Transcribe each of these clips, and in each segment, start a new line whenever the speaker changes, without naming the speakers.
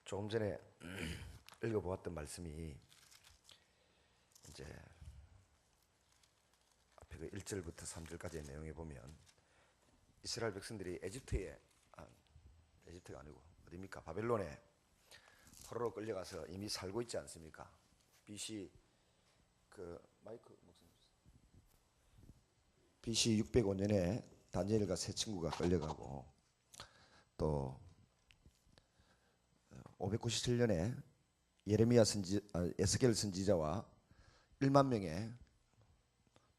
조금 전에 읽어보았던 말씀이 이제 앞에 그 1절부터 3절까지의 내용에 보면 이스라엘 백성들이 에집트가 아니고 어디입니까? 바벨론에 포로로 끌려가서 이미 살고 있지 않습니까? BC BC 605년에 다니엘과 세 친구가 끌려가고 또 597년에 에스겔 선지자와 1만 명의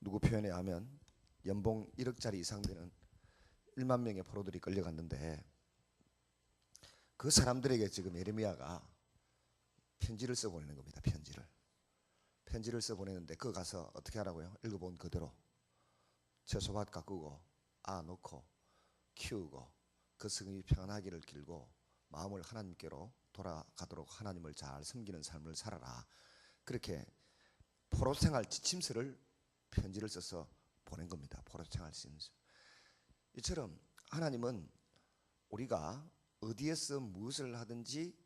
누구 표현에 하면 연봉 1억짜리 이상 되는 1만 명의 포로들이 끌려갔는데 그 사람들에게 지금 예레미야가 편지를 써보내는 겁니다. 편지를 써보내는데 그거 가서 어떻게 하라고요? 읽어본 그대로 채소밭 가꾸고 놓고 키우고 그 성이 평안하기를 길고 마음을 하나님께로 돌아가도록 하나님을 잘 섬기는 삶을 살아라. 그렇게 포로생활 지침서를 편지를 써서 보낸 겁니다. 포로생활 지침서. 이처럼 하나님은 우리가 어디에서 무엇을 하든지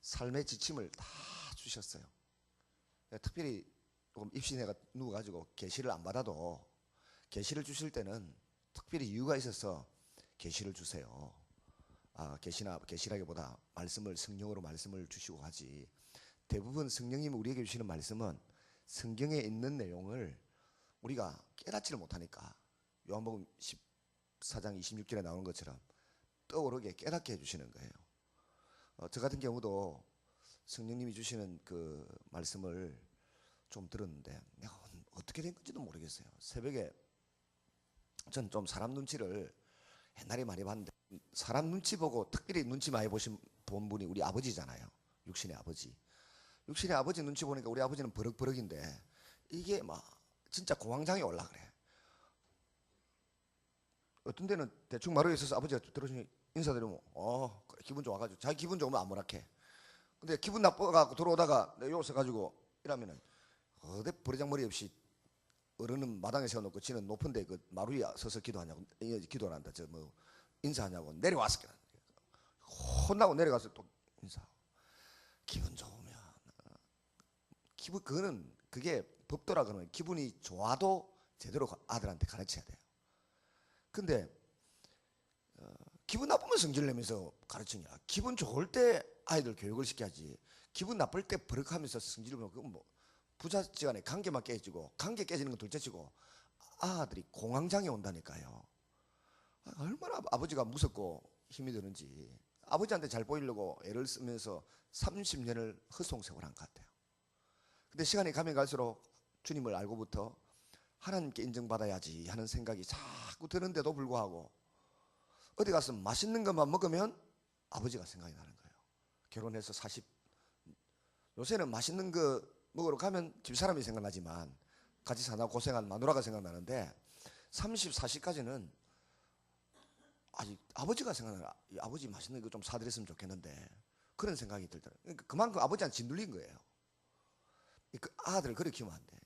삶의 지침을 다 주셨어요. 특별히 조금 입신해가 누워가지고 계시를 안 받아도 계시를 주실 때는 특별히 이유가 있어서 계시를 주세요. 계시라기보다 성령으로 말씀을 주시고 하지. 대부분 성령님이 우리에게 주시는 말씀은 성경에 있는 내용을 우리가 깨닫지를 못하니까 요한복음 14장 26절에 나오는 것처럼 떠오르게 깨닫게 해주시는 거예요. 저 같은 경우도 성령님이 주시는 그 말씀을 좀 들었는데 내가 어떻게 된 건지도 모르겠어요. 새벽에 전 좀 사람 눈치를 옛날에 많이 봤는데 사람 눈치 보고 특별히 눈치 많이 본 분이 우리 아버지잖아요. 육신의 아버지. 육신의 아버지 눈치 보니까 우리 아버지는 버럭버럭인데 이게 막 진짜 공황장애 올라 그래. 어떤 데는 대충 마루에 있어서 아버지가 들어오시니 인사드리면 그래, 기분 좋아가지고 자기 기분 좋으면 아무렇게. 근데 기분 나빠가지고 들어오다가 여기 서가지고 이러면은 어디 버리장머리 없이 어른은 마당에 세워놓고 지는 높은데 그 마루 위에 서서 기도하냐고 기도를 한다. 인사하냐고 내려왔을 게 혼나고 내려가서 또 인사하고 기분 좋으면 그게 법도라 그러면 기분이 좋아도 제대로 아들한테 가르쳐야 돼요. 근데 기분 나쁘면 성질 내면서 가르치냐. 기분 좋을 때 아이들 교육을 시켜야지. 기분 나쁠 때 버럭하면서 성질을 보면 그건 뭐 부자지간에 관계만 깨지고 관계 깨지는 건 둘째치고 아들이 공황장애 온다니까요. 얼마나 아버지가 무섭고 힘이 드는지. 아버지한테 잘 보이려고 애를 쓰면서 30년을 헛송세월한 것 같아요. 근데 시간이 가면 갈수록 주님을 알고부터 하나님께 인정받아야지 하는 생각이 자꾸 드는데도 불구하고 어디 가서 맛있는 것만 먹으면 아버지가 생각이 나는 거예요. 결혼해서 요새는 맛있는 거 먹으러 가면 집사람이 생각나지만 같이 사나 고생한 마누라가 생각나는데 30, 40까지는 아직 아버지가 생각나요. 아버지 맛있는 거 좀 사드렸으면 좋겠는데 그런 생각이 들더라고요. 그러니까 그만큼 아버지한테 짓눌린 거예요. 그 아들을 그렇게 키우면 안 돼.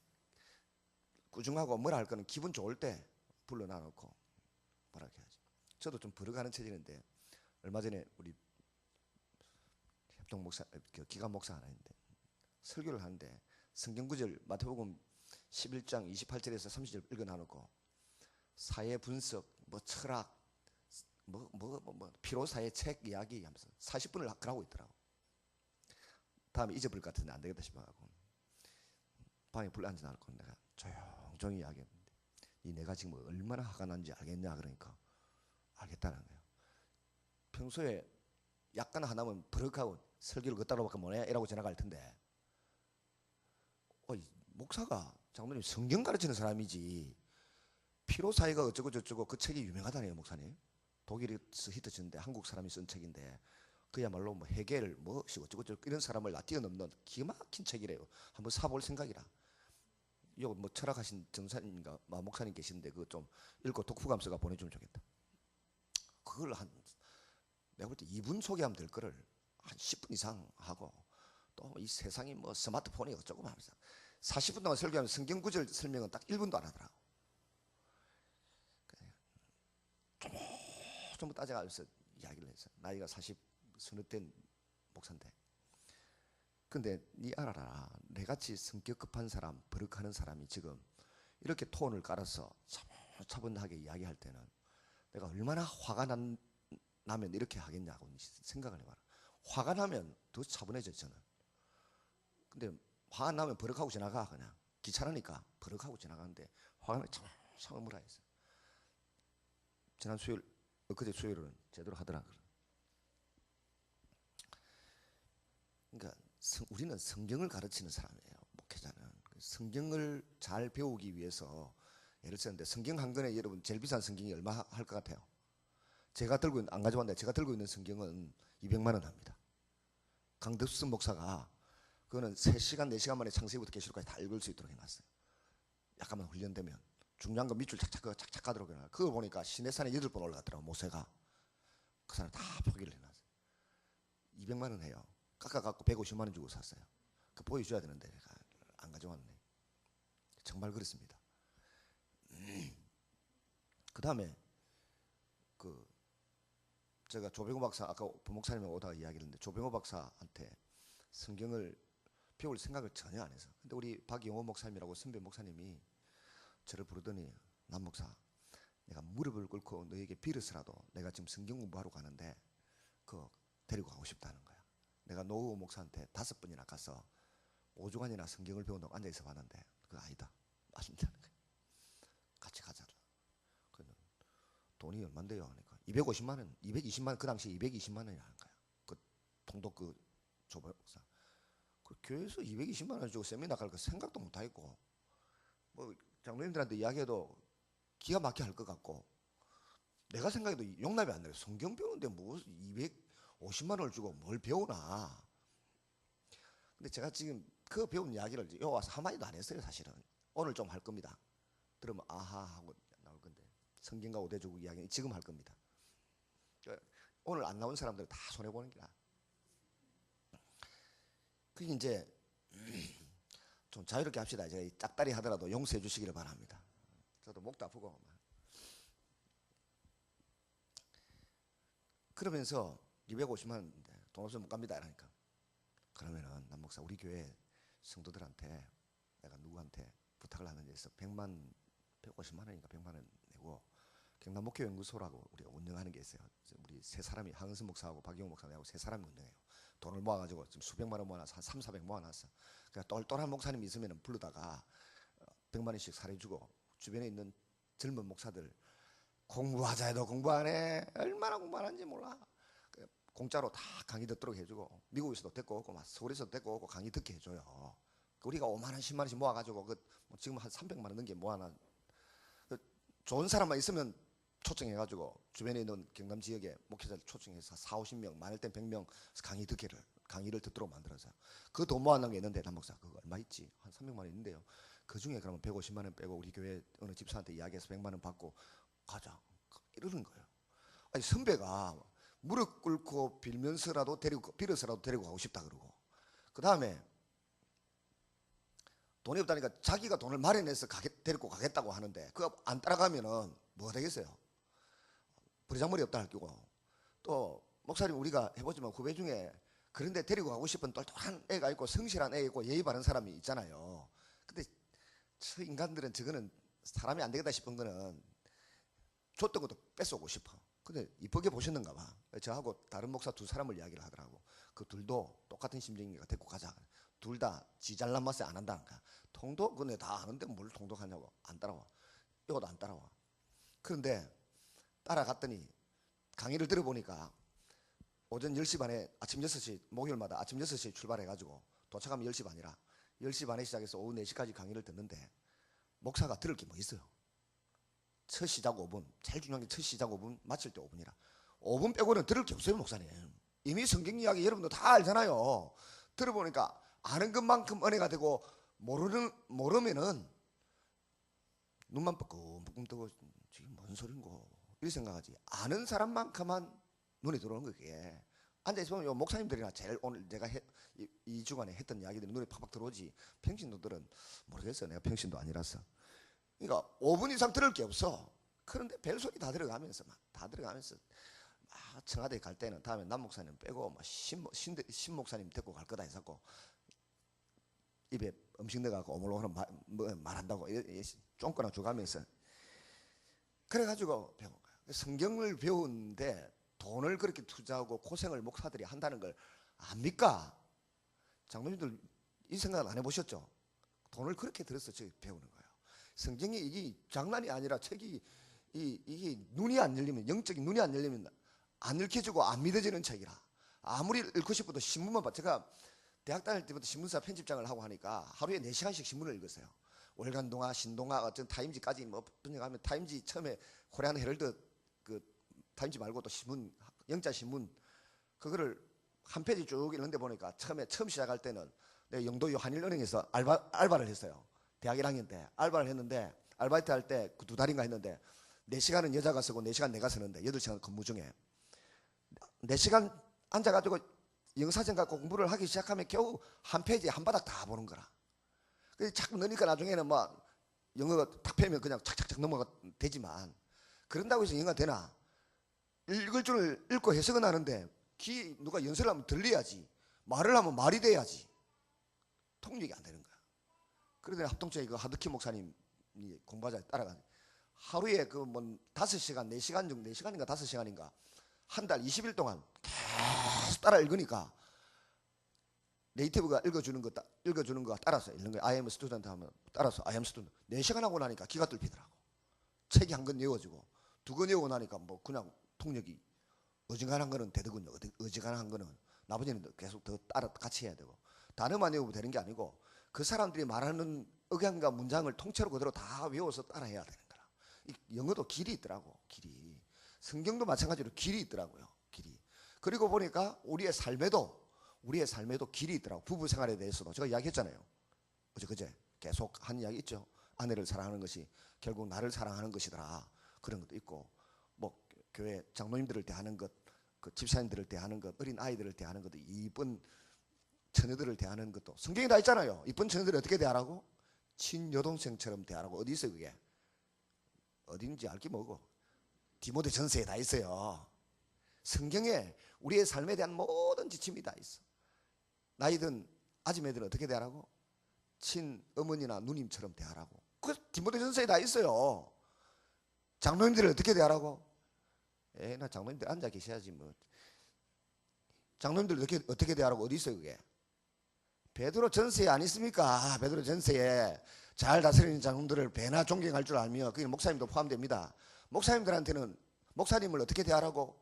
꾸중하고 뭐라 할 거는 기분 좋을 때 불러놔놓고 뭐라 해야지. 저도 좀 버럭하는 체질인데 얼마 전에 우리 협동 목사, 기관 목사 하나 있는데 설교를 하는데 성경 구절 마태복음 11장 28절에서 30절 읽어놔놓고 사회 분석, 철학, 피로사의 책 이야기 하면서 40분을 하고 있더라고. 다음에 잊어버릴 것 같은데 안 되겠다 싶어가지고 방에 불 앉아놓고 내가 조용히 이야기했는데 내가 지금 얼마나 화가 난지 알겠냐 그러니까 알겠다는 거예요. 평소에 약간 하나면 버럭하고 설교를 걷다로 밖에 뭐냐 이라고 지나갈 텐데 목사가 장로님 성경 가르치는 사람이지 피로사회가 어쩌고 저쩌고 그 책이 유명하다네요. 목사님 독일에서 히트쳤는데 한국 사람이 쓴 책인데 그야말로 해겔 어쩌고 저쩌고 이런 사람을 뛰어넘는 기가 막힌 책이래요. 한번 사볼 생각이라. 이거 철학하신 정사님인가 목사님 계신데 그거 좀 읽고 독후감서가 보내주면 좋겠다. 그걸 내가 볼 때 2분 소개하면 될 거를 한 10분 이상 하고 또 이 세상이 스마트폰이 어쩌고 하면서 40분 동안 설교하면 성경 구절 설명은 딱 1분도 안 하더라고. 좀 따져가면서 이야기를 해서 나이가 40 서너 된 목사인데. 근데 니 알아라. 내같이 성격 급한 사람, 버럭하는 사람이 지금 이렇게 톤을 깔아서 차분하게 이야기할 때는 내가 얼마나 화가 나면 이렇게 하겠냐고 생각을 해봐라. 화가 나면 더 차분해져 저는. 근데 화가 나면 버럭하고 지나가. 그냥 귀찮으니까 버럭하고 지나가는데 화가 나면 참 뭐라 했어. 지난 수요일, 엊그제 수요일은 제대로 하더라. 그러니까 우리는 성경을 가르치는 사람이에요. 목회자는 성경을 잘 배우기 위해서 예를 들었는데 성경 한 권에 여러분 제일 비싼 성경이 얼마 할 것 같아요? 제가 들고 있는, 안 가져왔는데 제가 들고 있는 성경은 200만 원 합니다. 강덕순 목사가 그거는 3시간 4시간 만에 창세기부터 계시록까지 다 읽을 수 있도록 해놨어요. 약간만 훈련되면 중요한 거 밑줄 착착 가도록 해놔요. 그거 보니까 시내산에 8번 올라갔더라고. 모세가. 그 사람 다 표기를 해놨어요. 200만 원 해요. 깎아갖고 150만 원 주고 샀어요. 그 보여줘야 되는데 내가 안 가져왔네. 정말 그렇습니다. 그 다음에 제가 조병호 박사, 아까 부목사님이 오다가 이야기를 했는데 조병호 박사한테 성경을 배울 생각을 전혀 안 해서. 근데 우리 박영호 목사님이라고 선배 목사님이 저를 부르더니 남 목사, 내가 무릎을 꿇고 너에게 빌어서라도 내가 지금 성경 공부하러 가는데 데리고 가고 싶다는 거야. 내가 노후 목사한테 5번이나 가서 5주간이나 성경을 배운다고 앉아있어 봤는데 그거 아니다. 맞는다는 거야. 같이 가자. 돈이 얼만데요? 그러니까 250만 원, 220만 원, 그 당시 220만 원이라는 거야. 그 통독 그 조박사. 그 교회에서 220만 원 주고 세미나 갈 거 생각도 못 하겠고, 뭐 장로님들한테 이야기해도 기가 막히게 할 것 같고, 내가 생각해도 용납이 안 돼요. 성경 배우는데 뭐 250만 원을 주고 뭘 배우나. 근데 제가 지금 그 배운 이야기를 여기 와서 한마디도 안 했어요. 사실은 오늘 좀 할 겁니다. 들으면 아하 하고 나올 건데, 성경과 오대조국 이야기는 지금 할 겁니다. 오늘 안 나온 사람들 다 손해보는 기라. 그게 이제 좀 자유롭게 합시다. 제가 짝다리 하더라도 용서해 주시기를 바랍니다. 저도 목도 아프고. 그러면서 250만 원인데 돈 없으면 못 갑니다. 이러니까. 그러면은 남 목사 우리 교회 성도들한테 내가 누구한테 부탁을 하는 데서 150만 원인가 100만 원 내고 경남 목회연구소라고 우리가 운영하는 게 있어요. 우리 세 사람이 항은선 목사하고 박영호 목사하고 세 사람이 운영해요. 돈을 모아가지고 지금 수백만 원 모아놔서 한 300, 400 모아놨어. 그러니까 똘똘한 목사님이 있으면 불러다가 100만 원씩 사려주고 주변에 있는 젊은 목사들 공부하자 해도 공부 안 해. 얼마나 공부 안 하는지 몰라. 공짜로 다 강의 듣도록 해주고 미국에서도 데리고 오고 막 서울에서도 데리고 오고 강의 듣게 해줘요. 우리가 5만 원, 10만 원씩 모아가지고 지금 한 300만 원 넘게 모아놔. 좋은 사람만 있으면 초청해가지고 주변에 있는 경남 지역에 목회자를 초청해서 40, 50명, 많을 땐 100명 강의를 듣도록 만들어서 그 돈 모아놓은 게 있는데 남 목사 그거 얼마 있지? 한 300만 원 있는데요. 그 중에 그러면 150만 원 빼고 우리 교회 어느 집사한테 이야기해서 100만 원 받고 가자 이러는 거예요. 아니 선배가 무릎 꿇고 빌어서라도 데리고 가고 싶다 그러고 그 다음에 돈이 없다니까 자기가 돈을 마련해서 데리고 가겠다고 하는데 그거 안 따라가면은 뭐가 되겠어요? 버리장머리 없다 할 거고 또 목사님 우리가 해보지만 후배 중에 그런데 데리고 가고 싶은 똘똘한 애가 있고 성실한 애가 있고 예의 바른 사람이 있잖아요. 근데 저 인간들은 저거는 사람이 안 되겠다 싶은 거는 줬던 것도 뺏어오고 싶어. 근데 이쁘게 보셨는가 봐. 저하고 다른 목사 2사람을 이야기를 하더라고. 그 둘도 똑같은 심정이니까 데리고 가자. 둘 다 지 잘난 맛에 안 한다니까. 통독 그네 다 아는데 뭘 통독하냐고. 안 따라와. 이것도 안 따라와. 그런데 따라갔더니 강의를 들어보니까 오전 10시 반에 아침 6시 목요일마다 아침 6시에 출발해가지고 도착하면 10시 반이라 10시 반에 시작해서 오후 4시까지 강의를 듣는데 목사가 들을 게 뭐 있어요? 첫 시작 5분, 제일 중요한 게 첫 시작 5분, 마칠 때 5분이라 5분 빼고는 들을 게 없어요. 목사님 이미 성경 이야기 여러분도 다 알잖아요. 들어보니까 아는 것만큼 은혜가 되고 모르면은 눈만 뻐끔뻐끔 뜨고 지금 뭔 소린고 이렇게 생각하지. 아는 사람만큼만 눈에 들어오는 거예요. 그게 앉아있으면 요 목사님들이나 제일 오늘 제가 이 주간에 했던 이야기들이 눈에 팍팍 들어오지 평신도들은 모르겠어요. 내가 평신도 아니라서. 그러니까 5분 이상 들을 게 없어. 그런데 벨소리 다 들어가면서 막 청와대 갈 때는 다음에 남 목사님 빼고 뭐 신 목사님 데리고 갈 거다 해서 입에 음식 넣어갖고 오물오물 말한다고 쫑거나 줘가면서 그래가지고 배운 거예요. 성경을 배우는데 돈을 그렇게 투자하고 고생을 목사들이 한다는 걸 압니까? 장로님들 이 생각 안 해보셨죠? 돈을 그렇게 들여서 배우는 거예요. 성경이 이게 장난이 아니라 책이 이게 눈이 안 열리면, 영적인 눈이 안 열리면 안 읽혀지고 안 믿어지는 책이라. 아무리 읽고 싶어도 신문만 봐. 제가 대학 다닐 때부터 신문사 편집장을 하고 하니까 하루에 4시간씩 신문을 읽었어요. 월간동화, 신동아, 어떤 타임지까지 뭐 분석하면 타임지 처음에 코리안 헤럴드 그 타임지 말고 또 신문, 영자 신문 그거를 한 페이지 쭉 읽는데 보니까 처음 시작할 때는 내가 영도 한일은행에서 알바를 했어요. 대학 1학년 때 알바를 했는데 아르바이트 할 때 그 2달인가 했는데 4시간은 여자가 쓰고 4시간 내가 쓰는데 8시간 근무 중에 4시간 앉아가지고 영사전 갖고 공부를 하기 시작하면 겨우 한 페이지에 한 바닥 다 보는 거라. 그래서 자꾸 넣으니까 나중에는 뭐 영어가 탁 펴면 그냥 착착착 넘어가 되지만 그런다고 해서 영어가 되나? 읽을 줄 읽고 해석은 하는데 누가 연설을 하면 들려야지. 말을 하면 말이 돼야지. 통역이 안 되는 거야. 그러더니 합동체에 그 하드키 목사님이 공부하자 따라가니 하루에 그 뭐 5시간, 4시간 정도, 4시간인가 5시간인가 한 달 20일 동안 계속 따라 읽으니까 네이티브가 읽어주는 거 따라서 읽는 거야. I am student 하면 따라서 I am student 4시간 하고 나니까 기가 뚫리더라고. 책이 한 권 외워지고 2권 외우고 나니까 뭐 그냥 통역이 어지간한 거는 되더군요. 어지간한 거는 나머지는 계속 더 따라 같이 해야 되고 단어만 외우면 되는 게 아니고 그 사람들이 말하는 억양과 문장을 통째로 그대로 다 외워서 따라해야 되는 거라. 영어도 길이 있더라고. 길이. 성경도 마찬가지로 길이 있더라고요. 길이. 그리고 보니까 우리의 삶에도 길이 있더라고. 부부 생활에 대해서도 제가 이야기했잖아요. 그제 계속 한 이야기 있죠. 아내를 사랑하는 것이 결국 나를 사랑하는 것이더라. 그런 것도 있고 뭐 교회 장로님들을 대하는 것, 그 집사님들을 대하는 것, 어린 아이들을 대하는 것도, 이쁜 처녀들을 대하는 것도 성경에 다 있잖아요. 이쁜 처녀들을 어떻게 대하라고? 친여동생처럼 대하라고. 어디 있어요 그게? 어딘지 알기 뭐고 디모데 전서에 다 있어요. 성경에 우리의 삶에 대한 모든 지침이 다 있어. 나이든 아줌매들은 어떻게 대하라고? 친어머니나 누님처럼 대하라고. 그 디모데 전서에 다 있어요. 장로님들을 어떻게 대하라고? 나 장로님들 앉아 계셔야지 뭐. 장로님들 어떻게 대하라고? 어디 있어요 그게? 베드로 전서에 안 있습니까? 베드로 전서에 잘 다스리는 장로들을 배나 존경할 줄 알며, 그게 목사님도 포함됩니다. 목사님들한테는 목사님을 어떻게 대하라고?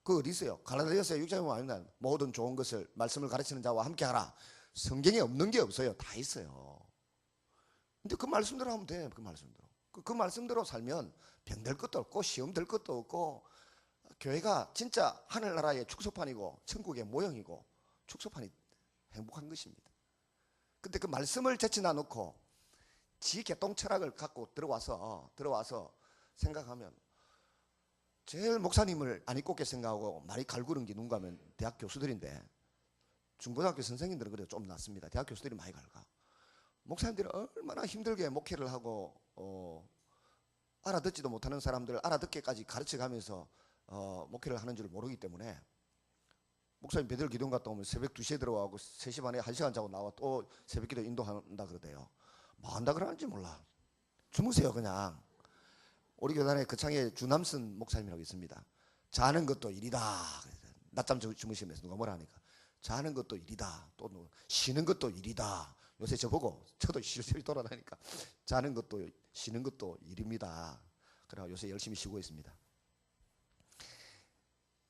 그 어디 있어요? 갈라디아서 6장에 보면 모든 좋은 것을 말씀을 가르치는 자와 함께 하라. 성경에 없는 게 없어요. 다 있어요. 근데 그 말씀대로 하면 돼. 그 말씀대로. 그 말씀대로 살면 병들 것도 없고 시험 될 것도 없고, 교회가 진짜 하늘나라의 축소판이고 천국의 모형이고 축소판이 행복한 것입니다. 근데 그 말씀을 제치나 놓고 지 개똥 철학을 갖고 들어와서 생각하면, 제일 목사님을 안 입고게 생각하고 많이 갈구는 게 누군가 하면 대학 교수들인데, 중고등학교 선생님들은 그래도 좀 낫습니다. 대학 교수들이 많이 갈가. 목사님들이 얼마나 힘들게 목회를 하고 알아듣지도 못하는 사람들을 알아듣게까지 가르쳐가면서 목회를 하는 줄 모르기 때문에, 목사님 베들 기도원 갔다 오면 새벽 2시에 들어가고 3시 반에 1시간 자고 나와 또 새벽 기도 인도한다 그러대요. 뭐 한다 그러는지 몰라. 주무세요 그냥. 우리 교단에 거창에 주남선 목사님이라고 있습니다. 자는 것도 일이다. 낮잠 주무시면서 누가 뭐라 하니까 자는 것도 일이다. 또 쉬는 것도 일이다. 요새 저보고 저도 실실이 돌아다니까 자는 것도 쉬는 것도 일입니다. 그래서 요새 열심히 쉬고 있습니다.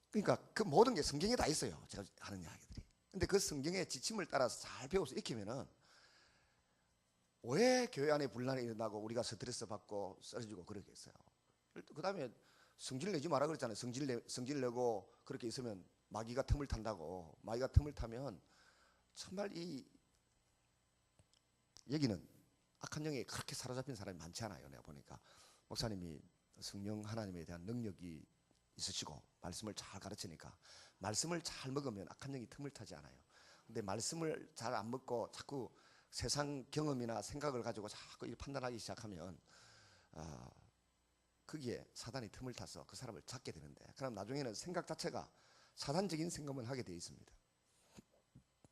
그러니까 그 모든 게 성경에 다 있어요. 제가 하는 이야기들이. 근데 그 성경의 지침을 따라서 잘 배워서 익히면은 왜 교회 안에 분란이 일어나고 우리가 스트레스 받고 쓰러지고 그러겠어요. 그 다음에 성질 내지 마라 그랬잖아요. 성질 내고 그렇게 있으면 마귀가 틈을 탄다고. 마귀가 틈을 타면 정말 여기는 악한 영에 그렇게 사로잡힌 사람이 많지 않아요. 내가 보니까 목사님이 성령 하나님에 대한 능력이 있으시고 말씀을 잘 가르치니까, 말씀을 잘 먹으면 악한 영이 틈을 타지 않아요. 근데 말씀을 잘 안 먹고 자꾸 세상 경험이나 생각을 가지고 자꾸 판단하기 시작하면 거기에 사단이 틈을 타서 그 사람을 잡게 되는데, 그럼 나중에는 생각 자체가 사단적인 생각을 하게 되어 있습니다.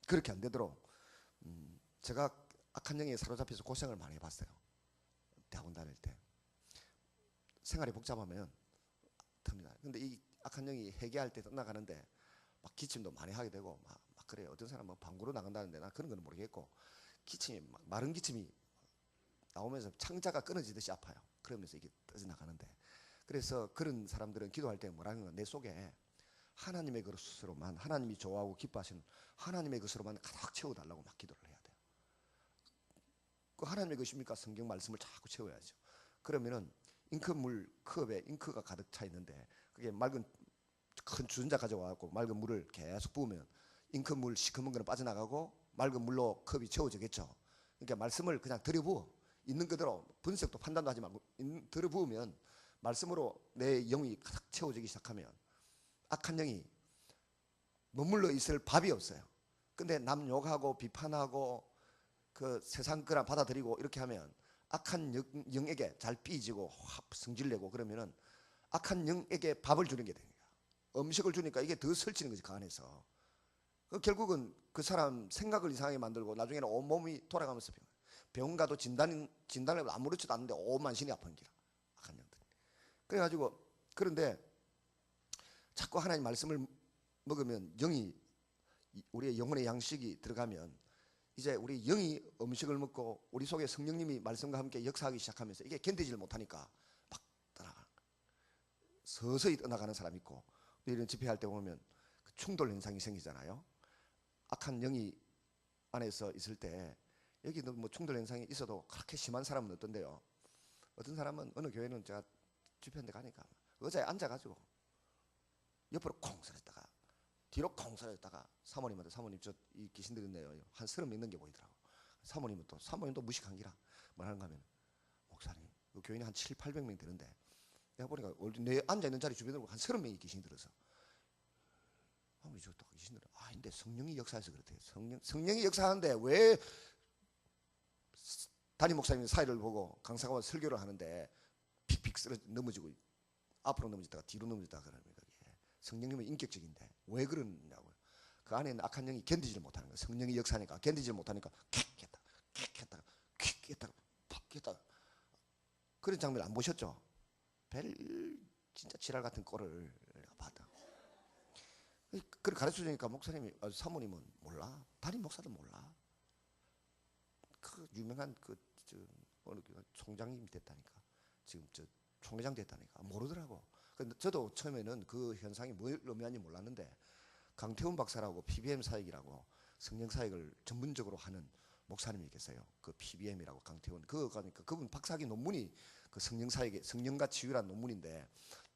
그렇게 안 되도록 제가 악한 영에 사로잡혀서 고생을 많이 해봤어요. 대학원 다닐 때 생활이 복잡하면 듭니다. 근데 이 악한 영이 회개할 때 떠나가는데 막 기침도 많이 하게 되고 막 그래요. 어떤 사람은 방구로 나간다는데 난 그런 건 모르겠고, 기침이 마른 기침이 나오면서 창자가 끊어지듯이 아파요. 그러면서 이게 떠져나가는데, 그래서 그런 사람들은 기도할 때 뭐라는 건 내 속에 하나님의 것으로만, 하나님이 좋아하고 기뻐하시는 하나님의 것으로만 가득 채워달라고 막 기도를 해야 돼요. 그 하나님의 것입니까? 성경 말씀을 자꾸 채워야죠. 그러면은 잉크물 컵에 잉크가 가득 차 있는데 그게 맑은 큰 주전자 가져와갖고 맑은 물을 계속 부으면 잉크물 시커먼 거는 빠져나가고 맑은 물로 컵이 채워지겠죠. 그러니까 말씀을 그냥 들여부어 있는 그대로 분석도 판단도 하지 말고 들여부으면 말씀으로 내 영이 가득 채워지기 시작하면 악한 영이 머물러 있을 밥이 없어요. 근데 남 욕하고 비판하고 그 세상 거나 받아들이고 이렇게 하면 악한 영에게 잘 삐지고 성질내고 그러면은 악한 영에게 밥을 주는 게 되는 거야. 음식을 주니까 이게 더 설치는 거지, 그 안에서. 결국은 그 사람 생각을 이상하게 만들고 나중에는 온몸이 돌아가면서 병원 가도 진단을 아무렇지도 않은데 오만신이 아픈 기라, 악한 영들. 그래가지고, 그런데 자꾸 하나님 말씀을 먹으면 영이, 우리의 영혼의 양식이 들어가면 이제 우리 영이 음식을 먹고 우리 속에 성령님이 말씀과 함께 역사하기 시작하면서 이게 견디지를 못하니까 막 떠나가, 서서히 떠나가는 사람이 있고, 이런 집회할 때 보면 그 충돌 현상이 생기잖아요. 악한 영이 안에서 있을 때 여기도 뭐 충돌 현상이 있어도 그렇게 심한 사람은 어떤데요. 어떤 사람은 어느 교회는 제가 집회한 데 가니까 의자에 앉아가지고 옆으로 콩 서렸다가 뒤로 콩 서렸다가 사모님한테, 사모님 저 이 귀신들 있네요. 한 30명 넘게 보이더라고. 사모님도 무식한 기라 뭐라는가 하면, 목사님 그 교인이 한 700~800명 되는데 내가 보니까 내 앉아있는 자리 주변으로 한 30명이 귀신이 들어서, 아무리 저또 귀신들, 근데 성령이 역사해서 그렇대요. 성령이 역사하는데 왜 담임 목사님 사회를 보고 강사가 와서 설교를 하는데 픽픽 쓰러 넘어지고 앞으로 넘어졌다가 뒤로 넘어졌다가 그러는 거예요. 성령님은 인격적인데 왜 그러냐고요. 그 안에는 악한 영이 견디지를 못하는 거예요. 성령이 역사하니까 견디지를 못하니까 킥 했다가 킥 했다가 킥 했다가 팍 했다가. 그런 장면 안 보셨죠? 진짜 지랄 같은 꼴을 봤다. 그걸 가르쳐주니까 목사님이, 사모님은 몰라, 담임 목사도 몰라. 그 유명한 어느 총장님 됐다니까, 지금 저 총회장 됐다니까 모르더라고. 근데 저도 처음에는 그 현상이 뭘 의미하는지 몰랐는데, 강태훈 박사라고 PBM 사역이라고 성령 사역을 전문적으로 하는 목사님이 계세요. 그 PBM이라고 강태훈, 그러니까 그분 박사학위 논문이 그 성령 사역의 성령과 치유라는 논문인데,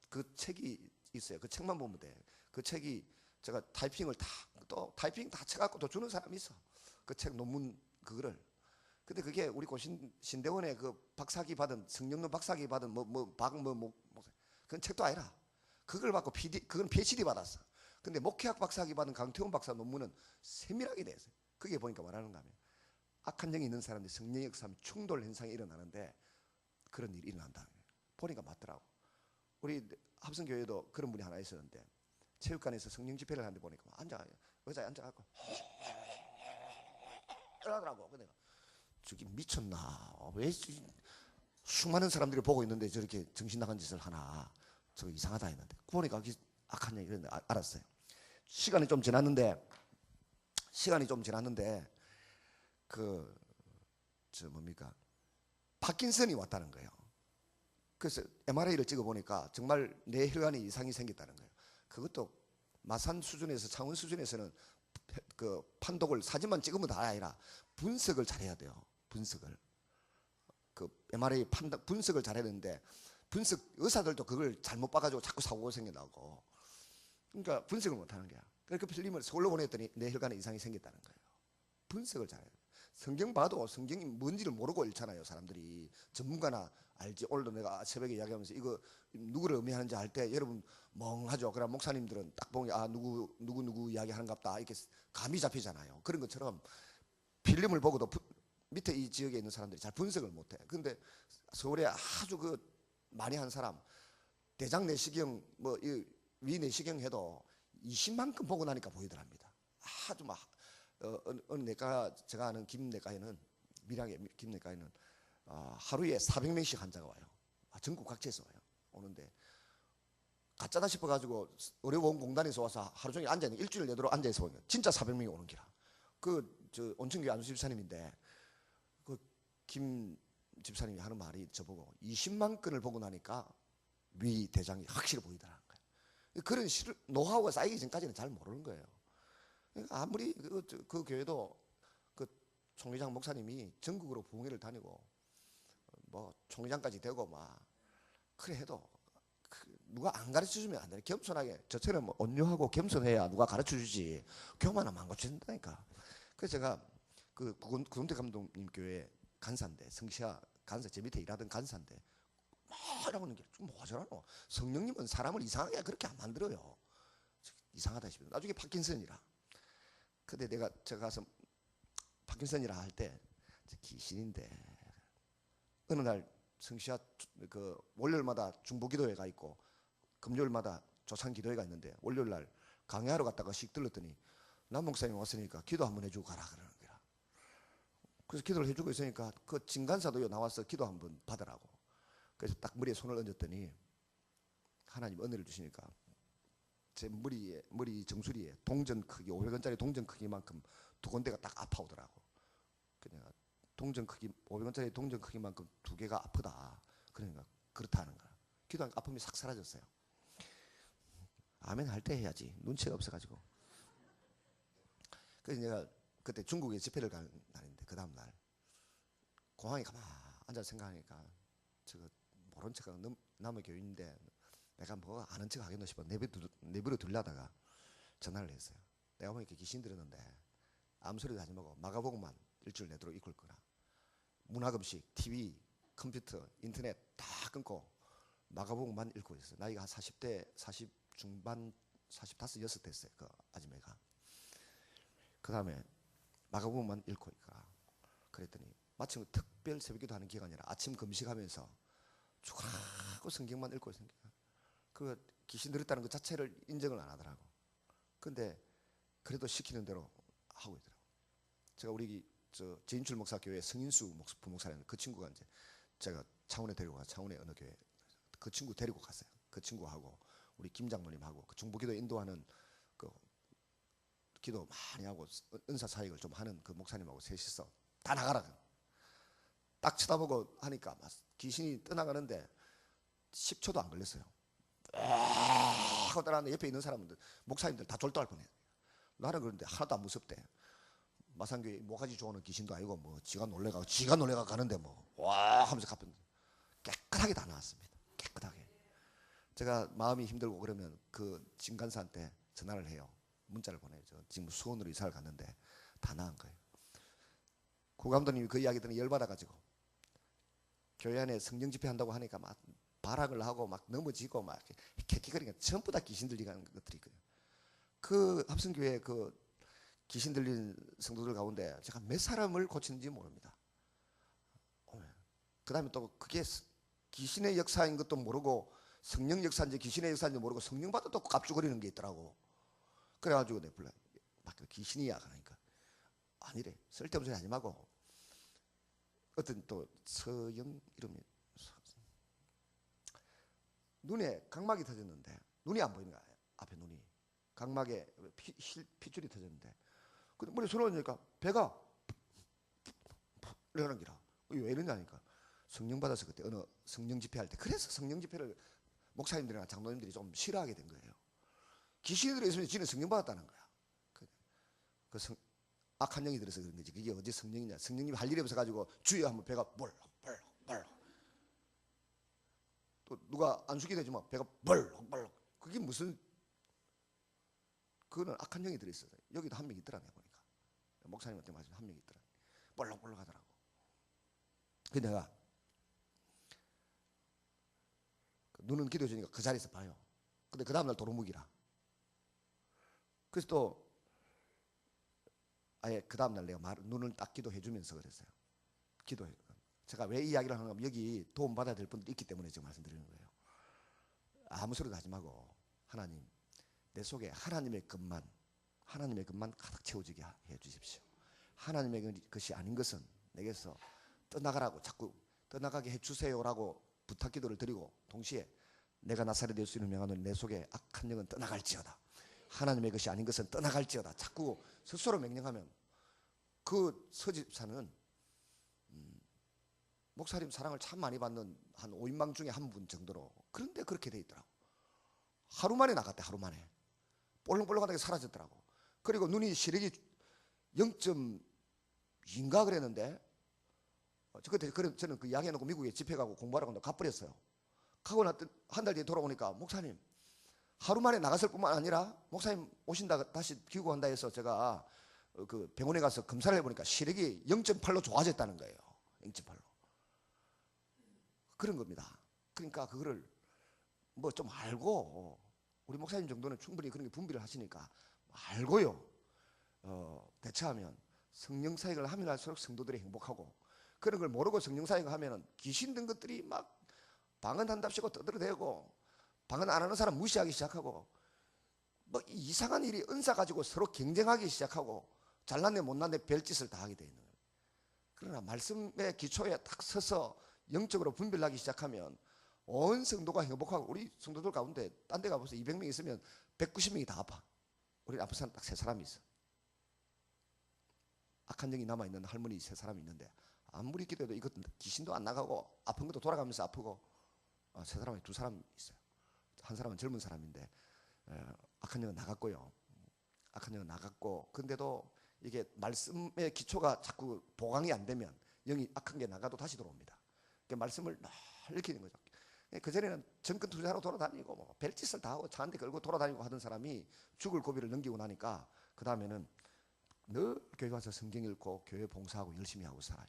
그 책이 있어요. 그 책만 보면 돼. 그 책이 제가 타이핑 다 쳐갖고 또 주는 사람이 있어. 그 책 논문 그거를. 근데 그게 우리 신대원에 그 박사학위 받은, 성령론 박사학위 받은 그건 책도 아니라. 그걸 받고 그건 PhD 받았어. 근데 목회학 박사학위 받은 강태훈 박사 논문은 세밀하게 돼 있어요. 그게 보니까 말하는가 하면 악한 영이 있는 사람들이 성령의 역사하면 충돌 현상이 일어나는데 그런 일이 일어난다. 보니까 맞더라고. 우리 합성교회도 그런 분이 하나 있었는데, 체육관에서 성령 집회를 하는데 보니까 의자에 앉아갖고 이러더라고. 근데 저기 미쳤나, 왜 수많은 사람들이 보고 있는데 저렇게 정신 나간 짓을 하나, 저거 이상하다 했는데, 보니까 악한 영이 그런데 알았어요. 시간이 좀 지났는데 파킨슨이 왔다는 거예요. 그래서 MRI를 찍어보니까 정말 뇌혈관에 이상이 생겼다는 거예요. 그것도 마산 수준에서, 창원 수준에서는 그 판독을 사진만 찍으면 다 아니라 분석을 잘해야 돼요. 분석을. 그 MRI 분석을 잘해야 되는데, 의사들도 그걸 잘못 봐가지고 자꾸 사고가 생겨나고, 그러니까 분석을 못하는 거야. 그러니까 그 필름을 서울로 보냈더니 뇌혈관에 이상이 생겼다는 거예요. 분석을 잘해야 돼요. 성경 봐도 성경이 뭔지를 모르고 읽잖아요. 사람들이 전문가나 알지. 오늘도 내가 새벽에 이야기하면서 이거 누구를 의미하는지 알 때 여러분 멍하죠. 그럼 목사님들은 딱 보면 누구 이야기하는갑다 이렇게 감이 잡히잖아요. 그런 것처럼 필름을 보고도 밑에 이 지역에 있는 사람들이 잘 분석을 못해. 근데 서울에 아주 그 많이 한 사람 대장 내시경 뭐 위 내시경 해도 20만큼 보고 나니까 보이더랍니다. 아주 막 어느 내과 제가 아는 김내과에는 밀양의 김내과에는 하루에 400명씩 환자가 와요. 전국 각지에서 와요. 오는데 가짜다 싶어가지고 의료보험공단에서 와서 하루 종일 앉아있는 일주일 내도록 앉아있어 보면 진짜 400명이 오는 기라. 저 온천교회 안수 집사님인데 그 김 집사님이 하는 말이 저보고 20만 건을 보고 나니까 위 대장이 확실히 보이더라는 거예요. 그런 노하우가 쌓이기 전까지는 잘 모르는 거예요. 그러니까 아무리 그 교회도 그 총회장 목사님이 전국으로 부흥회를 다니고 뭐 총회장까지 되고 막 그래 해도 누가 안 가르쳐주면 안 돼. 겸손하게 저처럼 뭐 온유하고 겸손해야 누가 가르쳐주지. 교만하면 안 가르쳐준다니까. 그래서 제가 그 구동태 감독님 교회 간사인데 성시아 간사 제 밑에 일하던 간사인데 뭐라고 하는 게 좀 뭐하잖아. 성령님은 사람을 이상하게 그렇게 안 만들어요. 이상하다 싶어요. 나중에 파킨슨이라. 근데 제가 가서 파킨슨이라 할 때 귀신인데 어느 날 성시아 그 월요일마다 중보기도회가 있고 금요일마다 조상기도회가 있는데 월요일 날 강의하러 갔다가 씩 들렀더니 남 목사님 왔으니까 기도 한번 해주고 가라 그러는 거야. 그래서 기도를 해주고 있으니까 그 진간사도 나와서 기도 한번 받으라고. 그래서 딱 머리에 손을 얹었더니 하나님 은혜를 주시니까 제 머리 정수리에 동전 크기 500원짜리 동전 크기만큼 두 군데가 딱 아파오더라고. 그냥 동전 크기 500원짜리 동전 크기만큼 두 개가 아프다. 그러니까 그렇다는 거야. 기도하니까 아픔이 싹 사라졌어요. 아멘 할 때 해야지. 눈치가 없어가지고. 그래서 내가 그때 중국에 집회를 가는 날인데 그 다음 날 공항에 가만 앉아서 생각하니까 저거 모른 척하고 남의 교인인데 내가 뭐 아는 척 하겠노 싶어 내버려 둘려다가 전화를 했어요. 내가 보니까 귀신 들었는데 아무 소리도 하지 말고 마가복음만 일주일 내도록 읽을 거라. 문화금식, TV, 컴퓨터, 인터넷 다 끊고 마가복음만 읽고 있어요. 나이가 한 40대 40 중반 45, 6 됐어요. 그 아줌매가. 그 다음에 마가복음만 읽고 있거라. 그랬더니 마침 특별 새벽기도 하는 기간이라 아침 금식하면서 쭉 성경만 읽고 있으니까 그 귀신 들었다는 것 자체를 인정을 안 하더라고. 근데 그래도 시키는 대로 하고 있더라고. 제가 우리 제인출 목사 교회 성인수 부목사라는 그 친구가 이제 제가 창원에 데리고 가 창원의 어느 교회 그 친구 데리고 갔어요. 그 친구하고 우리 김 장로님하고 그 중보기도 인도하는 그 기도 많이 하고 은사 사역을 좀 하는 그 목사님하고 셋이서 다 나가라. 딱 쳐다보고 하니까 막 귀신이 떠나가는데 10초도 안 걸렸어요. 하고 따라하는데 옆에 있는 사람들 목사님들 다 졸도할 뻔해. 나는 그런데 하나도 안 무섭대. 마산교회 모가지 좋아하는 귀신도 아니고 뭐 지가 놀래가 가는데 뭐 와 하면서 가쁜 깨끗하게 다 나왔습니다. 깨끗하게. 제가 마음이 힘들고 그러면 그 진간사한테 전화를 해요. 문자를 보내요. 지금 수원으로 이사를 갔는데 다 나은 거예요. 고 감독님이 그 이야기 들으니 열받아가지고 교회 안에 성령 집회 한다고 하니까 막 발악을 하고 막 넘어지고 막 캐키거리니까 전부 다 귀신 들리는 것들이 있거든요. 그 합성교회 그 귀신 들린 성도들 가운데 제가 몇 사람을 고치는지 모릅니다. 그 다음에 또 그게 귀신의 역사인 것도 모르고 성령 역사인지 귀신의 역사인지 모르고 성령 받아 또 깝죽거리는 게 있더라고. 그래가지고 내 불러 막 귀신이야 그러니까 아니래. 쓸데없는 소리 하지 말고 어떤 또 서영 이름이 눈에 각막이 터졌는데 눈이 안 보이는 거야. 앞에 눈이 각막에 핏줄이 터졌는데 근데 머리 손을 얹으니까 배가 이러는 기라. 왜 이러냐니까 성령 받아서 그때 어느 성령 집회할 때 그래서 성령 집회를 목사님들이나 장로님들이 좀 싫어하게 된 거예요. 귀신이 들어있으면 지는 성령 받았다는 거야. 악한 영이 들어서 그런 거지. 그게 어제 성령이냐. 성령님이 할 일이 없어가지고 주여 하면 배가 벌럭 또 누가 안수기 되지만 배가 벌럭 그게 무슨 그거는 악한 영이 들어있어요. 여기도 한 명 있더라 내가 보니까 목사님한테 말씀 한 명 있더라. 벌럭 하더라고. 그래서 내가 눈은 기도해 주니까 그 자리에서 봐요. 근데 그 다음날 도루묵이라. 그래서 또 아예 그 다음날 내가 눈을 딱 기도해 주면서 그랬어요. 기도해 제가 왜 이 이야기를 하는가 하면 여기 도움받아야 될 분들이 있기 때문에 지금 말씀드리는 거예요. 아무 소리도 하지 말고 하나님, 내 속에 하나님의 것만 가득 채워지게 해 주십시오. 하나님의 것이 아닌 것은 내게서 떠나가라고, 자꾸 떠나가게 해 주세요라고 부탁 기도를 드리고, 동시에 내가 나사렛 예수님을 명하노니 내 속에 악한 영은 떠나갈지어다, 하나님의 것이 아닌 것은 떠나갈지어다, 자꾸 스스로 명령하면 그 서집사는 목사님 사랑을 참 많이 받는 한 5인방 중에 한 분 정도로, 그런데 그렇게 돼 있더라고. 하루 만에 나갔대. 하루 만에 볼렁볼렁하게 사라졌더라고. 그리고 눈이 시력이 0.2인가 그랬는데, 그때 저는 그 이야기 해놓고 미국에 집회 가고 공부하라고 가버렸어요. 가고 한 달 뒤에 돌아오니까, 목사님 하루 만에 나갔을 뿐만 아니라 목사님 오신다 다시 귀국한다 해서 제가 그 병원에 가서 검사를 해보니까 시력이 0.8로 좋아졌다는 거예요. 0.8로. 그런 겁니다. 그러니까 그거를 뭐 좀 알고, 우리 목사님 정도는 충분히 그런 게 분별을 하시니까 알고요, 대처하면 성령 사역을 하면 할수록 성도들이 행복하고, 그런 걸 모르고 성령 사역을 하면은 귀신 든 것들이 막 방언한답시고 떠들어대고, 방언 안 하는 사람 무시하기 시작하고, 뭐 이상한 일이 은사 가지고 서로 경쟁하기 시작하고, 잘났네 못났네 별짓을 다 하게 되는 거예요. 그러나 말씀의 기초에 딱 서서 영적으로 분별하기 시작하면 온 성도가 행복하고, 우리 성도들 가운데 딴 데 가보세요. 200명 있으면 190명이 다 아파. 우리 아픈 사람 딱 3사람이 있어. 악한 영이 남아있는 할머니 3사람이 있는데, 아무리 기도해도 이것 귀신도 안 나가고 아픈 것도 돌아가면서 아프고, 3사람에 2사람 있어요. 한 사람은 젊은 사람인데 악한 영은 나갔고요. 악한 영은 나갔고, 근데도 이게 말씀의 기초가 자꾸 보강이 안 되면 영이 악한 게 나가도 다시 들어옵니다. 그러니까 말씀을 늘 익히는 거죠. 그전에는 정권 투자로 돌아다니고 뭐 별짓을 다 하고 차 한 대 걸고 돌아다니고 하던 사람이 죽을 고비를 넘기고 나니까, 그 다음에는 늘 교회 가서 성경 읽고 교회 봉사하고 열심히 하고 살아요.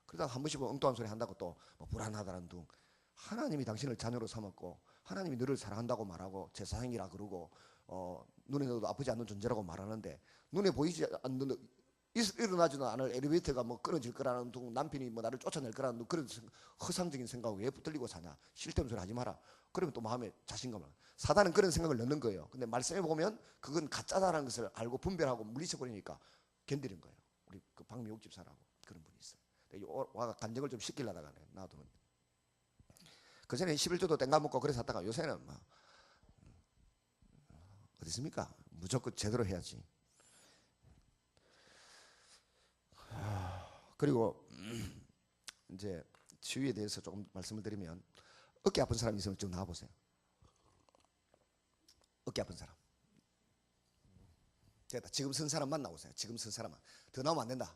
그러다가 한 번씩 엉뚱한 소리 한다고 또 뭐 불안하다는 둥, 하나님이 당신을 자녀로 삼았고 하나님이 너를 사랑한다고 말하고 제사장이라 그러고, 눈에 넣어도 아프지 않는 존재라고 말하는데, 눈에 보이지 않는, 일어나지도 않을 엘리베이터가 뭐 끊어질 거라는 둥, 남편이 뭐 나를 쫓아낼 거라는 둥, 그런 허상적인 생각을 왜 붙들리고 사냐, 쓸데없는 소리 하지 마라. 그러면 또 마음에 자신감을, 사단은 그런 생각을 넣는 거예요. 근데 말씀해 보면 그건 가짜다라는 것을 알고 분별하고 물리쳐버리니까 견디는 거예요. 우리 그 박미옥 집사라고 그런 분이 있어요. 와가 간증을 좀 시키려다가 나도 그전에 11조도 땡가 먹고 그래서 하다가, 요새는 막 어디 있습니까? 무조건 제대로 해야지. 그리고 이제 치유에 대해서 조금 말씀을 드리면, 어깨 아픈 사람 있으면 좀 나와보세요. 어깨 아픈 사람. 됐다. 지금 선 사람만 나오세요. 지금 선 사람만. 더 나오면 안 된다.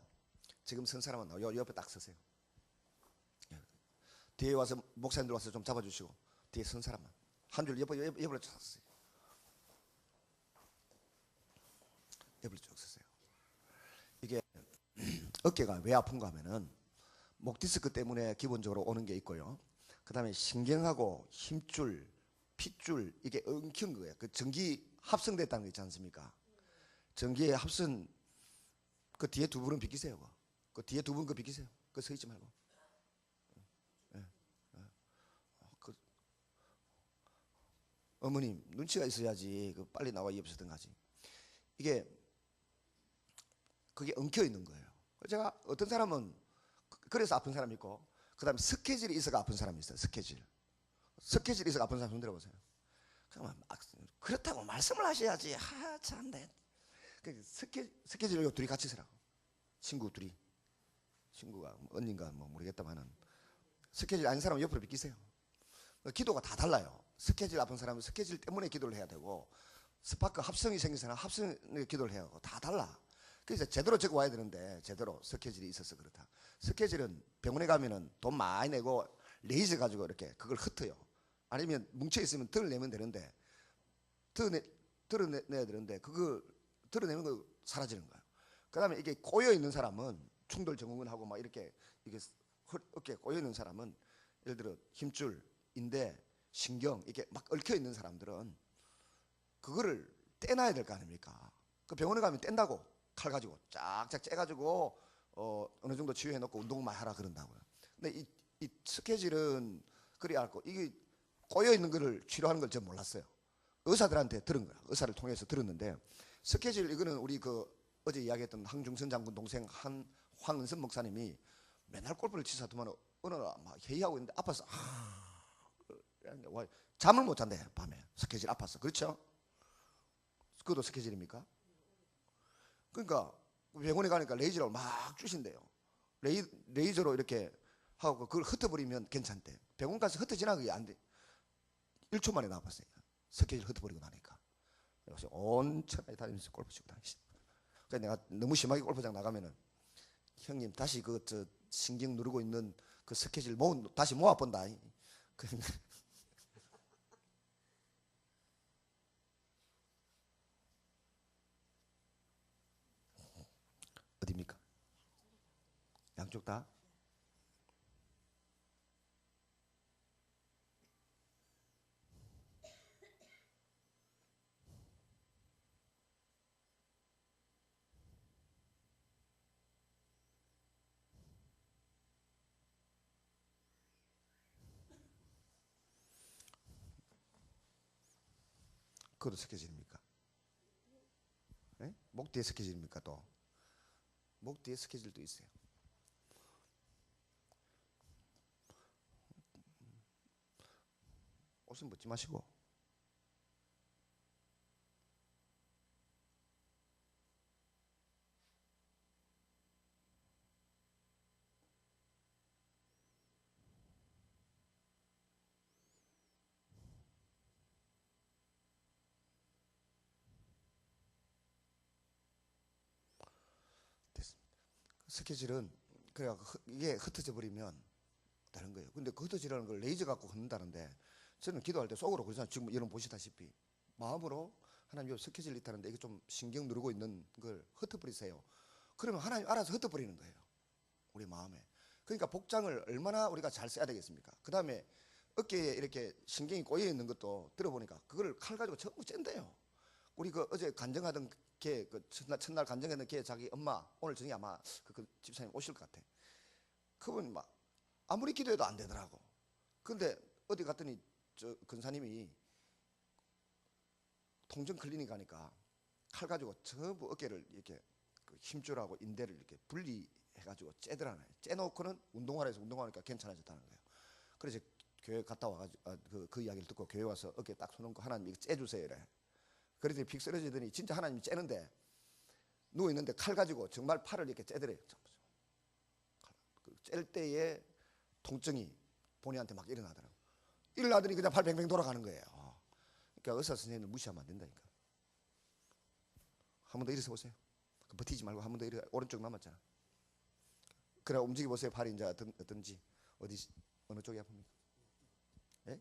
지금 선 사람만 나와. 옆에 딱 서세요. 뒤에 와서 목사님들 와서 좀 잡아주시고, 뒤에 선 사람만 한 줄 옆으로 쭉 서세요. 옆으로 쭉 서세요. 이게 어깨가 왜 아픈가 하면은 목 디스크 때문에 기본적으로 오는 게 있고요. 그 다음에 신경하고 힘줄, 핏줄, 이게 엉킨 거예요. 그 전기 합성됐다는 거 있지 않습니까? 전기에 합성, 그 뒤에 두 분은 비키세요. 그 뒤에 두 분 그 비키세요. 그 서 있지 말고. 어머님 눈치가 있어야지 그 빨리 나와 옆에서든 가지. 이게 그게 엉켜 있는 거예요. 제가 어떤 사람은 그래서 아픈 사람이 있고, 그 다음에 스케줄이 있어가 아픈 사람이 있어요. 스케줄이 있어가 아픈 사람 손 들어보세요. 그렇다고 말씀을 하셔야지. 참네. 스케줄 둘이 같이 서라고. 친구 둘이, 친구가 언니인가 뭐 모르겠다마는, 스케줄 아닌 사람은 옆으로 비키세요. 기도가 다 달라요. 스케줄 아픈 사람은 스케줄 때문에 기도를 해야 되고, 스파크 합성이 생긴 사람은 합성의 기도를 해야 하고, 다 달라. 그래서 제대로 적어 와야 되는데, 제대로 스케줄이 있어서 그렇다. 스케줄은 병원에 가면은 돈 많이 내고 레이저 가지고 이렇게 그걸 흩어요. 아니면 뭉쳐 있으면 드러내면 되는데, 드러내야 되는데 그거 드러내는 거 사라지는 거예요. 그 다음에 이게 꼬여 있는 사람은, 충돌 증후군하고 막 이렇게 이게 어깨에 꼬여 있는 사람은, 예를 들어 힘줄, 인대, 신경 이게 막 얽혀 있는 사람들은 그거를 떼놔야 될 거 아닙니까? 그 병원에 가면 뗀다고. 칼 가지고 쫙쫙 째가지고 어느 정도 치유해 놓고 운동만 하라 그런다고요. 근데 이 스케줄은 그리 앓고 이게 꼬여 있는 거를 치료하는 걸 전 몰랐어요. 의사들한테 들은 거야. 의사를 통해서 들었는데 스케줄 이거는 우리 그 어제 이야기했던 항중선 장군 동생 황은선 목사님이 맨날 골프를 치사 두면 어느 날 막 회의하고 있는데 아파서 잠을 못 잔대 밤에 스케줄 아파서. 그렇죠? 그것도 스케줄입니까? 그러니까 병원에 가니까 레이저로 막 주신대요. 레이저로 이렇게 하고 그걸 흩어버리면 괜찮대. 병원 가서 흩어지나 그게 안 돼. 1초 만에 나왔어요. 스케줄 흩어버리고 나니까. 그래서 온 천하에 다니면서 골프 치고 다니시. 그래서 내가 너무 심하게 골프장 나가면은 형님 다시 그 저 신경 누르고 있는 그 스케줄 다시 모아본다. 어디입니까? 양쪽 다? 그것도 스케줄입니까? 네? 목 뒤에 스케줄입니까? 또 목 뒤에 스케줄도 있어요. 옷은 벗지 마시고. 됐습니다. 스케줄은 그래 이게 흩어져 버리면 다른 거예요. 근데 그 흩어지라는 걸 레이저 갖고 흩는다는데 저는 기도할 때 속으로 그러잖아요. 지금 여러분 보시다시피 마음으로 하나님 여기 스케줄 있다는데 이게 좀 신경 누르고 있는 걸 흩어버리세요. 그러면 하나님 알아서 흩어버리는 거예요. 우리 마음에. 그러니까 복장을 얼마나 우리가 잘 써야 되겠습니까? 그 다음에 어깨에 이렇게 신경이 꼬여 있는 것도 들어보니까 그걸 칼 가지고 전부 짠대요. 우리 그 어제 간증하던 걔그 첫날 간증했던 걔 자기 엄마 오늘 저녁에 아마 그 집사님 오실 것 같아. 그분 막 아무리 기도해도 안 되더라고. 근데 어디 갔더니 저 근사님이 통증 클리닉 가니까 칼 가지고 전부 어깨를 이렇게 그 힘줄하고 인대를 이렇게 분리해가지고 째더라네. 째놓고는 운동하라 해서 운동하니까 괜찮아졌다는 거예요. 그래서 교회 갔다 와가지고 그 이야기를 듣고 교회 와서 어깨 딱 손얹고 하나님 이거 째주세요 이래. 그랬더니 픽 쓰러지더니 진짜 하나님이 째는데 누워있는데 칼 가지고 정말 팔을 이렇게 째더래요. 짤 때에 통증이 본인한테 막 일어나더라고. 일어나더니 그냥 팔 뱅뱅 돌아가는 거예요. 그러니까 의사 선생님을 무시하면 안 된다니까. 한 번 더 일어서 보세요. 버티지 말고 한 번 더 일어. 오른쪽 남았잖아. 그래 움직여 보세요. 팔이 이제 어떤지 어디 어느 쪽이 아픕니까? 예?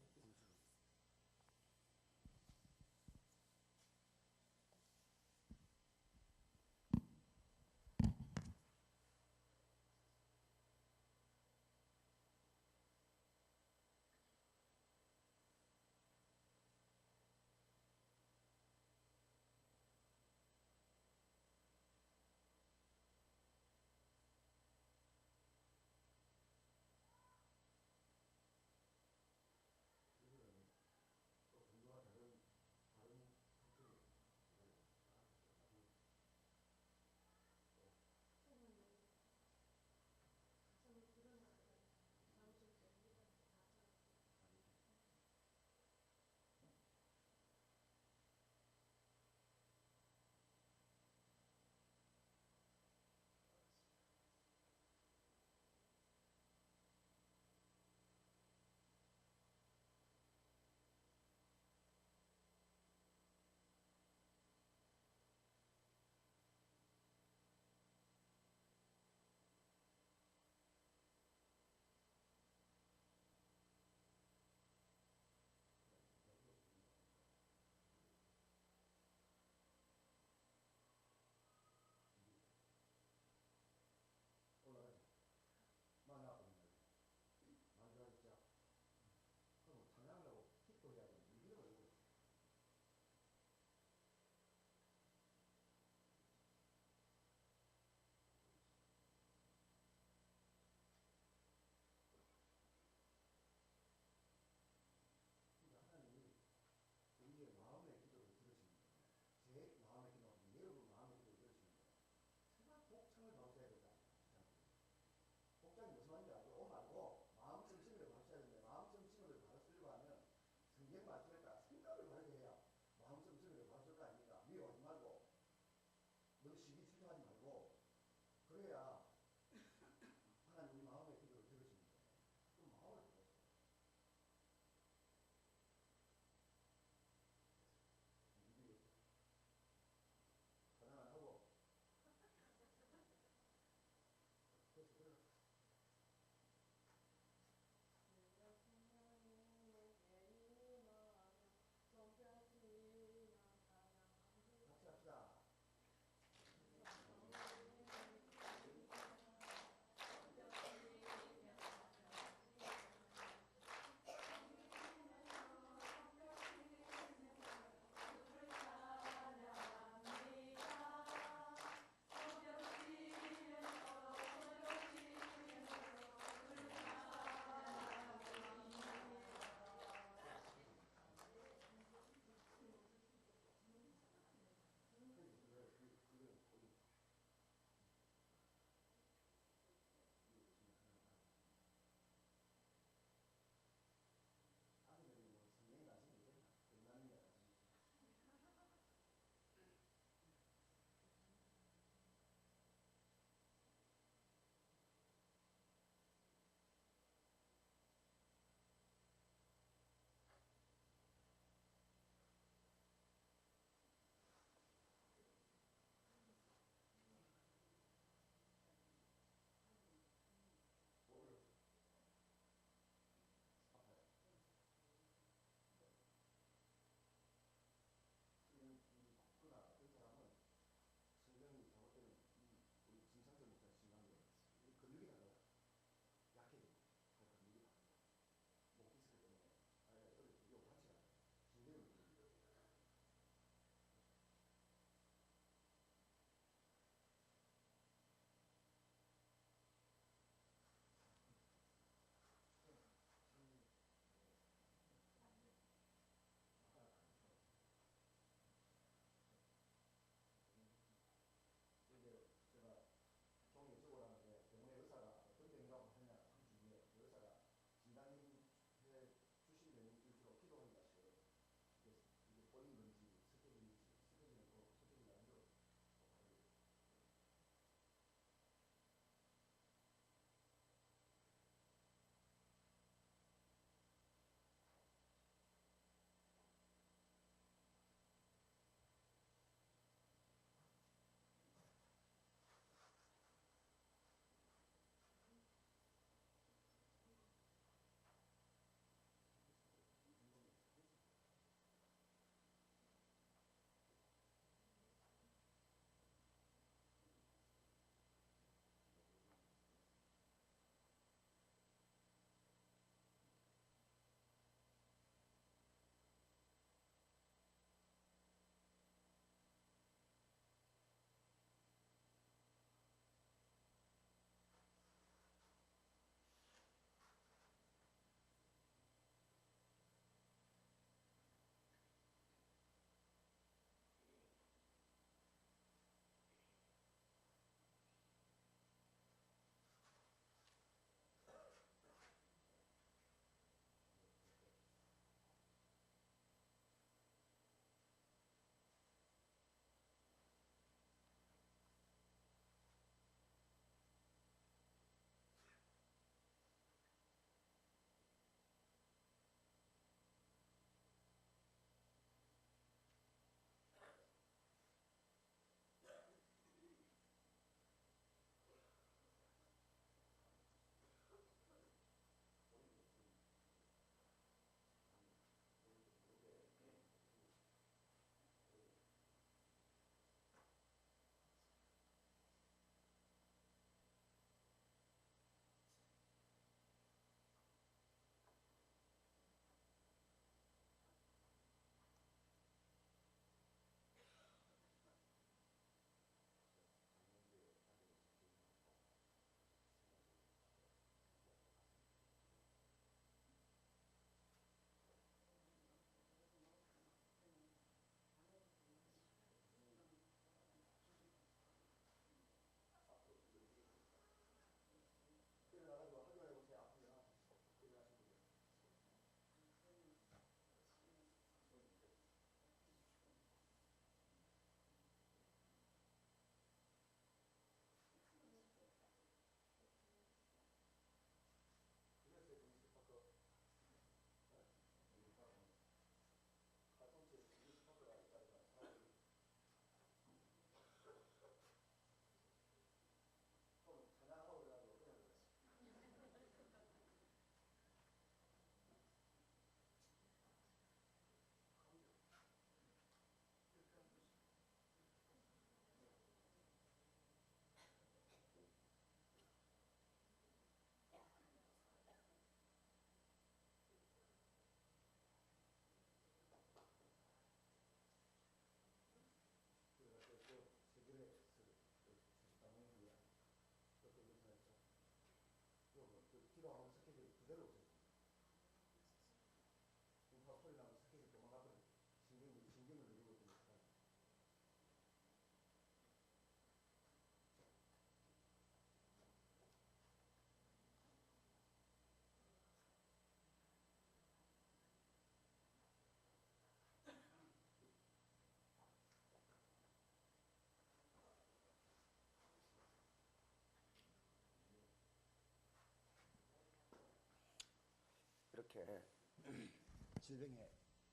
이렇게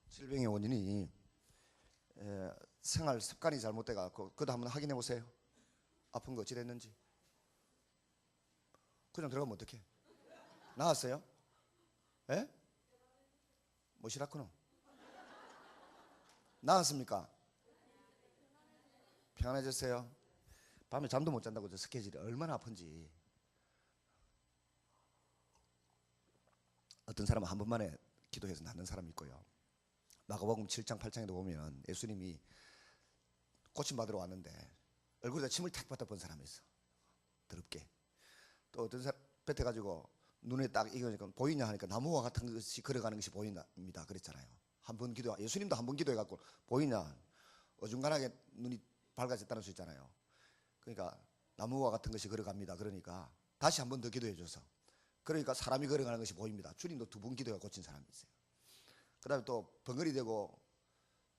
질병의 원인이 생활 습관이 잘못돼갖고 그것도 한번 확인해 보세요. 아픈 거 어찌 됐는지. 그냥 들어가면 어떡해? 나았어요? 예? 뭐시라쿠노? 나았습니까? 평안해졌어요? 밤에 잠도 못 잔다고 저 스케줄이 얼마나 아픈지. 어떤 사람은 한 번만에 기도해서 낫는 사람이 있고요. 마가복음 7장 8장에도 보면 예수님이 고침받으러 왔는데 얼굴에다 침을 탁 받아 사람이 있어. 더럽게. 또 어떤 사람 뱉어가지고 눈에 딱 익으니까 보이냐 하니까 나무와 같은 것이 걸어가는 것이 보인답니다. 그랬잖아요. 한 번 기도, 예수님도 한 번 기도해갖고 보이냐, 어중간하게 눈이 밝아졌다는 수 있잖아요. 그러니까 나무와 같은 것이 걸어갑니다. 그러니까 다시 한 번 더 기도해줘서, 그러니까 사람이 걸어가는 것이 보입니다. 주님도 두 번 기도해 고친 사람이 있어요. 그 다음에 또 벙어리 되고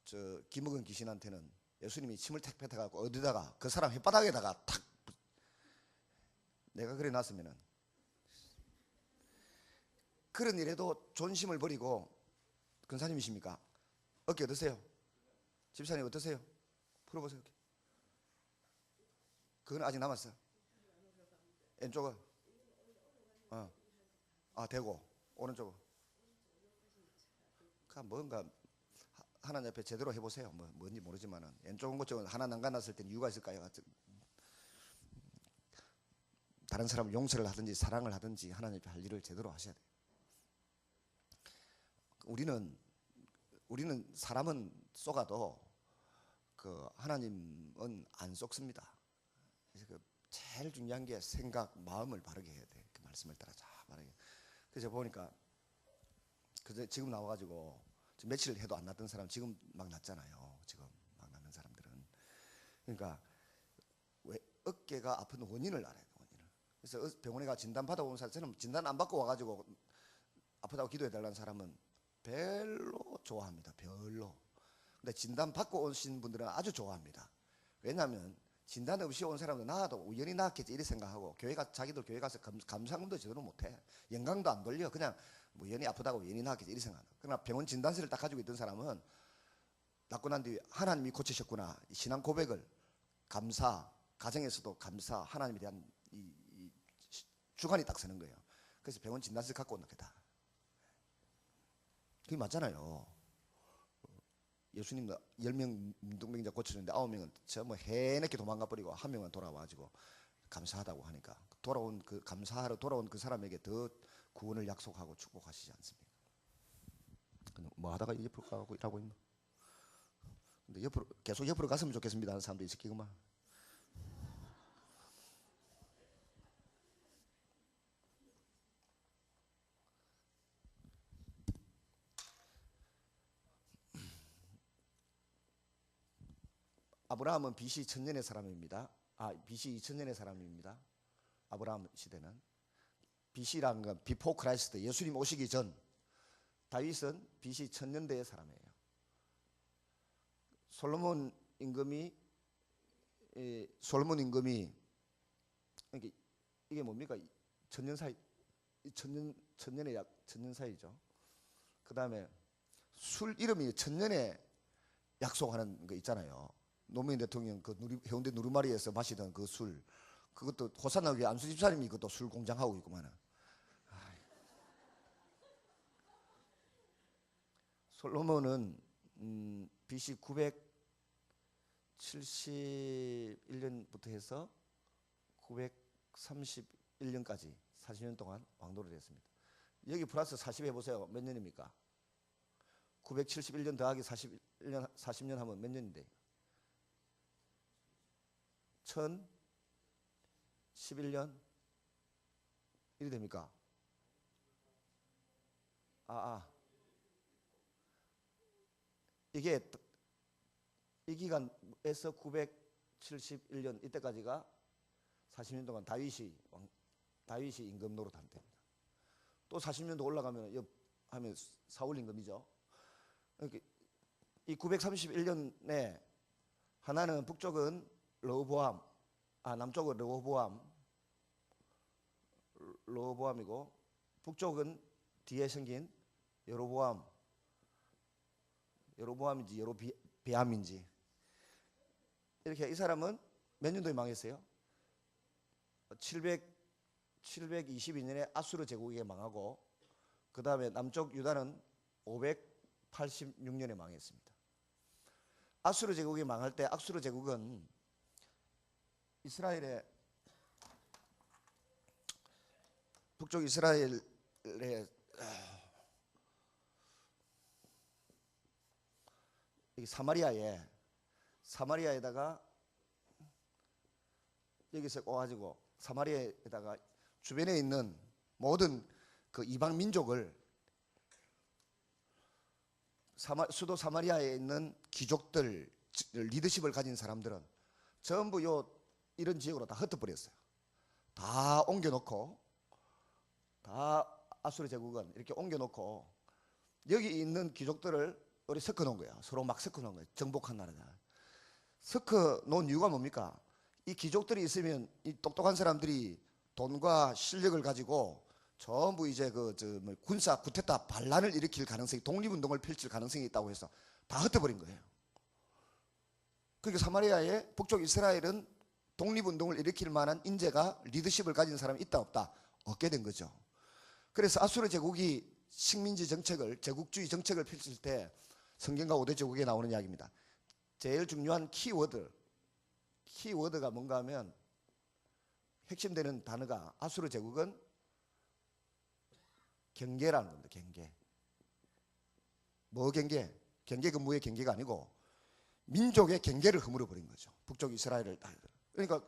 저 기먹은 귀신한테는 예수님이 침을 탁 뱉어갖고 어디다가 그 사람 혓바닥에다가 탁, 내가 그래 놨으면은, 그런 일에도 존심을 버리고. 근사님이십니까? 어깨 어떠세요? 집사님 어떠세요? 풀어보세요. 그건 아직 남았어요. 왼쪽은 되고 오른쪽은 뭔가 하나님 옆에 제대로 해보세요. 뭔지 모르지만은 왼쪽은 그쪽은 하나 난간났을 땐 이유가 있을까요? 다른 사람 용서를 하든지 사랑을 하든지 하나님 옆에 할 일을 제대로 하셔야 돼요. 우리는 사람은 쏘가도 그 하나님은 안 쏘습니다. 그래서 그 제일 중요한 게 생각, 마음을 바르게 해야 돼. 그 말씀을 따라 잘 바르게. 그래서 보니까 지금 나와가지고 며칠 해도 안 났던 사람 지금 막 났잖아요. 지금 막 났는 사람들은. 그러니까 왜 어깨가 아픈 원인을 알아야 돼. 원인을. 그래서 병원에 가 진단 받아온 사람, 저는 진단 안 받고 와가지고 아프다고 기도해달라는 사람은 별로 좋아합니다. 별로. 근데 진단 받고 오신 분들은 아주 좋아합니다. 왜냐하면 진단 없이 온 사람은 나도 우연히 나았겠지 이렇게 생각하고, 자기들 교회 가서 감상문도 제대로 못해. 영광도 안 돌려. 그냥 우연히 아프다고 우연히 나았겠지 이렇게 생각한다. 그러나 병원 진단서를 딱 가지고 있던 사람은 낫고 난 뒤에 하나님이 고치셨구나, 신앙 고백을, 감사, 가정에서도 감사, 하나님에 대한 이 주관이 딱 서는 거예요. 그래서 병원 진단서 갖고 온 거다. 그게 맞잖아요. 예수님 10명 문둥병자 고치는데 9명은 전부 해내게 도망가 버리고 1명은 돌아와가지고 감사하다고 하니까, 감사하러 돌아온 그 사람에게 더 구원을 약속하고 축복하시지 않습니까? 뭐 하다가 옆으로 가고 일하고 있나? 근데 계속 옆으로 갔으면 좋겠습니다 하는 사람도 있을 끼구만. 아브라함은 BC 1000년의 사람입니다. BC 2000년의 사람입니다. 아브라함 시대는. BC라는 건 비포 크라이스트, 예수님 오시기 전. 다윗은 BC 1000년대의 사람이에요. 솔로몬 임금이 이게 뭡니까? 천년 사이, 천년 사이죠. 그 다음에 술 이름이 천년에 약속하는 거 있잖아요. 노무현 대통령 해운대 누르마리에서 마시던 그 술, 그것도 호산나 교회 안수 집사님이 그것도 술 공장하고 있구만. 솔로몬은 BC 971년부터 해서 931년까지 40년 동안 왕노를 했습니다. 여기 플러스 40 해보세요. 몇 년입니까? 971년 더하기 40년 하면 몇 년인데? 1011년? 이래 됩니까? 이게 이 기간에서 971년 이때까지가 40년 동안 다윗이 임금 노릇한 때입니다. 또 40년도 올라가면 하면 사울 임금이죠. 이 931년에 하나는 북쪽은 르호보암, 남쪽은 르호보암이고 북쪽은 뒤에 생긴 여로보암인지 여로비암인지 이렇게 이 사람은 몇 년도에 망했어요? 722년에 아수르 제국이 망하고 그 다음에 남쪽 유다는 586년에 망했습니다. 아수르 제국이 망할 때 아수르 제국은 이스라엘의 북쪽 이스라엘의 사마리아에다가 여기서 와가지고 사마리아에다가 주변에 있는 모든 그 이방 민족을 수도 사마리아에 있는 귀족들 리더십을 가진 사람들은 전부 이런 지역으로 다 흩어버렸어요. 다 옮겨놓고 다 아수르 제국은 이렇게 옮겨놓고 여기 있는 귀족들을 우리 섞어놓은 거야. 서로 막 섞어놓은 거야. 정복한 나라다. 섞어놓은 이유가 뭡니까? 이 귀족들이 있으면 이 똑똑한 사람들이 돈과 실력을 가지고 전부 이제 군사 쿠데타 반란을 일으킬 가능성이, 독립운동을 펼칠 가능성이 있다고 해서 다 흩어버린 거예요. 그러니까 사마리아의 북쪽 이스라엘은 독립운동을 일으킬 만한 인재가, 리더십을 가진 사람이 있다 없다? 없게 된 거죠. 그래서 아수르 제국이 식민지 정책을, 제국주의 정책을 펼칠 때 성경과 5대 제국에 나오는 이야기입니다. 제일 중요한 키워드가 뭔가 하면 핵심되는 단어가 아수르 제국은 경계라는 겁니다. 경계. 뭐 경계? 경계가 무의 경계가 아니고 민족의 경계를 허물어버린 거죠. 북쪽 이스라엘을. 그러니까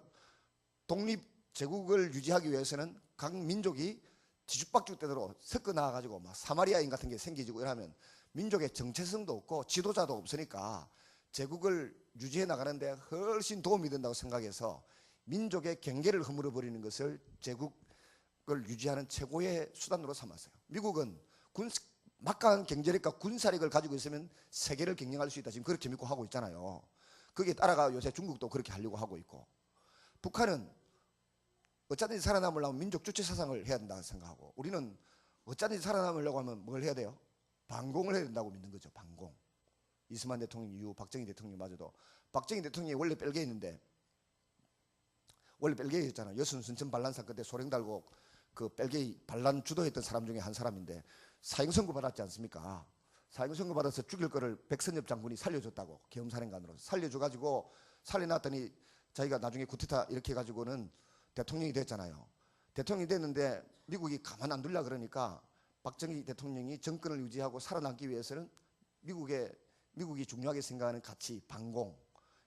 독립 제국을 유지하기 위해서는 각 민족이 뒤죽박죽대로 섞어 나와가지고 막 사마리아인 같은 게 생기지고 이러면 민족의 정체성도 없고 지도자도 없으니까 제국을 유지해 나가는데 훨씬 도움이 된다고 생각해서 민족의 경계를 허물어버리는 것을 제국을 유지하는 최고의 수단으로 삼았어요. 미국은 막강한 경제력과 군사력을 가지고 있으면 세계를 경영할 수 있다. 지금 그렇게 믿고 하고 있잖아요. 거기에 따라가 요새 중국도 그렇게 하려고 하고 있고, 북한은 어쩌든지 살아남으려면 민족 주체 사상을 해야 된다고 생각하고, 우리는 어쩌든지 살아남으려고 하면 뭘 해야 돼요? 반공을 해야 된다고 믿는 거죠. 반공. 이승만 대통령 이후 박정희 대통령마저도, 박정희 대통령이 원래 벨기에였는데, 원래 벨기에였잖아요. 여순 순천 반란 사건 때 소령 달고 그 벨기에 반란 주도했던 사람 중에 한 사람인데 사형 선고 받았지 않습니까? 사형 선고 받아서 죽일 거를 백선엽 장군이 살려줬다고, 계엄사령관으로 살려줘가지고 살려놨더니 자기가 나중에 쿠데타 이렇게 해가지고는 대통령이 됐잖아요. 대통령이 됐는데 미국이 가만 안 둘라 그러니까 박정희 대통령이 정권을 유지하고 살아남기 위해서는 미국이 중요하게 생각하는 가치, 반공,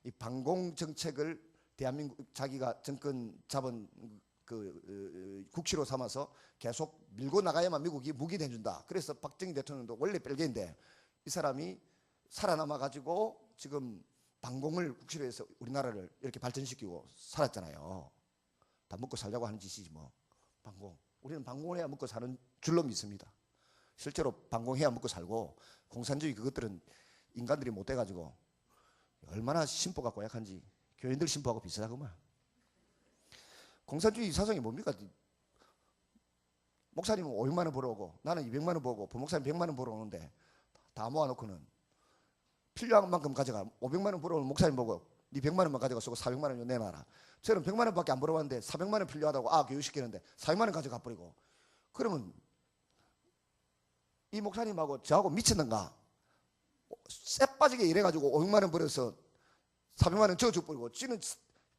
이 반공 정책을 대한민국 자기가 정권 잡은 그 국시로 삼아서 계속 밀고 나가야만 미국이 무기를 해준다. 그래서 박정희 대통령도 원래 벨기에인데 이 사람이 살아남아 가지고 지금 반공을 국시로 해서 우리나라를 이렇게 발전시키고 살았잖아요. 다 먹고 살자고 하는 짓이지 뭐. 반공. 우리는 반공을 해야 먹고 사는 줄로 믿습니다. 실제로 반공해야 먹고 살고, 공산주의 그것들은 인간들이 못 돼가지고 얼마나 심보가 고약한지 교인들 심보하고 비슷하구만. 공산주의 사상이 뭡니까? 목사님은 500만 원 벌어오고 나는 200만 원 벌고 부목사님 100만 원 벌어오는데 다 모아놓고는 필요한 만큼 가져가. 500만 원 벌어오는 목사님 보고 네 100만 원만 가져가 쓰고 400만 원 내놔라. 저는 100만 원밖에 안 벌어왔는데 400만 원 필요하다고 교육시키는데 400만 원 가져가 버리고, 그러면 이 목사님하고 저하고 미쳤는가? 쎄 빠지게 일해가지고 500만 원 벌어서 400만 원 저어 버리고, 지는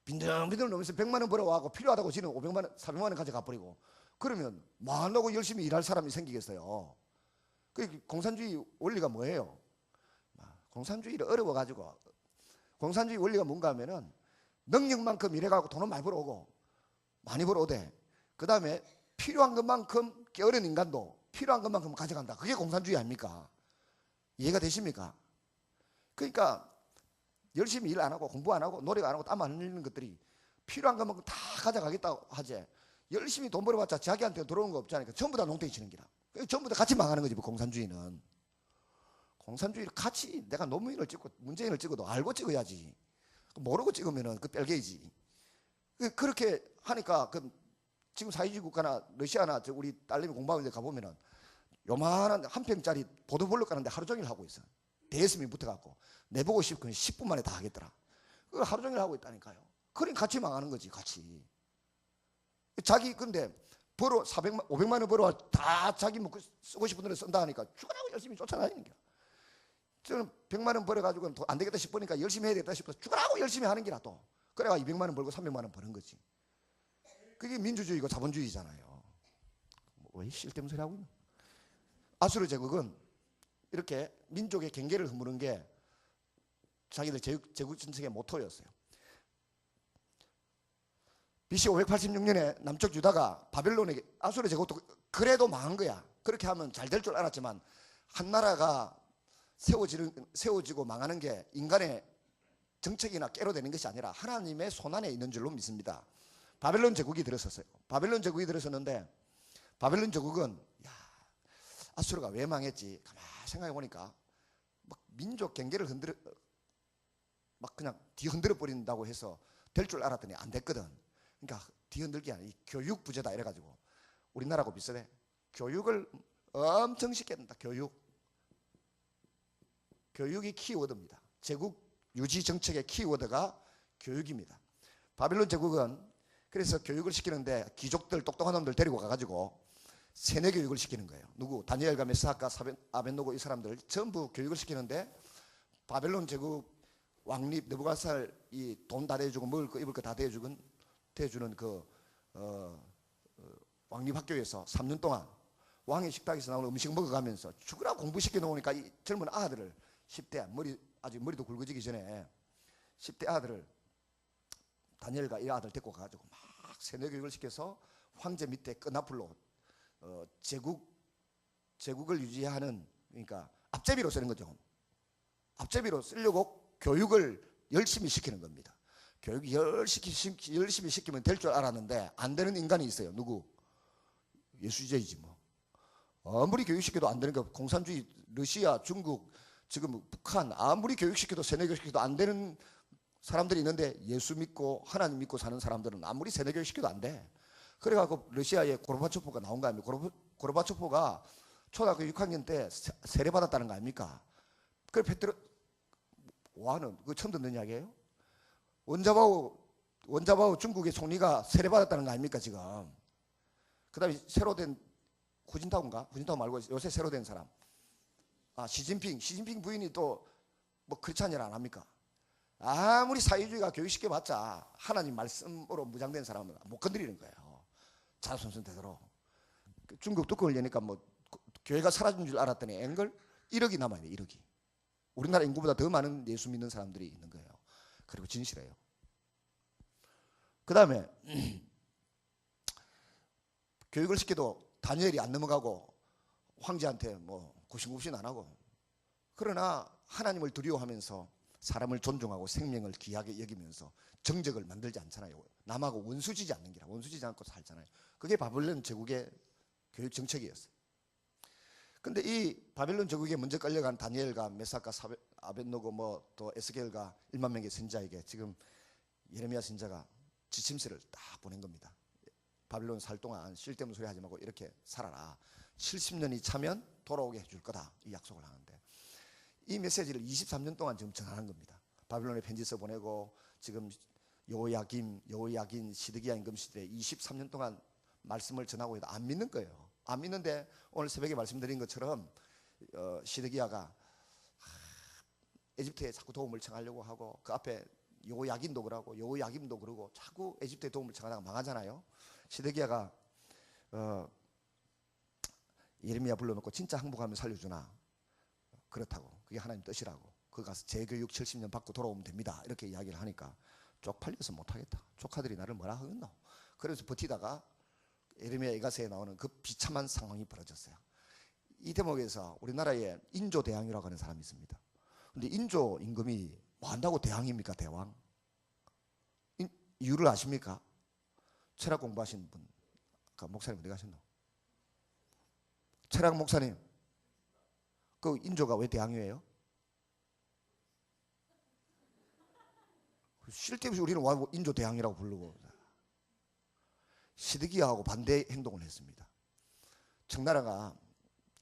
빈둥빈둥 넘으면서 100만 원 벌어와고 필요하다고 지는 500만 원, 400만 원 가져가 버리고, 그러면 뭐하려고 열심히 일할 사람이 생기겠어요? 그 공산주의 원리가 뭐예요? 공산주의를 어려워가지고, 공산주의 원리가 뭔가 하면은 능력만큼 일해가지고 돈은 많이 벌어오고 많이 벌어오대. 그 다음에 필요한 것만큼 게으른 인간도 필요한 것만큼 가져간다. 그게 공산주의 아닙니까? 이해가 되십니까? 그러니까 열심히 일 안 하고 공부 안 하고 노력 안 하고 땀 안 흘리는 것들이 필요한 것만큼 다 가져가겠다고 하지, 열심히 돈 벌어봤자 자기한테 들어오는 거 없잖아요. 전부 다 농땡이 치는 기라. 전부 다 같이 망하는 거지. 공산주의는. 공산주의를 같이, 내가 노무현을 찍고 문재인을 찍어도 알고 찍어야지. 모르고 찍으면은 그 뺄게이지. 그렇게 하니까 지금 사회주의 국가나 러시아나 우리 딸내미 공부하는 데 가보면은 요만한 한 평짜리 보도블록 가는데 하루 종일 하고 있어. 대스미 붙어갖고 내보고 싶으면 10분 만에 다 하겠더라. 그걸 하루 종일 하고 있다니까요. 그러니 같이 망하는 거지, 같이. 자기 근데 벌어 400만 500만 원 벌어 다 자기 먹고 쓰고 싶은 대로 쓴다 하니까 죽으라고 열심히 쫓아다니는 거야. 저는 100만 원 벌어가지고는 안 되겠다 싶으니까 열심히 해야 되겠다 싶어서 죽으라고 열심히 하는 게라 또. 그래가 200만 원 벌고 300만 원 버는 거지. 그게 민주주의고 자본주의잖아요. 왜 쓸데없는 소리 하고 있나? 아수르 제국은 이렇게 민족의 경계를 허무는 게 자기들 제국 정책의 모토였어요. BC 586년에 남쪽 유다가 바벨론에게 아수르 제국도 그래도 망한 거야. 그렇게 하면 잘 될 줄 알았지만 한 나라가 세워지고 망하는 게 인간의 정책이나 깨로 되는 것이 아니라 하나님의 손안에 있는 줄로 믿습니다. 바벨론 제국이 들어섰어요. 바벨론 제국이 들어섰는데 바벨론 제국은 아수르가 왜 망했지? 가만히 생각해 보니까 막 민족 경계를 막 그냥 뒤흔들어 버린다고 해서 될 줄 알았더니 안 됐거든. 그러니까 뒤흔들기 아니라 교육 부재다 이래가지고 우리나라하고 비슷해. 교육을 엄청 시켰다. 교육이 키워드입니다. 제국 유지 정책의 키워드가 교육입니다. 바벨론 제국은 그래서 교육을 시키는데 귀족들 똑똑한 놈들 데리고 가가지고 세뇌 교육을 시키는 거예요. 누구? 다니엘과 메사카, 아벤노고 이 사람들 전부 교육을 시키는데 바벨론 제국 왕립 느부갓네살 이 돈 다 대주고 먹을 거 입을 거 다 대주는 그 왕립 학교에서 3년 동안 왕의 식탁에서 나오는 음식 먹어가면서 죽으라 공부시켜 놓으니까 이 젊은 아들을 10대 아직 머리도 굵어지기 전에 10대 아들을 다니엘과 이 아들 데리고 가가지고 막 세뇌 교육을 시켜서 황제 밑에 끈앞으로 제국을 유지하는 그러니까 앞제비로 쓰는 거죠. 앞제비로 쓰려고 교육을 열심히 시키는 겁니다. 교육 열심히 시키면 될 줄 알았는데 안 되는 인간이 있어요. 누구? 예수제이지 뭐. 아무리 교육시켜도 안 되는 거. 공산주의 러시아, 중국, 지금 북한 아무리 교육시켜도 세뇌 교육시켜도 안 되는 사람들이 있는데 예수 믿고 하나님 믿고 사는 사람들은 아무리 세뇌 교육시켜도 안 돼. 그래갖고 러시아에 고르바초프가 나온 거 아닙니까? 고르바초프가 초등학교 6학년 때 세례받았다는 거 아닙니까? 그걸 페트로 와는 그거 처음 듣는 이야기예요? 원자바오 중국의 총리가 세례받았다는 거 아닙니까 지금? 그다음에 새로 된 후진타오인가? 후진타오 말고 요새 새로 된 사람. 시진핑 부인이 또 뭐 크리스찬 일 안 합니까? 아무리 사회주의가 교육시켜봤자 하나님 말씀으로 무장된 사람은 못 건드리는 거예요. 자손손 되도록. 중국 뚜껑을 여니까 뭐 교회가 사라진 줄 알았더니 앵글 1억이 남아요. 1억이. 우리나라 인구보다 더 많은 예수 믿는 사람들이 있는 거예요. 그리고 진실해요. 그 다음에 교육을 시켜도 다니엘이 안 넘어가고 황제한테 뭐 구신구신 안 하고 그러나 하나님을 두려워하면서 사람을 존중하고 생명을 귀하게 여기면서 정적을 만들지 않잖아요. 남하고 원수지지 않는 기라. 원수지지 않고 살잖아요. 그게 바벨론 제국의 교육 정책이었어요. 근데 이 바벨론 제국에 먼저 끌려간 다니엘과 메사카, 아벤노고 뭐 또 에스겔과 1만 명의 선지자에게 지금 예레미야 선지자가 지침서를 딱 보낸 겁니다. 바벨론 살 동안 쓸데없는 소리 하지 말고 이렇게 살아라. 70년이 차면 돌아오게 해줄 거다. 이 약속을 하는데 이 메시지를 23년 동안 지금 전하는 겁니다. 바벨론에 편지 써 보내고 지금 여호야긴, 시드기야 임금 시대에 23년 동안 말씀을 전하고 해도 안 믿는 거예요. 안 믿는데 오늘 새벽에 말씀드린 것처럼 시드기야가 에집트에 자꾸 도움을 청하려고 하고 그 앞에 여호야긴도 그러고 여호야김도 그러고 자꾸 에집트에 도움을 청하다가 망하잖아요. 시드기야가 예레미야 불러놓고 진짜 항복하면 살려주나? 그렇다고. 그게 하나님 뜻이라고. 그 가서 재교육 70년 받고 돌아오면 됩니다. 이렇게 이야기를 하니까 쪽팔려서 못하겠다. 조카들이 나를 뭐라 하겠노? 그래서 버티다가 예레미야 이가서에 나오는 그 비참한 상황이 벌어졌어요. 이 대목에서 우리나라에 인조 대왕이라고 하는 사람이 있습니다. 근데 인조 임금이 뭐 한다고 대왕입니까? 대왕? 이유를 아십니까? 철학 공부하신 분, 그 목사님 어디 가셨노? 철학 목사님, 그 인조가 왜 대왕이에요? 쓸데없이 우리는 인조 대왕이라고 부르고 시드기야하고 반대 행동을 했습니다. 청나라가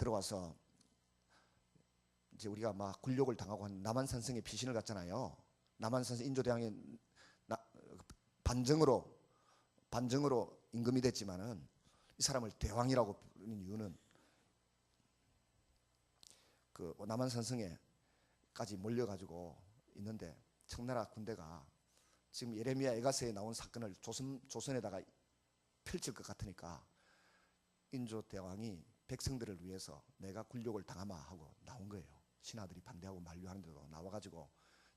들어와서 이제 우리가 막 굴욕을 당하고 한 남한산성에 피신을 갔잖아요. 남한산성 인조대왕의 반정으로 임금이 됐지만은 이 사람을 대왕이라고 부르는 이유는 그 남한산성에까지 몰려가지고 있는데 청나라 군대가 지금 예레미야 에가서에 나온 사건을 조선에다가 펼칠 것 같으니까 인조 대왕이 백성들을 위해서 내가 굴욕을 당하마 하고 나온 거예요. 신하들이 반대하고 만류하는데도 나와가지고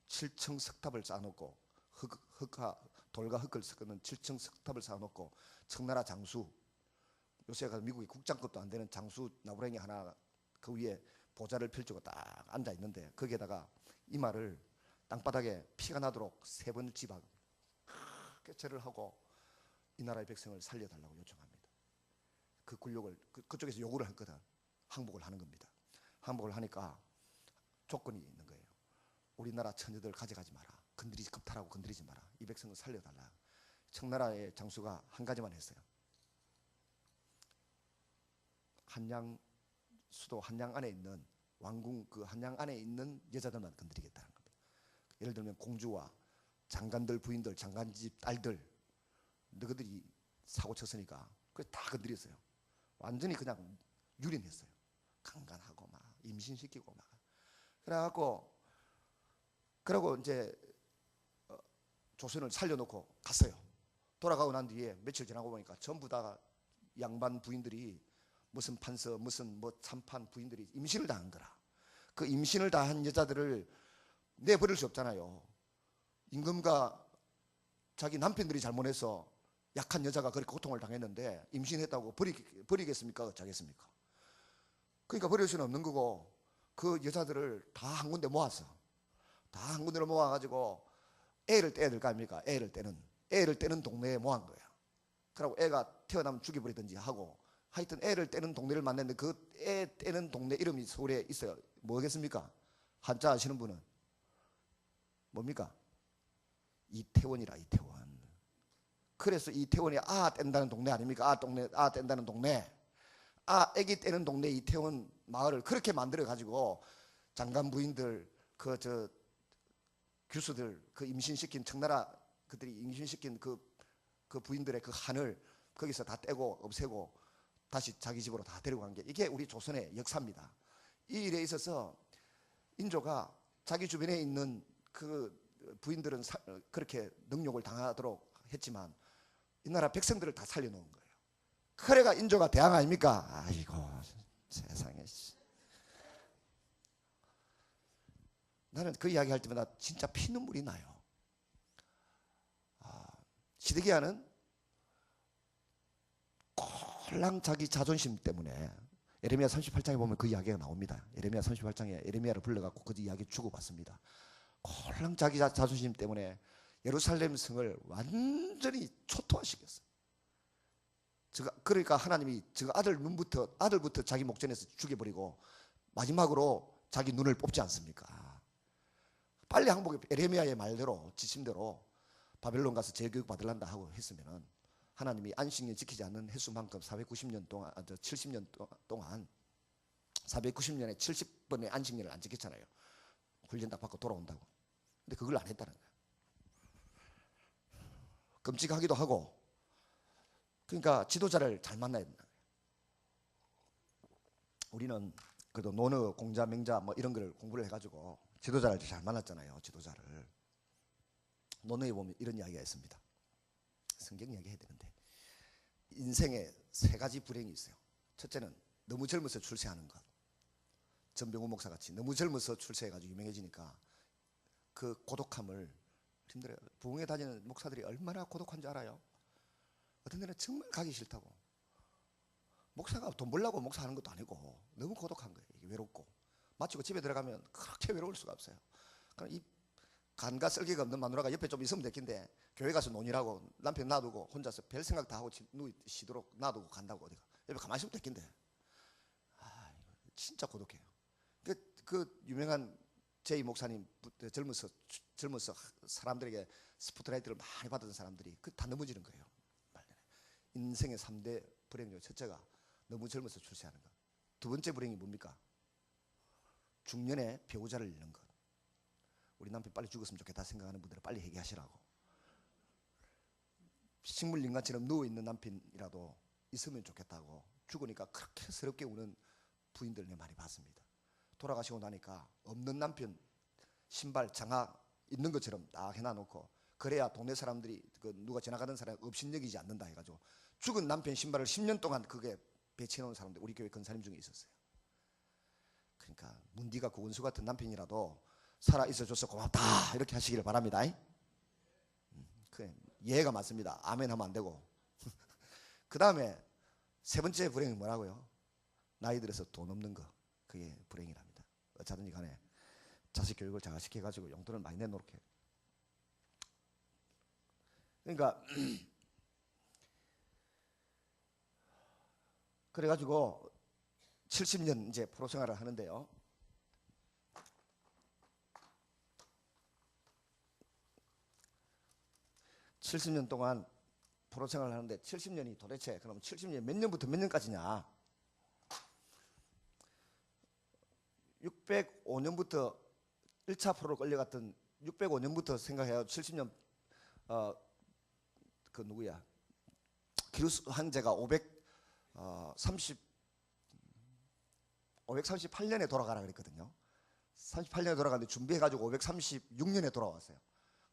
7층 석탑을 쌓아놓고 돌과 흙을 섞는 7층 석탑을 쌓아놓고 청나라 장수, 요새 가서 미국의 국장급도 안 되는 장수 나부랭이 하나 그 위에 보좌를 펼치고 딱 앉아 있는데 거기에다가 이 말을 땅바닥에 피가 나도록 3번 집하고 절을 하고 이 나라의 백성을 살려달라고 요청합니다. 그 굴욕을 그쪽에서 요구를 했거든. 항복을 하는 겁니다. 항복을 하니까 조건이 있는 거예요. 우리나라 처녀들 가져가지 마라. 겁탈하고 건드리지 마라. 이 백성을 살려달라. 청나라의 장수가 한 가지만 했어요. 수도 한양 안에 있는 왕궁 그 한양 안에 있는 여자들만 건드리겠다는 겁니다. 예를 들면 공주와 장관들 부인들, 장관집 딸들, 너희들이 사고 쳤으니까 그걸 다 건드렸어요. 완전히 그냥 유린했어요. 강간하고 막 임신시키고 막. 그러고 이제 조선을 살려놓고 갔어요. 돌아가고 난 뒤에 며칠 지나고 보니까 전부 다 양반 부인들이 무슨 판서 무슨 뭐 참판 부인들이 임신을 당한 거라. 그 임신을 당한 여자들을 내버릴 수 없잖아요. 임금과 자기 남편들이 잘못해서 약한 여자가 그렇게 고통을 당했는데 임신했다고 버리겠습니까? 어쩌겠습니까? 그러니까 버릴 수는 없는 거고 그 여자들을 다 한 군데 모았어. 다 한 군데로 모아가지고 애를 떼야 될 거 아닙니까? 애를 떼는 동네에 모은 거야. 그러고 애가 태어나면 죽여버리든지 하고 하여튼 애를 떼는 동네를 만났는데 그 애 떼는 동네 이름이 서울에 있어요. 뭐겠습니까? 한자 아시는 분은? 뭡니까? 이태원이라. 이태원. 그래서 이태원이 뗀다는 동네 아닙니까? 뗀다는 동네. 애기 떼는 동네 이태원 마을을 그렇게 만들어 가지고 장관 부인들 교수들 임신시킨 청나라 그들이 임신시킨 그 부인들의 그 한을 거기서 다 떼고 없애고 다시 자기 집으로 다 데리고 간 게 이게 우리 조선의 역사입니다. 이 일에 있어서 인조가 자기 주변에 있는 그 부인들은 그렇게 능욕을 당하도록 했지만 이 나라 백성들을 다 살려놓은 거예요. 그래가 인조가 대왕 아닙니까? 아이고 세상에. 나는 그 이야기 할 때마다 진짜 피눈물이 나요. 시드기야는 꼴랑 자기 자존심 때문에 예레미야 38장에 보면 그 이야기가 나옵니다. 예레미야 38장에 예레미야를 불러갖고 그 이야기 주고받습니다. 꼴랑 자기 자존심 때문에 예루살렘 성을 완전히 초토화시켰어요. 그러니까 하나님이 아들부터 자기 목전에서 죽여버리고 마지막으로 자기 눈을 뽑지 않습니까? 빨리 항복해. 예레미야의 말대로 지침대로 바벨론 가서 재교육 받으란다 하고 했으면은 하나님이 안식년 지키지 않는 횟수만큼 490년 동안 70년 동안 490년에 70번의 안식년을 안 지켰잖아요. 훈련 다 받고 돌아온다고. 근데 그걸 안 했다는 거예요. 끔찍하기도 하고. 그러니까 지도자를 잘 만나야 된다. 우리는 그래도 논어, 공자, 맹자 뭐 이런 걸 공부를 해가지고 지도자를 잘 만났잖아요. 지도자를. 논어에 보면 이런 이야기가 있습니다. 성경 이야기해야 되는데 인생에 3가지 불행이 있어요. 첫째는 너무 젊어서 출세하는 것. 전병우 목사같이 너무 젊어서 출세해가지고 유명해지니까 그 고독함을 힘들어요. 부흥회 다니는 목사들이 얼마나 고독한 줄 알아요? 어떤 데는 정말 가기 싫다고. 목사가 돈 벌려고 목사하는 것도 아니고 너무 고독한 거예요. 외롭고 마치고 집에 들어가면 그렇게 외로울 수가 없어요. 그럼 이 간과 쓸개가 없는 마누라가 옆에 좀 있으면 됐긴데 교회 가서 논이라고 남편 놔두고 혼자서 별 생각 다 하고 쉬도록 놔두고 간다고 어디가 옆에 가만히 있으면 됐긴데 진짜 고독해요. 그 유명한 제이 목사님 젊어서 사람들에게 스포트라이트를 많이 받았던 사람들이 다 넘어지는 거예요. 인생의 3대 불행 중 첫째가 너무 젊어서 출세하는 것. 두 번째 불행이 뭡니까? 중년에 배우자를 잃는 것. 우리 남편 빨리 죽었으면 좋겠다 생각하는 분들은 빨리 얘기하시라고. 식물인간처럼 누워있는 남편이라도 있으면 좋겠다고 죽으니까 그렇게 서럽게 우는 부인들 내 많이 봤습니다. 돌아가시고 나니까 없는 남편 신발 장화 있는 것처럼 딱 해놔놓고, 그래야 동네 사람들이 누가 지나가던 사람 업신여기지 않는다 해가지고 죽은 남편 신발을 10년 동안 그게 배치해놓은 사람들 우리 교회 근사님 중에 있었어요. 그러니까 문디가 그 원수 같은 남편이라도 살아 있어줘서 고맙다 이렇게 하시기를 바랍니다. 그래, 예가 맞습니다. 아멘 하면 안 되고. 그 다음에 세 번째 불행이 뭐라고요? 나이 들어서 돈 없는 거. 그게 불행이랍니다. 어쩌든지 간에 자식 교육을 잘 시켜가지고 용돈을 많이 내놓게. 그러니까 그래가지고 70년 이제 프로 생활을 하는데요. (70년) 동안 프로 생활을 하는데 70년이 도대체 그럼 70년 몇 년부터 몇 년까지냐? 605년부터 1차 프로로 끌려갔던 605년부터 생각해요. 70년 그 누구야? 기루스 황제가 538년에 돌아가라 그랬거든요. 38년에 돌아갔는데 준비해가지고 536년에 돌아왔어요.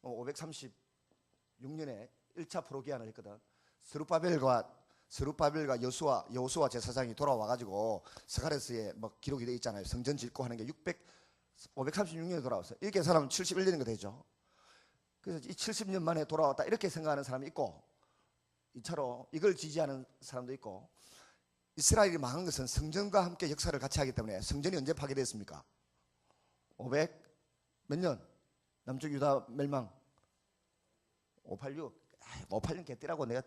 536년에 1차 프로 기한을 했거든. 스룹바벨과 여호수아 제사장이 돌아와가지고 스가랴서에 뭐 기록이 되어 있잖아요. 성전 짓고 하는 게 536년에 돌아왔어요. 이렇게 계산하면 71년이 되죠. 그래서 이 70년 만에 돌아왔다 이렇게 생각하는 사람이 있고, 2차로 이걸 지지하는 사람도 있고, 이스라엘이 망한 것은 성전과 함께 역사를 같이 하기 때문에. 성전이 언제 파괴됐습니까? 500 몇 년? 남쪽 유다 멸망 586. 586 개띠라고 내가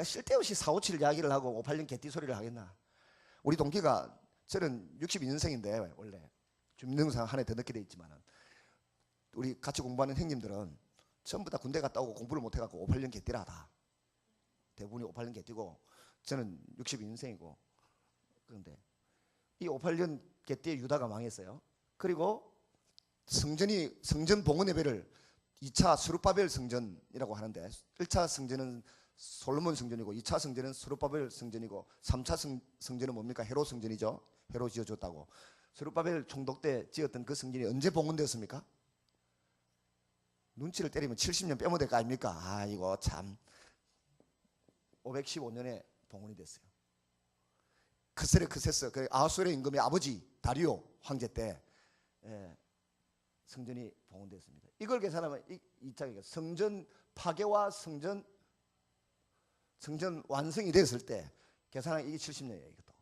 쓸데없이 457 이야기를 하고 586 개띠 소리를 하겠나. 우리 동기가, 저는 62년생인데 원래 주민등록상 한 해 더 늦게 돼 있지만 우리 같이 공부하는 형님들은 전부 다 군대 갔다 오고 공부를 못 해갖고 586 개띠라 하다. 대부분이 586 개띠고, 저는 62년생이고. 그런데 이 586 개띠의 유다가 망했어요. 그리고 성전 봉헌 예배를 2차 스룹바벨 성전이라고 하는데, 1차 성전은 솔로몬 성전이고 2차 성전은 스룹바벨 성전이고 3차 성전은 뭡니까? 헤롯 성전이죠. 헤롯 지어줬다고. 스룹바벨 총독 때 지었던 그 성전이 언제 봉헌되었습니까? 눈치를 때리면 70년 빼면 될 거 아닙니까? 아이고 참. 515년에 봉헌이 됐어요. 크세스 아하수르의 임금의 아버지 다리오 황제 때 성전이 봉헌됐습니다. 이걸 계산하면 이 장이가 성전 파괴와 성전 완성이 됐을 때 계산하면 이게 70년이에요. 이것도.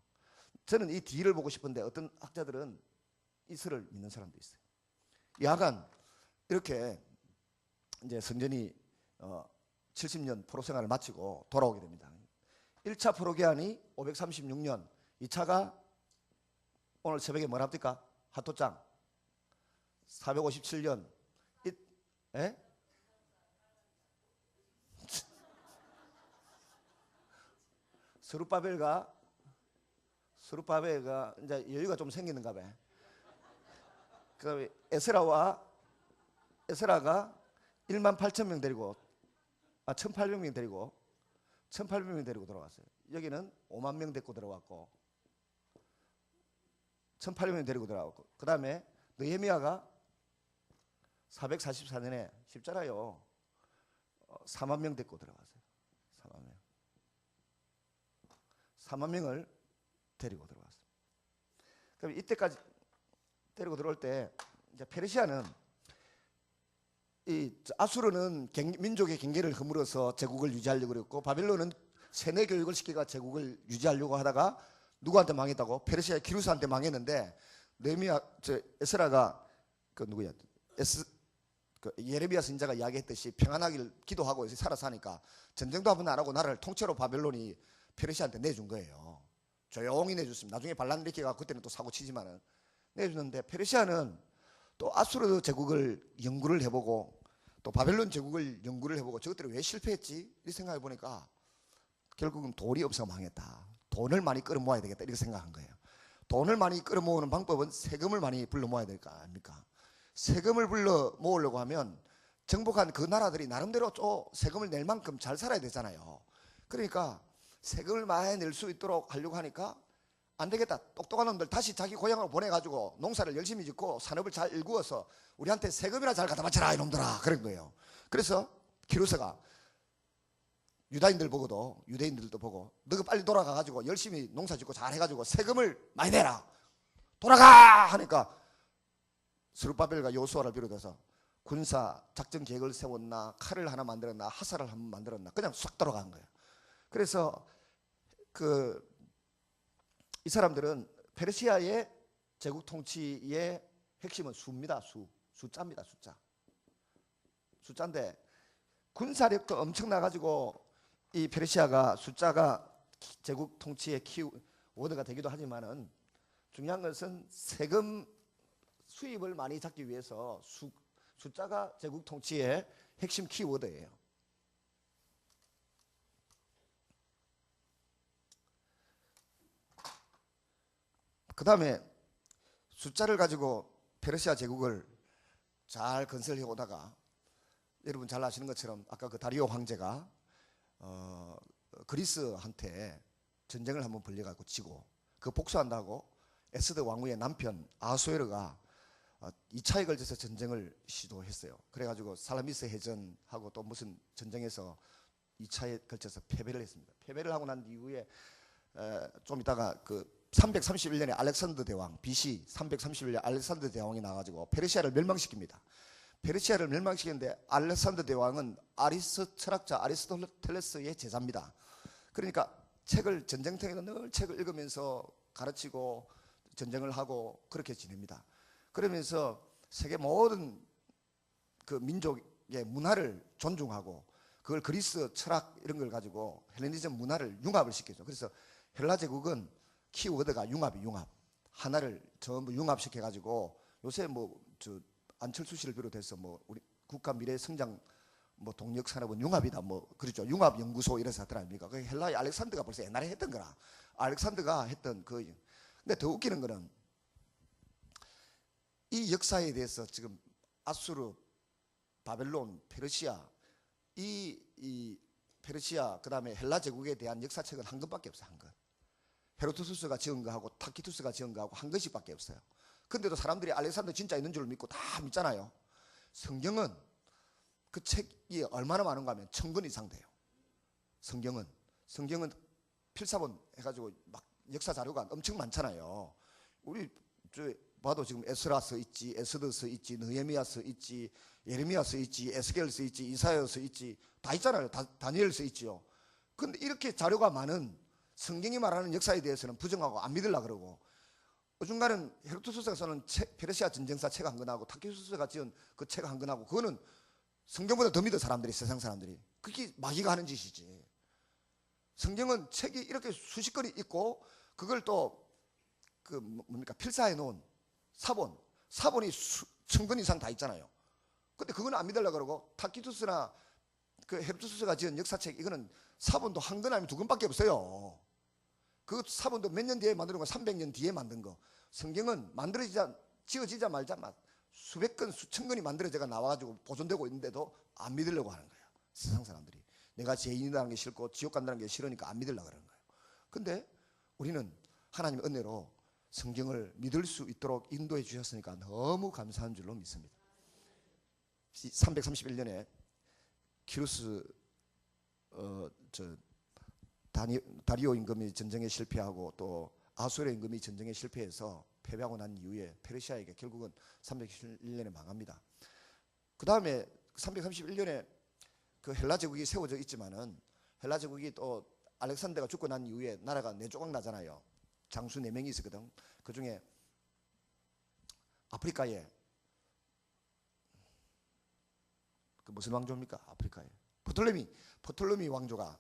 저는 이 뒤를 보고 싶은데 어떤 학자들은 이슬을 믿는 사람도 있어요. 야간 이렇게 이제 성전이 70년 포로 생활을 마치고 돌아오게 됩니다. 1차 포로 기한이 536년, 2차가 오늘 새벽에 뭐라 합니까? 하토장 457년. 예? 스룹바벨가 이제 여유가 좀 생기는가 봐. 그 에스라가 18,000명 데리고 1,800명 데리고 1,800명 데리고 들어왔어요. 여기는 5만 명 데리고 들어왔고 1,800명 데리고 들어왔고, 그 다음에 느헤미야가 444년에 쉽잖아요. 4만 명 데리고 들어갔어요. 4만 명을 데리고 들어왔어요. 그럼 이때까지 데리고 들어올 때 이제 페르시아는 이 아수르는 민족의 경계를 허물어서 제국을 유지하려고 그랬고, 바빌론은 세뇌 교육을 시키가 제국을 유지하려고 하다가 누구한테 망했다고? 페르시아 기루스한테 망했는데, 에스라가 그 누구야? 예레미야 선지자가 이야기했듯이 평안하길 기도하고 살아서 하니까 전쟁도 한번 안 하고 나라를 통째로 바벨론이 페르시아한테 내준 거예요. 조용히 내줬습니다. 나중에 발란리키가 그때는 또 사고 치지만은 내주는데, 페르시아는 또 아수르 제국을 연구를 해보고 또 바벨론 제국을 연구를 해보고 저것들이 왜 실패했지? 이 생각해 보니까 결국은 돌이 없어서 망했다. 돈을 많이 끌어모아야 되겠다 이렇게 생각한 거예요. 돈을 많이 끌어모으는 방법은 세금을 많이 불러 모아야 될 거 아닙니까? 세금을 불러 모으려고 하면 정복한 그 나라들이 나름대로 또 세금을 낼 만큼 잘 살아야 되잖아요. 그러니까 세금을 많이 낼 수 있도록 하려고 하니까 안 되겠다. 똑똑한 놈들 다시 자기 고향으로 보내가지고 농사를 열심히 짓고 산업을 잘 일구어서 우리한테 세금이나 잘 갖다 바쳐라 이놈들아, 그런 거예요. 그래서 기루스가 유대인들도 보고 너가 빨리 돌아가가지고 열심히 농사 짓고 잘 해가지고 세금을 많이 내라, 돌아가 하니까 스룹바벨과 여호수아를 비롯해서 군사 작전 계획을 세웠나, 칼을 하나 만들었나, 하사를 한번 만들었나, 그냥 싹 돌아간 거예요. 그래서 이 사람들은 페르시아의 제국 통치의 핵심은 수입니다. 숫자입니다. 숫자인데 군사력도 엄청나가지고 이 페르시아가 숫자가 제국 통치의 키워드가 되기도 하지만은 중요한 것은 세금 수입을 많이 잡기 위해서 숫자가 제국 통치의 핵심 키워드예요. 그 다음에 숫자를 가지고 페르시아 제국을 잘 건설해 오다가 여러분 잘 아시는 것처럼 아까 그 다리오 황제가 그리스한테 전쟁을 한번 벌려가지고 지고 그 복수한다고 에스더 왕후의 남편 아수에르가 2차에 걸쳐서 전쟁을 시도했어요. 그래가지고 살라미스 해전하고 또 무슨 전쟁에서 2차에 걸쳐서 패배를 했습니다. 패배를 하고 난 이후에 좀 있다가 그 331년에 알렉산더 대왕, BC 331년 알렉산더 대왕이 나와가지고 페르시아를 멸망시킵니다. 페르시아를 멸망시키는데 알렉산더 대왕은 철학자 아리스토텔레스의 제자입니다. 그러니까 전쟁터에서 늘 책을 읽으면서 가르치고 전쟁을 하고 그렇게 지냅니다. 그러면서 세계 모든 그 민족의 문화를 존중하고 그걸 그리스 철학 이런 걸 가지고 헬레니즘 문화를 융합을 시키죠. 그래서 헬라 제국은 키워드가 융합. 하나를 전부 융합시켜 가지고 요새 안철수 씨를 비롯해서 우리 국가 미래 성장 동력 산업은 융합이다 그렇죠. 융합 연구소 이래서 하더라 아닙니까? 그 헬라의 알렉산더가 벌써 옛날에 했던 거라. 알렉산더가 했던 근데 더 웃기는 거는 이 역사에 대해서 지금 아수르, 바벨론, 페르시아 이 페르시아 그다음에 헬라 제국에 대한 역사책은 한 권밖에 없어요. 한 권. 헤로도투스가 지은 거하고 타키투스가 지은 거하고 한 권씩밖에 없어요. 근데도 사람들이 알렉산더 진짜 있는 줄 믿고 다 믿잖아요. 성경은 그 책이 얼마나 많은가 하면 1000권 이상 돼요. 성경은 필사본 해가지고 막 역사 자료가 엄청 많잖아요. 우리 봐도 지금 에스라서 있지, 에스더서 있지, 느헤미야서 있지, 예레미야서 있지, 에스겔서 있지, 이사야서 있지, 다 있잖아요. 다니엘서 있지요. 근데 이렇게 자료가 많은 성경이 말하는 역사에 대해서는 부정하고 안 믿으려고 그러고, 어중간은 헤로도투스가 쓰는 페르시아 전쟁사 책 한 권하고 타키투스가 지은 그 책 한 권하고 그거는 성경보다 더 믿어 사람들이, 세상 사람들이. 그게 마귀가 하는 짓이지. 성경은 책이 이렇게 수십 권이 있고 그걸 또 필사해 놓은 사본이 1000권 이상 다 있잖아요. 근데 그건 안 믿으려고 그러고, 타키투스나 그 헤로도투스가 지은 역사책 이거는 사본도 한 권 아니면 2권밖에 없어요. 그 사본도 몇 년 뒤에 만든 거, 300년 뒤에 만든 거. 성경은 지어지자 말자 수백 건, 수천 건이 만들어져가 나와가지고 보존되고 있는데도 안 믿으려고 하는 거예요. 세상 사람들이. 내가 죄인이라는 게 싫고 지옥 간다는 게 싫으니까 안 믿으려고 그러는 거예요. 근데 우리는 하나님의 은혜로 성경을 믿을 수 있도록 인도해 주셨으니까 너무 감사한 줄로 믿습니다. 331년에 키루스 다리오 임금이 전쟁에 실패하고 또 아수르 임금이 전쟁에 실패해서 패배하고 난 이후에 페르시아에게 결국은 311년에 망합니다. 그 다음에 331년에 그 헬라 제국이 세워져 있지만은 헬라 제국이 또 알렉산더가 죽고 난 이후에 나라가 4조각 나잖아요. 장수 4명이 있었거든. 그 중에 아프리카에 그 무슨 왕조입니까? 아프리카에 포톨레미 왕조가,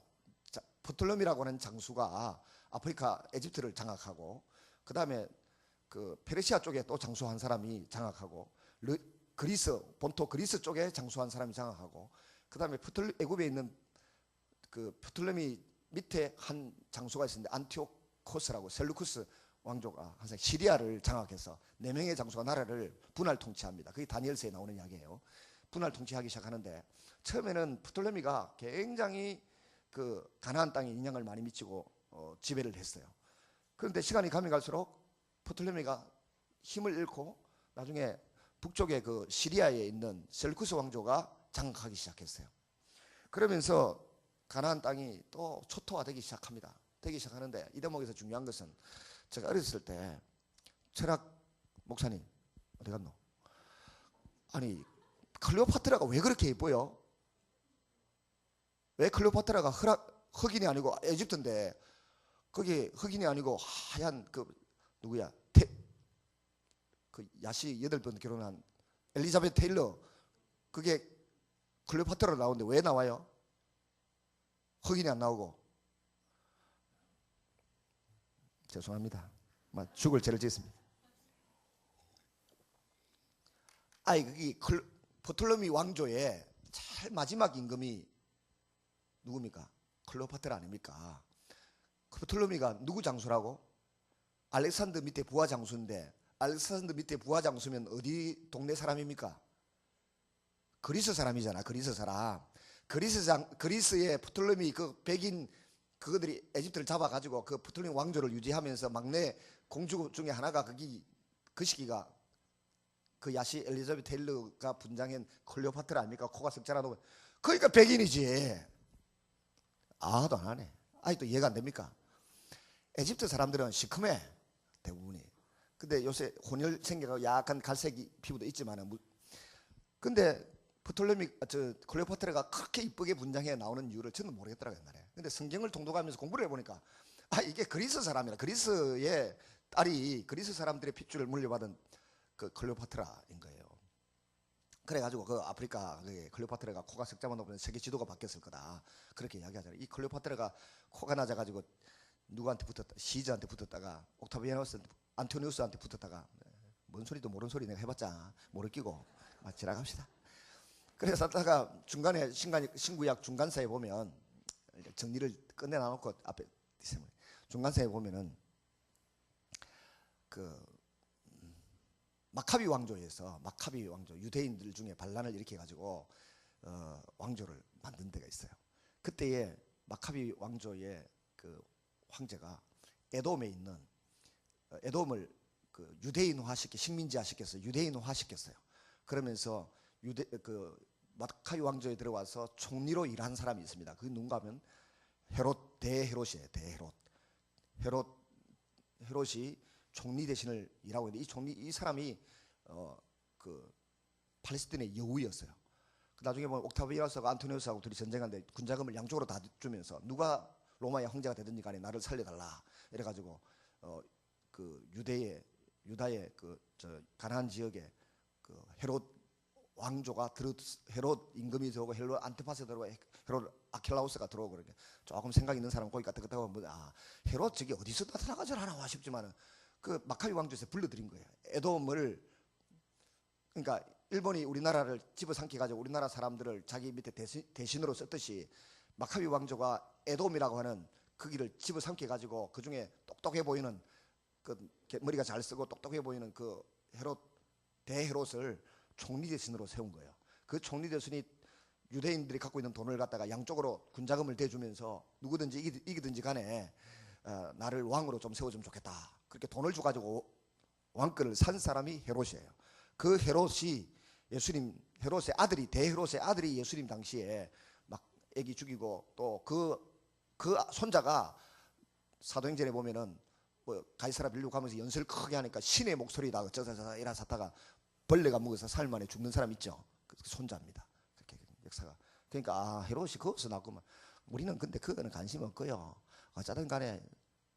포톨레미라고 하는 장수가 아프리카 에집트를 장악하고, 그 다음에 그 페르시아 쪽에 또 장수한 사람이 장악하고, 본토 그리스 쪽에 장수한 사람이 장악하고, 그 다음에 애굽에 있는 그 포톨레미 밑에 한 장수가 있었는데 안티오코스라고, 셀루쿠스 왕조가 항상 시리아를 장악해서 4명의 장수가 나라를 분할 통치합니다. 그게 다니엘서에 나오는 이야기예요. 분할 통치하기 시작하는데 처음에는 프톨레미가 굉장히 그 가나안 땅에 영향을 많이 미치고 지배를 했어요. 그런데 시간이 가면 갈수록 프톨레미가 힘을 잃고 나중에 북쪽의 그 시리아에 있는 셀쿠스 왕조가 장악하기 시작했어요. 그러면서 가나안 땅이 또 초토화되기 시작합니다. 되기 시작하는데 이 대목에서 중요한 것은 제가 어렸을 때 철학 목사님 어디 갔노? 아니 클레오파트라가 왜 그렇게 예뻐요? 왜 클레오파트라가 흑인이 아니고 에집트인데 거기 흑인이 아니고 하얀 그 누구야? 그 야시 8번 결혼한 엘리자베트 테일러 그게 클레오파트라로 나오는데 왜 나와요? 흑인이 안 나오고. 죄송합니다. 죽을 죄를 지었습니다. 그게 프톨레미 왕조의 제일 마지막 임금이 누굽니까? 클레오파트라 아닙니까? 프톨레미가 누구 장수라고? 알렉산더 밑에 부하 장수인데 알렉산더 밑에 부하 장수면 어디 동네 사람입니까? 그리스 사람이잖아. 그리스 사람. 그리스의 프톨레미 그 백인 그들이 에집트를 잡아가지고 그 프톨레미 왕조를 유지하면서 막내 공주 중에 하나가 그 시기가 그 야시 엘리자베트 테일러가 분장한 클레오파트라 아닙니까? 코가 석자라도 그러니까 백인이지. 아도 안 하네. 아직도 이해가 안 됩니까? 에집트 사람들은 시커매 대부분이. 근데 요새 혼혈 생겨가 약간 갈색 피부도 있지만은 근데 클레오파트라가 그렇게 이쁘게 분장해 나오는 이유를 저는 모르겠더라고요 옛날에. 근데 성경을 통독하면서 공부를 해보니까 이게 그리스 사람이라 그리스의 딸이 그리스 사람들의 핏줄을 물려받은 그 클레오파트라인 거예요. 그래가지고 그 아프리카 클레오파트라가 코가 석자만 높으면 세계 지도가 바뀌었을 거다 그렇게 이야기하잖아요. 이 클레오파트라가 코가 낮아가지고 누구한테 붙었다 시즈한테 붙었다가 옥타비아누스 안토니우스한테 붙었다가 뭔 소리도 모르는 소리 내가 해봤자 모를 끼고 지나갑시다. 그래서 하다가 중간에 신구약 중간사에 보면 정리를 끝내놔놓고 앞에 중간사에 보면은 그 마카비 왕조에서 마카비 왕조 유대인들 중에 반란을 일으켜 가지고 왕조를 만든 데가 있어요. 그때에 마카비 왕조의 그 황제가 에돔에 있는 에돔을 그 유대인화시켜 식민지화시켜서 유대인화시켰어요. 그러면서 마카비 왕조에 들어와서 총리로 일한 사람이 있습니다. 그게 누군가 하면 대헤롯이에요. 헤롯이 총리 대신을 일하고 있는데 이 사람이 그 팔레스틴의 여우였어요. 나중에 보면 옥타비아누스하고 안토니우스하고 둘이 전쟁하는데 군자금을 양쪽으로 다 주면서 누가 로마의 황제가 되든지 간에 나를 살려달라 이래가지고 그 유다의 가나안 지역에 그 헤롯 왕조가 헤롯 임금이 들어오고 헤롯 안티파스가 들어오고 헤롯 아킬라우스가 들어오고 그렇게 조금 생각 있는 사람 거기 갔다 보면 헤롯 저기 어디서 나타나가지고 하나 싶지만은 그 마카비 왕조에서 불러들인 거예요. 에돔을 그러니까 일본이 우리나라를 집어삼켜 가지고 우리나라 사람들을 자기 밑에 대신으로 썼듯이 마카비 왕조가 에돔이라고 하는 거기를 집어삼켜 가지고 그 중에 똑똑해 보이는 그 머리가 잘 쓰고 똑똑해 보이는 그 대헤롯을 총리 대신으로 세운 거예요. 그 총리 대신이 유대인들이 갖고 있는 돈을 갖다가 양쪽으로 군자금을 대주면서 누구든지 이기든지 간에 나를 왕으로 좀 세워주면 좋겠다. 그렇게 돈을 줘가지고 왕권을 산 사람이 헤롯이에요. 그 헤롯이 헤롯의 아들이 대헤롯의 아들이 예수님 당시에 막 애기 죽이고 또 그 손자가 사도행전에 보면은 가이사라 빌리고 가면서 연설을 크게 하니까 신의 목소리다 어쩌다 이라 샀다가 벌레가 먹어서 사흘 만에 죽는 사람 있죠. 그 손자입니다. 그렇게 역사가. 그러니까 헤롯이 거기서 나왔구만. 우리는 근데 그거는 관심 없고요. 어쩌든 간에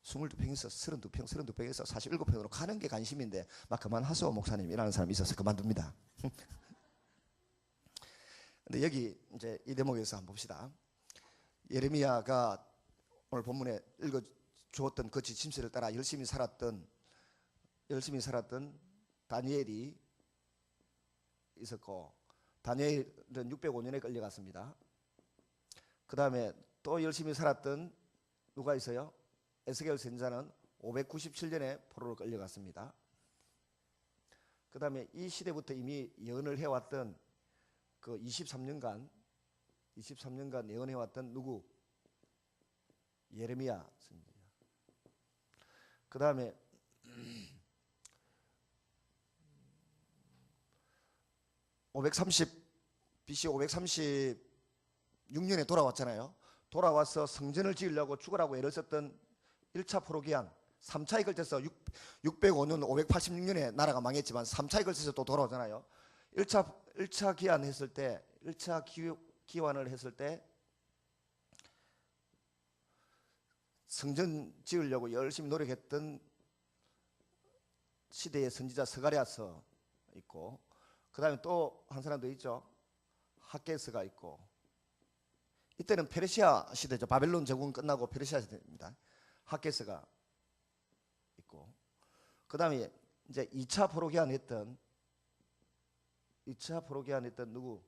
22평에서 32평에서 47평으로 가는 게 관심인데 막 그만하소 목사님이라는 사람이 있어서 그만둡니다. 근데 여기 이제 이 대목에서 한번 봅시다. 예레미야가 오늘 본문에 읽어 주었던 그 지침서를 따라 열심히 살았던 다니엘이 있었고 다니엘은 605년에 끌려갔습니다. 그 다음에 또 열심히 살았던 누가 있어요? 에스겔 선지자는 597년에 포로로 끌려갔습니다. 그 다음에 이 시대부터 이미 예언을 해왔던 그 23년간 예언해왔던 누구? 예레미야 선지자. 그 다음에 BC 536년에 돌아왔잖아요. 돌아와서 성전을 지으려고 죽으라고 애를 썼던 1차 포로기한, 3차에 걸쳐서 605년 586년에 나라가 망했지만 3차에 걸쳐서 또 돌아오잖아요. 1차 기한 했을 때, 1차 기환을 했을 때 성전 지으려고 열심히 노력했던 시대의 선지자 스가랴서 있고, 그 다음에 또 한 사람 더 있죠. 학개서가 있고, 이때는 페르시아 시대죠. 바벨론 제국은 끝나고 페르시아 시대입니다. 학개서가 있고, 그 다음에 이제 2차 포로기한 했던 누구?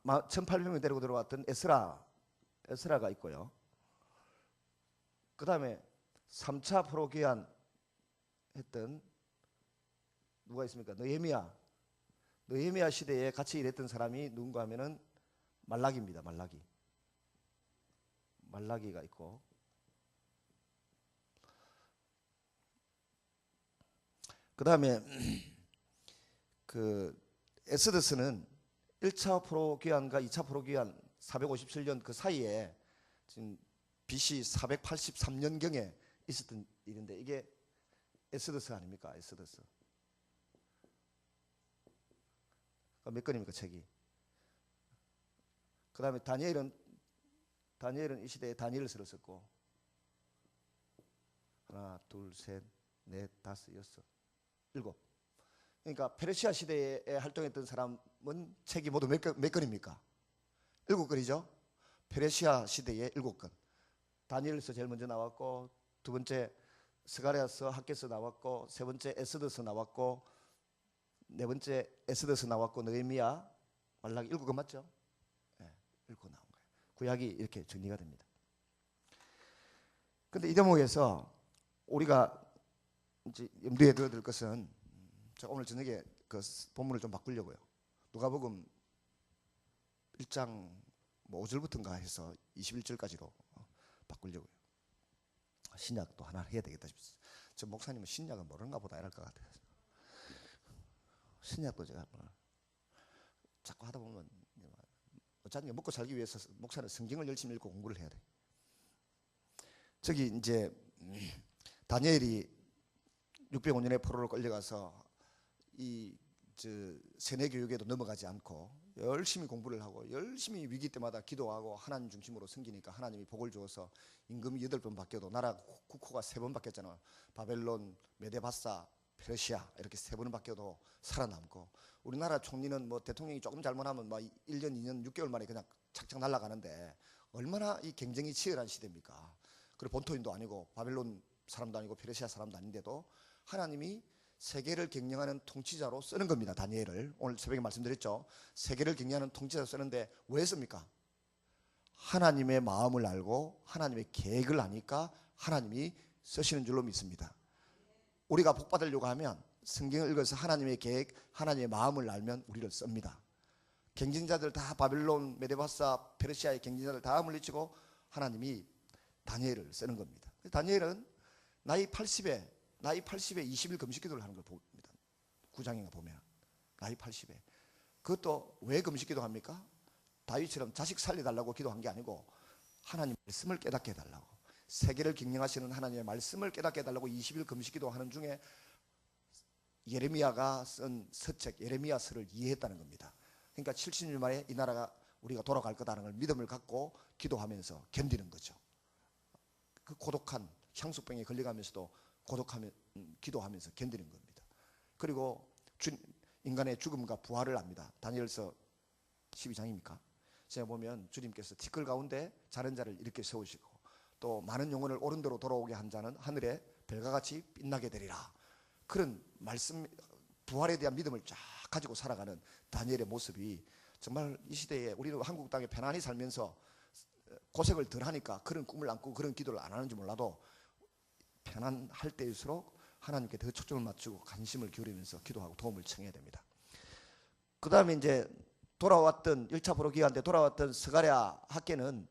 1800명 데리고 들어왔던 에스라가 있고요. 그 다음에 3차 포로기한 했던 누가 있습니까? 느헤미야 시대에 같이 일했던 사람이 누군가 하면은 말라기입니다. 말라기가 있고, 그 다음에 그 에스더스는 1차 포로기한과 2차 포로기한 457년 그 사이에 지금 BC 483년경에 있었던 일인데, 이게 에스더스 아닙니까? 에스더스. 몇 권입니까, 책이? 그 다음에 다니엘은 이 시대에 다니엘서를 썼고, 하나, 둘, 셋, 넷, 다섯, 여섯, 일곱. 그러니까 페르시아 시대에 활동했던 사람은 책이 모두 몇 권입니까? 7권이죠. 페르시아 시대에 7권. 다니엘서 제일 먼저 나왔고, 두 번째 스가랴서, 학개서 나왔고, 세 번째 에스더서 나왔고, 네 번째 에스더서 나왔고, 느헤미야, 말라기, 7권 맞죠? 네, 7권 나온 거예요. 구약이 이렇게 정리가 됩니다. 근데 이 대목에서 우리가 이제 염두에 둬야 될 것은, 제가 오늘 저녁에 그 본문을 좀 바꾸려고요. 누가복음 1장 5절부터인가 해서 21절까지로 바꾸려고요. 신약도 하나 해야 되겠다 싶어요. 저 목사님은 신약은 모르는가 보다 이럴 것 같아요. 신약도 제가 자꾸 하다 보면 어차피 먹고 살기 위해서 목사는 성경을 열심히 읽고 공부를 해야 돼. 저기 이제 다니엘이 605년에 포로로 끌려가서 이 세뇌 교육에도 넘어가지 않고 열심히 공부를 하고 열심히 위기 때마다 기도하고 하나님 중심으로 섬기니까 하나님이 복을 주어서 임금이 8번 바뀌어도 나라 국호가 3번 바뀌었잖아요. 바벨론, 메데바사, 페르시아 이렇게 3번은 바뀌어도 살아남고, 우리나라 총리는 뭐 대통령이 조금 잘못하면 막 1년, 2년, 6개월 만에 그냥 착착 날아가는데 얼마나 이 경쟁이 치열한 시대입니까? 그리고 본토인도 아니고 바벨론 사람도 아니고 페르시아 사람도 아닌데도 하나님이 세계를 경영하는 통치자로 쓰는 겁니다. 다니엘을 오늘 새벽에 말씀드렸죠. 세계를 경영하는 통치자로 쓰는데 왜 씁니까? 하나님의 마음을 알고 하나님의 계획을 아니까 하나님이 쓰시는 줄로 믿습니다. 우리가 복 받으려고 하면 성경을 읽어서 하나님의 계획, 하나님의 마음을 알면 우리를 씁니다. 경쟁자들 다 바벨론, 메데바사, 페르시아의 경쟁자들 다 물리치고 하나님이 다니엘을 쓰는 겁니다. 다니엘은 나이 80에 20일 금식기도를 하는 걸 봅니다. 9장인가 보면 나이 80에. 그것도 왜 금식기도 합니까? 다윗처럼 자식 살려달라고 기도한 게 아니고 하나님 말씀을 깨닫게 해달라고, 세계를 경영하시는 하나님의 말씀을 깨닫게 해달라고 20일 금식기도 하는 중에 예레미야가 쓴 서책 예레미야서를 이해했다는 겁니다. 그러니까 70년 만에 이 나라가 우리가 돌아갈 거다라는 걸 믿음을 갖고 기도하면서 견디는 거죠. 그 고독한 향수병에 걸려가면서도 고독하며 기도하면서 견디는 겁니다. 그리고 인간의 죽음과 부활을 압니다. 다니엘서 12장입니까? 제가 보면 주님께서 티끌 가운데 자는 자를 이렇게 세우시고 또 많은 영혼을 옳은 대로 돌아오게 한 자는 하늘에 별과 같이 빛나게 되리라. 그런 말씀, 부활에 대한 믿음을 쫙 가지고 살아가는 다니엘의 모습이 정말 이 시대에 우리는 한국 땅에 편안히 살면서 고생을 덜 하니까 그런 꿈을 안 꾸고 그런 기도를 안 하는지 몰라도 편안할 때일수록 하나님께 더 초점을 맞추고 관심을 기울이면서 기도하고 도움을 청해야 됩니다. 그 다음에 이제 돌아왔던 1차 포로 기간 때 돌아왔던 스가랴 학계는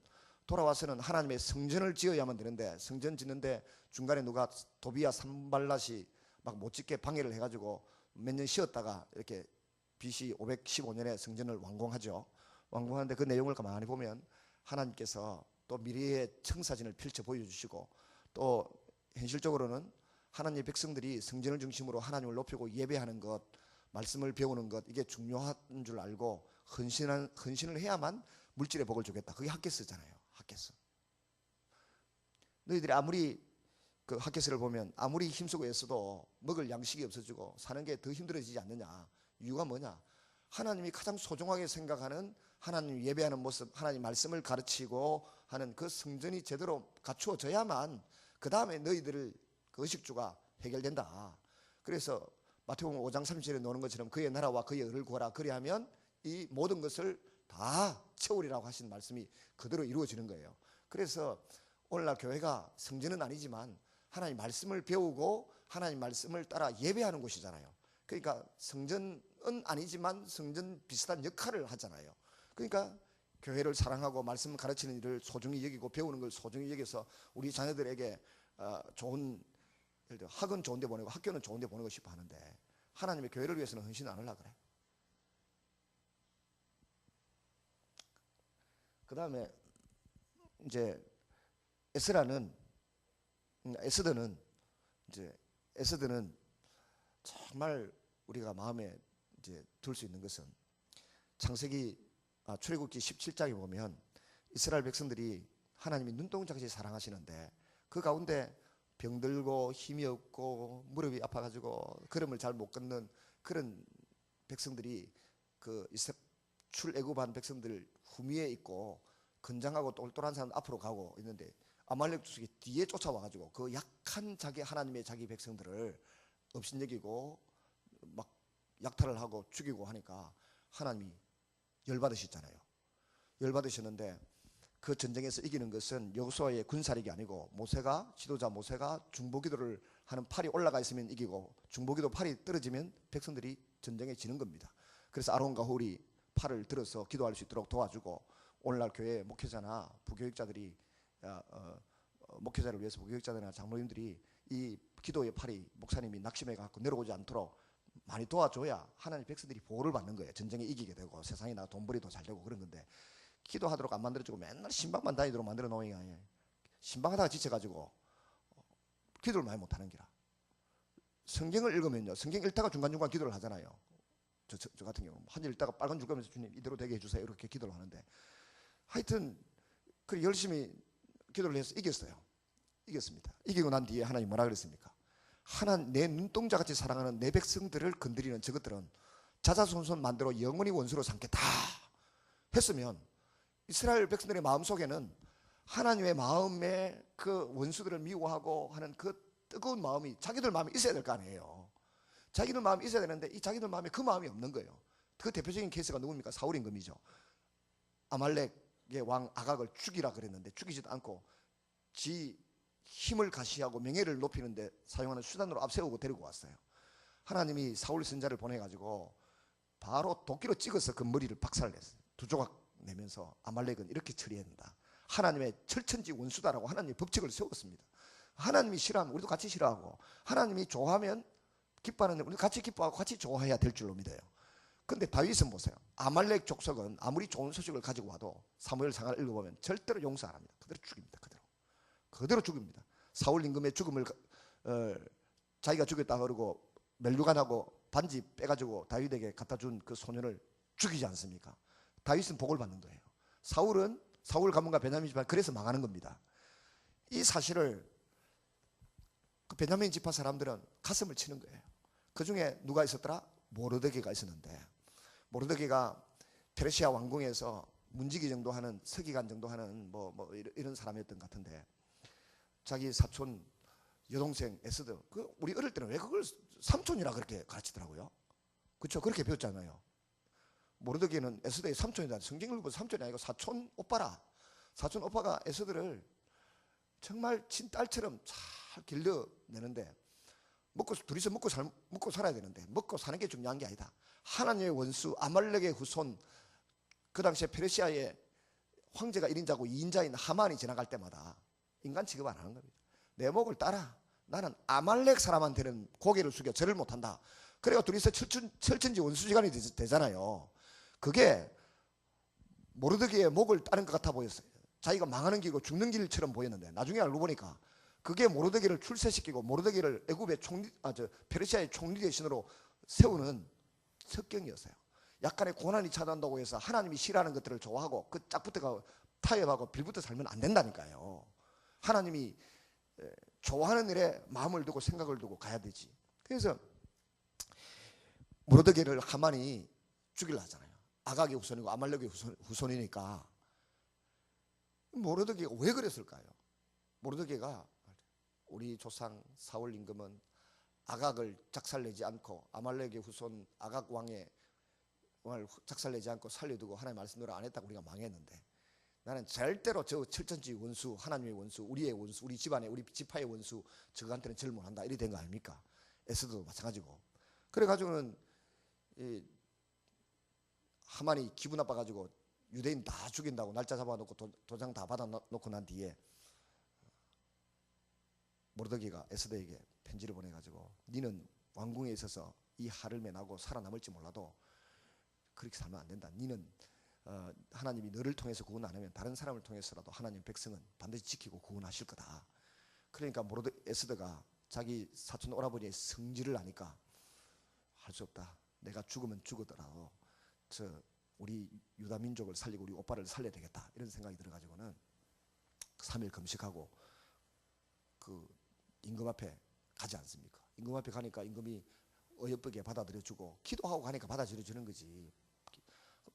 돌아와서는 하나님의 성전을 지어야만 되는데 성전 짓는데 중간에 누가 도비야 산발랏이 막 못 짓게 방해를 해가지고 몇 년 쉬었다가 이렇게 BC 515년에 성전을 완공하죠. 완공하는데 그 내용을 가만히 보면 하나님께서 또 미래의 청사진을 펼쳐 보여주시고 또 현실적으로는 하나님의 백성들이 성전을 중심으로 하나님을 높이고 예배하는 것, 말씀을 배우는 것, 이게 중요한 줄 알고 헌신을 해야만 물질의 복을 주겠다. 그게 학개서잖아요. 학개서. 너희들이 아무리 그 학개서를 보면 아무리 힘쓰고 애써도 먹을 양식이 없어지고 사는 게 더 힘들어지지 않느냐. 이유가 뭐냐? 하나님이 가장 소중하게 생각하는 하나님 예배하는 모습, 하나님 말씀을 가르치고 하는 그 성전이 제대로 갖추어져야만 그 다음에 너희들을 그 의식주가 해결된다. 그래서 마태복음 5장 37절에 나오는 것처럼 그의 나라와 그의 의를 구하라. 그리하면 이 모든 것을 다 채우리라고 하신 말씀이 그대로 이루어지는 거예요. 그래서 오늘날 교회가 성전은 아니지만 하나님 말씀을 배우고 하나님 말씀을 따라 예배하는 곳이잖아요. 그러니까 성전은 아니지만 성전 비슷한 역할을 하잖아요. 그러니까 교회를 사랑하고 말씀 가르치는 일을 소중히 여기고 배우는 걸 소중히 여기서 우리 자녀들에게 좋은, 예를 들어 학은 좋은 데 보내고 학교는 좋은 데 보내고 싶어 하는데 하나님의 교회를 위해서는 헌신 안 하려고 그래. 그 다음에 이제 에스더는 정말 우리가 마음에 이제 둘 수 있는 것은 출애굽기 17장에 보면 이스라엘 백성들이 하나님이 눈동자같이 사랑하시는데 그 가운데 병들고 힘이 없고 무릎이 아파가지고 걸음을 잘 못 걷는 그런 백성들이 그 출애굽한 백성들 후미에 있고 건장하고 똘똘한 사람 앞으로 가고 있는데 아말렉 족속이 뒤에 쫓아와가지고 그 약한 하나님의 자기 백성들을 업신여기고 막 약탈을 하고 죽이고 하니까 하나님이 열받으셨잖아요. 열받으셨는데 그 전쟁에서 이기는 것은 여호수아의 군사력이 아니고 지도자 모세가 중보기도를 하는 팔이 올라가 있으면 이기고 중보기도 팔이 떨어지면 백성들이 전쟁에 지는 겁니다. 그래서 아론과 홀이 팔을 들어서 기도할 수 있도록 도와주고 오늘날 교회 목회자나 부교육자들이 목회자를 위해서 부교육자들이나 장로님들이 이 기도의 팔이 목사님이 낙심해 갖고 내려오지 않도록 많이 도와줘야 하나님 백성들이 보호를 받는 거예요. 전쟁에 이기게 되고 세상에 나가 돈벌이도 잘 되고 그런 건데 기도하도록 안 만들어주고 맨날 신방만 다니도록 만들어 놓으니까 신방하다가 지쳐가지고 기도를 많이 못하는 기라. 성경을 읽으면요, 성경 읽다가 중간중간 기도를 하잖아요. 저 같은 경우 한 일 읽다가 빨간 줄 거면서 주님 이대로 되게 해주세요 이렇게 기도를 하는데 하여튼 그 열심히 기도를 해서 이겼습니다. 이기고 난 뒤에 하나님 뭐라 그랬습니까? 내 눈동자같이 사랑하는 내 백성들을 건드리는 저것들은 자자손손 만들어 영원히 원수로 삼겠다 했으면 이스라엘 백성들의 마음속에는 하나님의 마음에 그 원수들을 미워하고 하는 그 뜨거운 마음이 자기들 마음에 있어야 될 거 아니에요. 자기들 마음이 있어야 되는데 이 자기들 마음에 그 마음이 없는 거예요. 그 대표적인 케이스가 누굽니까? 사울 임금이죠. 아말렉의 왕 아각을 죽이라 그랬는데 죽이지도 않고 지 힘을 가시하고 명예를 높이는데 사용하는 수단으로 앞세우고 데리고 왔어요. 하나님이 사울 선자를 보내가지고 바로 도끼로 찍어서 그 머리를 박살냈어요. 2조각 내면서 아말렉은 이렇게 처리한다. 하나님의 철천지 원수다라고 하나님의 법칙을 세웠습니다. 하나님이 싫어하면 우리도 같이 싫어하고 하나님이 좋아하면 기뻐하는데 우리도 같이 기뻐하고 같이 좋아해야 될 줄로 믿어요. 근데 다윗은 보세요. 아말렉 족속은 아무리 좋은 소식을 가지고 와도 사무엘 상하를 읽어보면 절대로 용서 안 합니다. 그대로 죽입니다. 그대로 죽입니다. 사울 임금의 죽음을 자기가 죽였다 그러고 멜류간하고 반지 빼가지고 다윗에게 갖다 준 그 소년을 죽이지 않습니까? 다윗은 복을 받는 거예요. 사울 가문과 베냐민 지파 그래서 망하는 겁니다. 이 사실을 그 베냐민 지파 사람들은 가슴을 치는 거예요. 그 중에 누가 있었더라? 모르드게가 있었는데 모르드게가 페르시아 왕궁에서 문지기 정도 하는 서기관 정도 하는 뭐 이런 사람이었던 것 같은데 자기 사촌 여동생 에스더 우리 어릴 때는 왜 그걸 삼촌이라 그렇게 가르치더라고요. 그렇죠? 그렇게 배웠잖아요. 모르드게는 에스더의 삼촌이다. 성경을 보고 삼촌이 아니고 사촌 오빠라. 사촌 오빠가 에스더를 정말 친딸처럼 잘 길러내는데 둘이서 먹고 살아야 되는데 먹고 사는 게 중요한 게 아니다. 하나님의 원수 아말렉의 후손, 그 당시에 페르시아의 황제가 1인자고 2인자인 하만이 지나갈 때마다 인간 취급 안 하는 겁니다. 내 목을 따라. 나는 아말렉 사람한테는 고개를 숙여 절을 못한다. 그래가 둘이서 철천지 원수지간이 되잖아요. 그게 모르드게의 목을 따른 것 같아 보였어요. 자기가 망하는 길이고 죽는 길처럼 보였는데 나중에 알고 보니까 그게 모르드게를 출세시키고 모르드게를 애굽의 페르시아의 총리 대신으로 세우는 습경이었어요. 약간의 고난이 찾아온다고 해서 하나님이 싫어하는 것들을 좋아하고 그 짝부터가 타협하고 빌부터 살면 안 된다니까요. 하나님이 좋아하는 일에 마음을 두고 생각을 두고 가야 되지. 그래서 모르드게를 하만이 죽이려 하잖아요. 아각의 후손이고 아말렉의 후손이니까. 모르드게가 왜 그랬을까요? 모르드게가 우리 조상 사울 임금은 아각을 작살내지 않고 아말렉의 후손 아각 왕의 작살내지 않고 살려두고 하나님의 말씀대로 안 했다고 우리가 망했는데, 나는 절대로 저 철천지 원수, 하나님의 원수, 우리의 원수, 우리 집안의 우리 지파의 원수, 저한테는 절 못한다 이렇게 된 거 아닙니까? 에스더도 마찬가지고. 그래가지고는 하만이 기분 나빠가지고 유대인 다 죽인다고 날짜 잡아놓고 도장 다 받아놓고 난 뒤에 모르드게가 에스더에게 편지를 보내가지고 니는 왕궁에 있어서 이 할을 면하고 살아남을지 몰라도 그렇게 살면 안 된다. 니는 하나님이 너를 통해서 구원 안 하면 다른 사람을 통해서라도 하나님 백성은 반드시 지키고 구원하실 거다. 그러니까 에스더가 자기 사촌 오라버니의 성질을 아니까 할 수 없다. 내가 죽으면 죽어더라도 우리 유다 민족을 살리고 우리 오빠를 살려야 되겠다 이런 생각이 들어가지고는 3일 금식하고 그 임금 앞에 가지 않습니까? 임금 앞에 가니까 임금이 어여쁘게 받아들여주고 기도하고 가니까 받아들여주는 거지.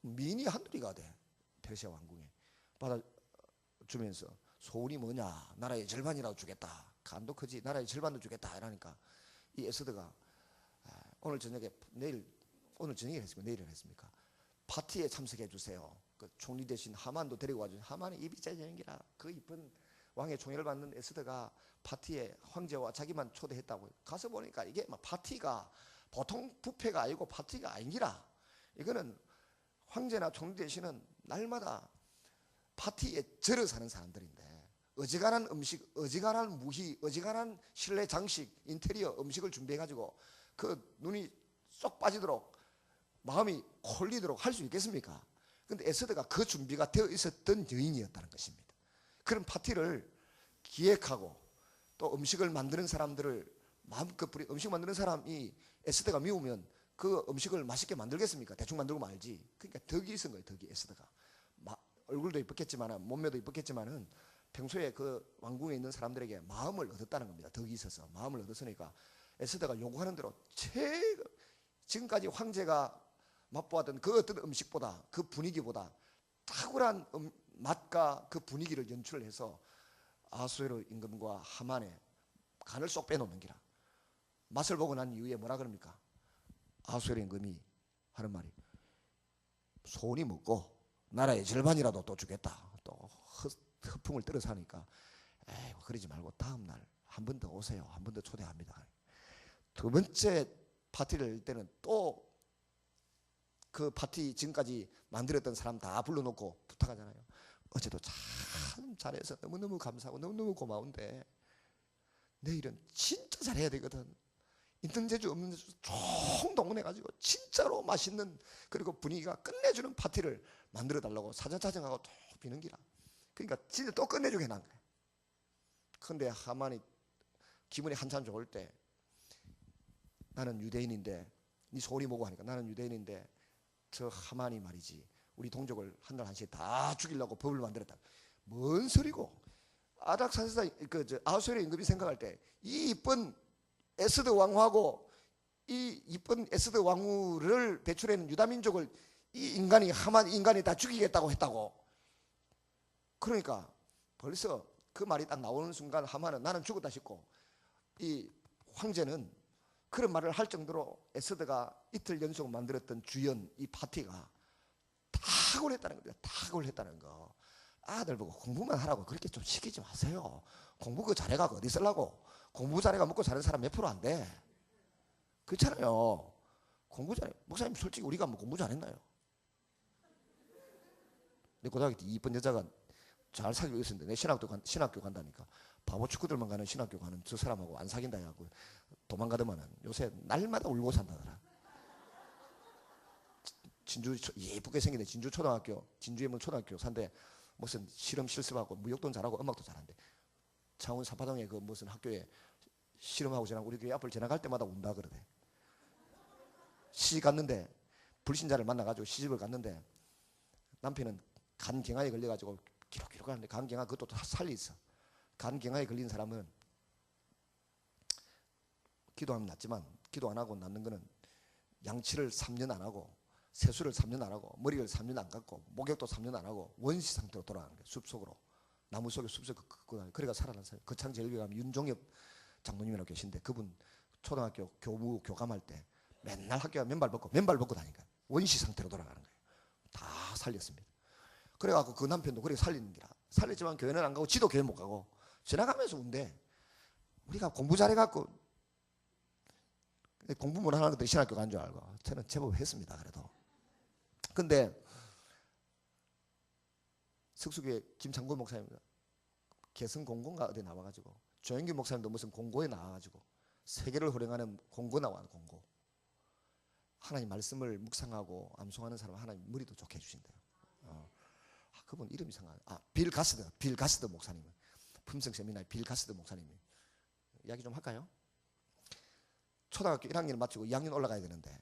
미인이 한둘이가 돼. 페르시아 왕궁에 받아주면서 소원이 뭐냐, 나라의 절반이라도 주겠다. 간도 크지. 나라의 절반도 주겠다 이러니까 이 에스더가 오늘 저녁에 오늘 저녁에 했습니까? 내일은 했습니까? 파티에 참석해 주세요. 그 총리 대신 하만도 데리고 와주세요. 하만이 입이 째지는기라 그 이쁜 왕의 총애를 받는 에스더가 파티에 황제와 자기만 초대했다고. 가서 보니까 이게 막 파티가 보통 뷔페가 아니고 파티가 아니라 이거는 황제나 총리 대신은 날마다 파티에 절을 사는 사람들인데 어지간한 음식, 어지간한 무희, 어지간한 실내 장식, 인테리어 음식을 준비해가지고 그 눈이 쏙 빠지도록 마음이 홀리도록 할 수 있겠습니까? 근데 에스더가 그 준비가 되어 있었던 여인이었다는 것입니다. 그런 파티를 기획하고 또 음식을 만드는 사람들을 마음껏 음식 만드는 사람이 에스더가 미우면 그 음식을 맛있게 만들겠습니까? 대충 만들고 말지. 그러니까 덕이 있은 거예요. 덕이. 에스더가 얼굴도 이뻤겠지만 몸매도 이뻤겠지만은 평소에 그 왕궁에 있는 사람들에게 마음을 얻었다는 겁니다. 덕이 있어서 마음을 얻었으니까 에스더가 요구하는 대로 지금까지 황제가 맛보았던 그 어떤 음식보다 그 분위기보다 탁월한 맛과 그 분위기를 연출해서 아수에로 임금과 하만의 간을 쏙 빼놓는 기라. 맛을 보고 난 이후에 뭐라 그럽니까? 아수에로 임금이 하는 말이 소원이 먹고 나라의 절반이라도 또 주겠다. 또 허풍을 떨어서 하니까 에이 그러지 말고 다음날 한 번 더 오세요. 한 번 더 초대합니다. 두 번째 파티를 할 때는 또 그 파티 지금까지 만들었던 사람 다 불러놓고 부탁하잖아요. 어제도 참 잘해서 너무너무 감사하고 너무너무 고마운데 내일은 진짜 잘해야 되거든. 있는 재주 없는 재주 총동원해가지고 진짜로 맛있는 그리고 분위기가 끝내주는 파티를 만들어 달라고 사정사정하고 또 비는 기라. 그러니까 진짜 또 끝내주게 해난 거예요. 그런데 하만이 기분이 한참 좋을 때 나는 유대인인데 네 소리 보고 하니까 나는 유대인인데 저 하만이 말이지 우리 동족을 한 날 한시에 다 죽이려고 법을 만들었다. 뭔 소리고? 아닥사스다 아수에로 임금이 생각할 때 이 이쁜 에스더 왕후하고 이 이쁜 에스더 왕후를 배출해낸 유다 민족을 이 인간이 하만 인간이 다 죽이겠다고 했다고. 그러니까 벌써 그 말이 딱 나오는 순간 하만은 나는 죽었다 싶고 이 황제는 그런 말을 할 정도로 에스더가 이틀 연속 만들었던 주연 이 파티가 탁월했다는 겁니다. 탁월했다는 거. 아들 보고 공부만 하라고 그렇게 좀 시키지 마세요. 공부 그 잘해가 어디 쓰려고. 공부 잘해가 먹고 사는 사람 몇 프로 안 돼. 그렇잖아요. 공부 잘해. 목사님 솔직히 우리가 뭐 공부 잘했나요? 내 고등학교 때 이쁜 여자가 잘 사귀고 있었는데 내 신학교 간다니까. 바보 축구들만 가는 신학교 가는 저 사람하고 안 사귄다 하고 도망가더만은 요새 날마다 울고 산다더라. 진주 예쁘게 생긴데 진주에 뭐 초등학교 산대 무슨 실험 실습하고 무역도 잘하고 음악도 잘한대. 창원 사파동에 그 무슨 학교에 실험하고 지나고 우리 교회 앞을 지나갈 때마다 운다 그러대. 시집 갔는데 불신자를 만나가지고 시집을 갔는데 남편은 간경화에 걸려가지고 기록기록 하는데 간경화 그것도 다 살리 있어. 간경화에 걸린 사람은 기도하면 낫지만 기도 안 하고 낫는 거는 양치를 3년 안 하고 세수를 3년 안 하고 머리를 3년 안 감고 목욕도 3년 안 하고 원시 상태로 돌아가는 거예요. 숲속으로 나무 속에 숲속에 그래가 살아났어요. 거창제일교감 윤종엽 장로님이라고 계신데 그분 초등학교 교무 교감할 때 맨날 학교에 맨발 벗고 다니니까 원시 상태로 돌아가는 거예요. 다 살렸습니다. 그래갖고 그 남편도 그렇게 살리는 기라 살렸지만 교회는 안 가고 지도 교회 못 가고 지나가면서 운대. 우리가 공부 잘해갖고 공부 못하는 것들 신학교 간 줄 알고 저는 제법 했습니다. 그래도 근데 석수교회 김창곤 목사님입니다. 개성 공고인가 어디 나와가지고 조영규 목사님도 무슨 공고에 나와가지고 세계를 호령하는 공고 나와요. 공고. 하나님 말씀을 묵상하고 암송하는 사람 하나님 머리도 좋게 해주신대요. 그분 이름이 이상하네. 빌 가스드 목사님. 품성 세미나의 빌 가스드 목사님이. 이야기 좀 할까요? 초등학교 1학년 마치고 2학년 올라가야 되는데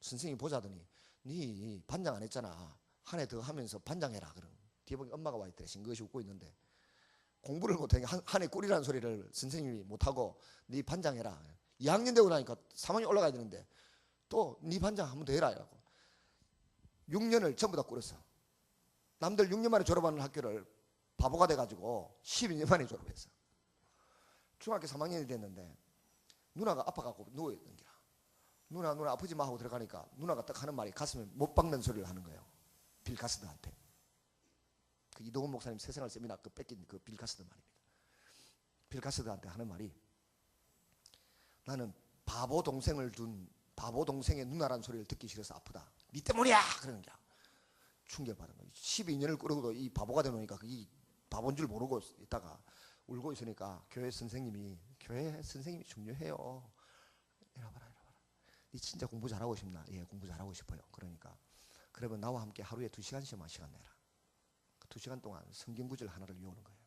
선생님이 보자더니 네 반장 안 했잖아. 한 해 더 하면서 반장해라. 그럼 뒤에 보니 엄마가 와 있더래. 싱긋이 웃고 있는데 공부를 못하니까 한 해 꿀이라는 소리를 선생님이 못하고 네 반장해라. 2학년 되고 나니까 3학년 올라가야 되는데 또 네 반장 한 번 더 해라. 이라고 6년을 전부 다 꿀었어. 남들 6년 만에 졸업하는 학교를 바보가 돼가지고 12년 만에 졸업했어. 중학교 3학년이 됐는데 누나가 아파갖고 누워있는 거야. 누나 아프지 마 하고 들어가니까 누나가 딱 하는 말이 가슴에 못 박는 소리를 하는 거예요. 빌 가스드한테. 그 이동훈 목사님 세상을 세미나 그 뺏긴 그 빌 가스드 말입니다. 빌 가스드한테 하는 말이 나는 바보 동생의 누나란 소리를 듣기 싫어서 아프다. 니 때문이야! 그러는 거야. 충격받은 거야. 12년을 끌어도 이 바보가 되놓으니까 이 바보인 줄 모르고 있다가 울고 있으니까 교회 선생님이 중요해요. 이래봐라. 니 진짜 공부 잘하고 싶나? 예, 공부 잘하고 싶어요. 그러니까 그러면 나와 함께 하루에 2시간씩만 시간 내라. 그 2시간 동안 성경 구절 하나를 외우는 거예요.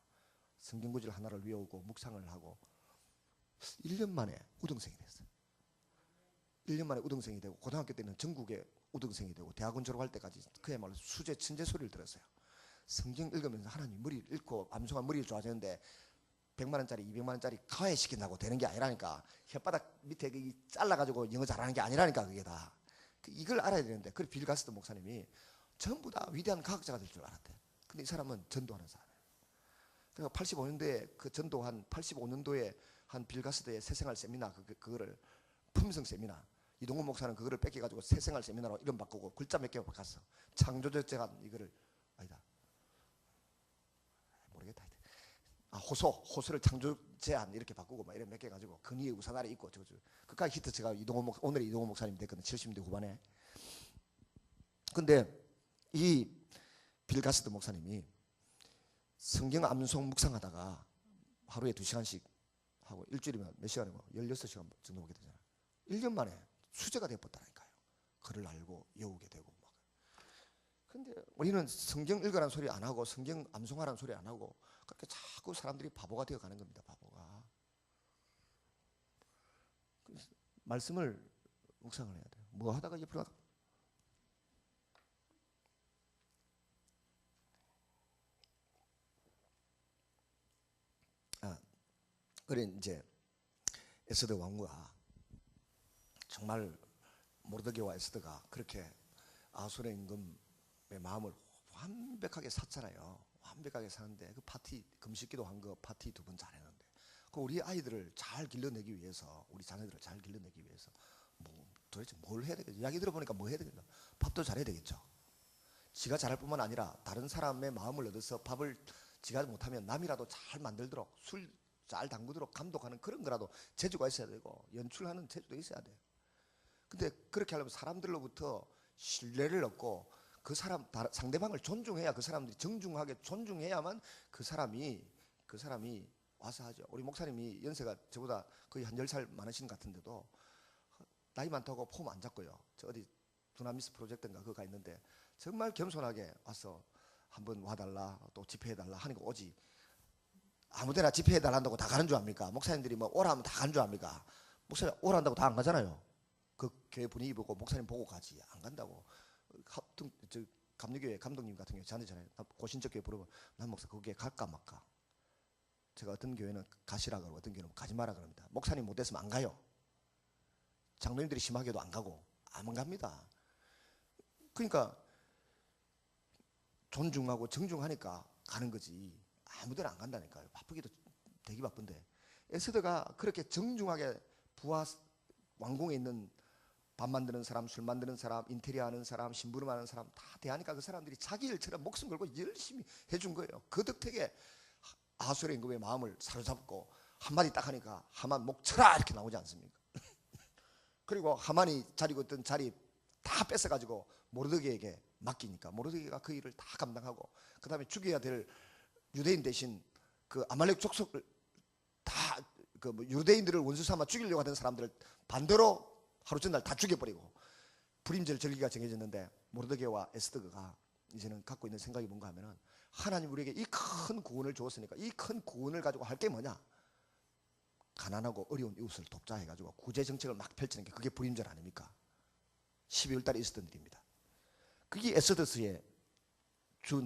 성경 구절 하나를 외우고 묵상을 하고 1년 만에 우등생이 됐어요. 1년 만에 우등생이 되고 고등학교 때는 전국에 우등생이 되고 대학원 졸업할 때까지 그야말로 수제 천재 소리를 들었어요. 성경 읽으면서 하나님 머리를 읽고 암송한 머리를 좋아지는데 100만 원짜리 200만 원짜리 가해시킨다고 되는 게 아니라니까. 혓바닥 밑에 잘라가지고 영어 잘하는 게 아니라니까. 그게 다 이걸 알아야 되는데 그 빌 가스드 목사님이 전부 다 위대한 과학자가 될 줄 알았대. 근데 이 사람은 전도하는 사람이에요. 그러니까 85년도에 그 전도한 85년도에 한 빌 가스드의 새생활 세미나 그거를 품성 세미나 이동훈 목사는 그거를 뺏겨가지고 새생활 세미나로 이름 바꾸고 글자 몇 개 바꿨어. 창조적재간 이거를 아니다 모르겠다. 호소를 창조제한 이렇게 바꾸고 막 이런 몇 개 가지고 근위의 우산 아래 있고 그까지 히트 제가 오늘의 이동훈 목사님 됐거든. 70대 후반에. 근데 이 빌 가스드 목사님이 성경 암송 묵상하다가 하루에 2시간씩 하고 일주일이면 몇 시간이고 16시간 정도 보게 되잖아요. 1년 만에 수제가 되어버렸다니까요. 글을 알고 외우게 되고 막. 근데 우리는 성경 읽으라는 소리 안 하고 성경 암송하라는 소리 안 하고 그렇게 자꾸 사람들이 바보가 되어 가는 겁니다. 바보가. 말씀을 묵상을 해야 돼요. 뭐 하다가 옆으로 그래 이제 에스더 왕후가 정말 모르드게와 에스더가 그렇게 아수르 임금의 마음을 완벽하게 샀잖아요. 완벽하게 사는데 그 파티 금식기도 한 거 파티 2번 잘했는데 그 우리 아이들을 잘 길러내기 위해서 우리 자녀들을 잘 길러내기 위해서 뭐 도대체 뭘 해야 되겠죠? 이야기 들어보니까 뭐 해야 되겠죠? 밥도 잘해야 되겠죠. 지가 잘할 뿐만 아니라 다른 사람의 마음을 얻어서 밥을 지가 못하면 남이라도 잘 만들도록, 술 잘 담그도록 감독하는 그런 거라도 재주가 있어야 되고, 연출하는 재주도 있어야 돼요. 근데 그렇게 하려면 사람들로부터 신뢰를 얻고 그 사람 상대방을 존중해야, 그 사람들이 정중하게 존중해야만 그 사람이 와서 하죠. 우리 목사님이 연세가 저보다 거의 한 10살 많으신 것 같은데도 나이 많다고 폼 안 잡고요. 저 어디 두나미스 프로젝트인가 그거 가 있는데 정말 겸손하게 와서 한번 와달라, 또 집회해달라 하니까 오지. 아무데나 집회해달란다고 다 가는 줄 압니까? 목사님들이 뭐 오라 하면 다 가는 줄 압니까? 목사님 오라 한다고 다 안 가잖아요. 그 교회 분위기 보고 목사님 보고 가지, 안 간다고. 저 감리교회 감독님 같은 경우 저한테 전화해요. 고신적 교회 부르면 난 목사 거기에 갈까 말까. 제가 어떤 교회는 가시라 그러고 어떤 교회는 가지 마라 그럽니다. 목사님 못 됐으면 안 가요. 장로님들이 심하게도 안 가고 안 갑니다. 그러니까 존중하고 정중하니까 가는 거지 아무데나 안 간다니까요. 바쁘기도 되게 바쁜데 에스더가 그렇게 정중하게 부하 왕궁에 있는 밥 만드는 사람, 술 만드는 사람, 인테리어 하는 사람, 심부름 하는 사람 다 대하니까 그 사람들이 자기 일처럼 목숨 걸고 열심히 해준 거예요. 그 덕택에 아수르 임금의 마음을 사로잡고 한마디 딱 하니까 하만 목 쳐라 이렇게 나오지 않습니까? 그리고 하만이 자리고 있던 자리 다 뺏어가지고 모르드게에게 맡기니까 모르드게가 그 일을 다 감당하고, 그 다음에 죽여야 될 유대인 대신 그 아말렉 족속을 다 그 뭐 유대인들을 원수 삼아 죽이려고 하던 사람들을 반대로 하루 전날 다 죽여버리고 불임절 절기가 정해졌는데, 모르드게와 에스더가 이제는 갖고 있는 생각이 뭔가 하면은 하나님 우리에게 이 큰 구원을 주었으니까 이 큰 구원을 가지고 할 게 뭐냐, 가난하고 어려운 이웃을 돕자 해가지고 구제 정책을 막 펼치는 게 그게 불임절 아닙니까? 12월 달에 있었던 일입니다. 그게 에스더스의 주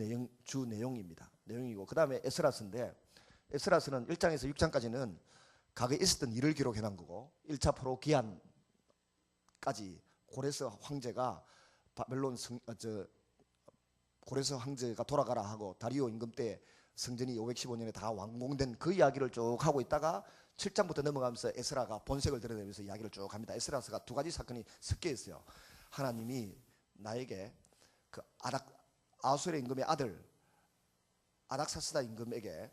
내용입니다. 내용이고, 그 다음에 에스라스인데, 에스라스는 1장에서 6장까지는 과거에 있었던 일을 기록해 놓은 거고, 1차 포로 기한까지 고레스 황제가 바벨론 고레스 황제가 돌아가라 하고 다리오 임금 때 성전이 515년에 다 완공된 그 이야기를 쭉 하고 있다가 7장부터 넘어가면서 에스라가 본색을 드러내면서 이야기를 쭉 합니다. 에스라스가 두 가지 사건이 섞여 있어요. 하나님이 나에게 그 아수르 임금의 아들 아닥사스다 임금에게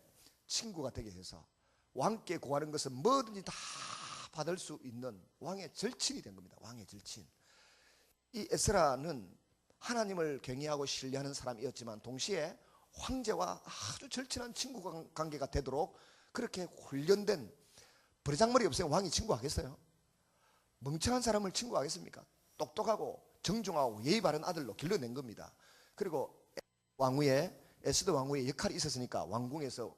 친구가 되게 해서 왕께 구하는 것은 뭐든지 다 받을 수 있는 왕의 절친이 된 겁니다. 왕의 절친. 이 에스라는 하나님을 경외하고 신뢰하는 사람이었지만 동시에 황제와 아주 절친한 친구 관계가 되도록 그렇게 훈련된, 버르장머리 없으면 왕이 친구하겠어요? 멍청한 사람을 친구하겠습니까? 똑똑하고 정중하고 예의 바른 아들로 길러낸 겁니다. 그리고 에스더 왕후의 역할이 있었으니까 왕궁에서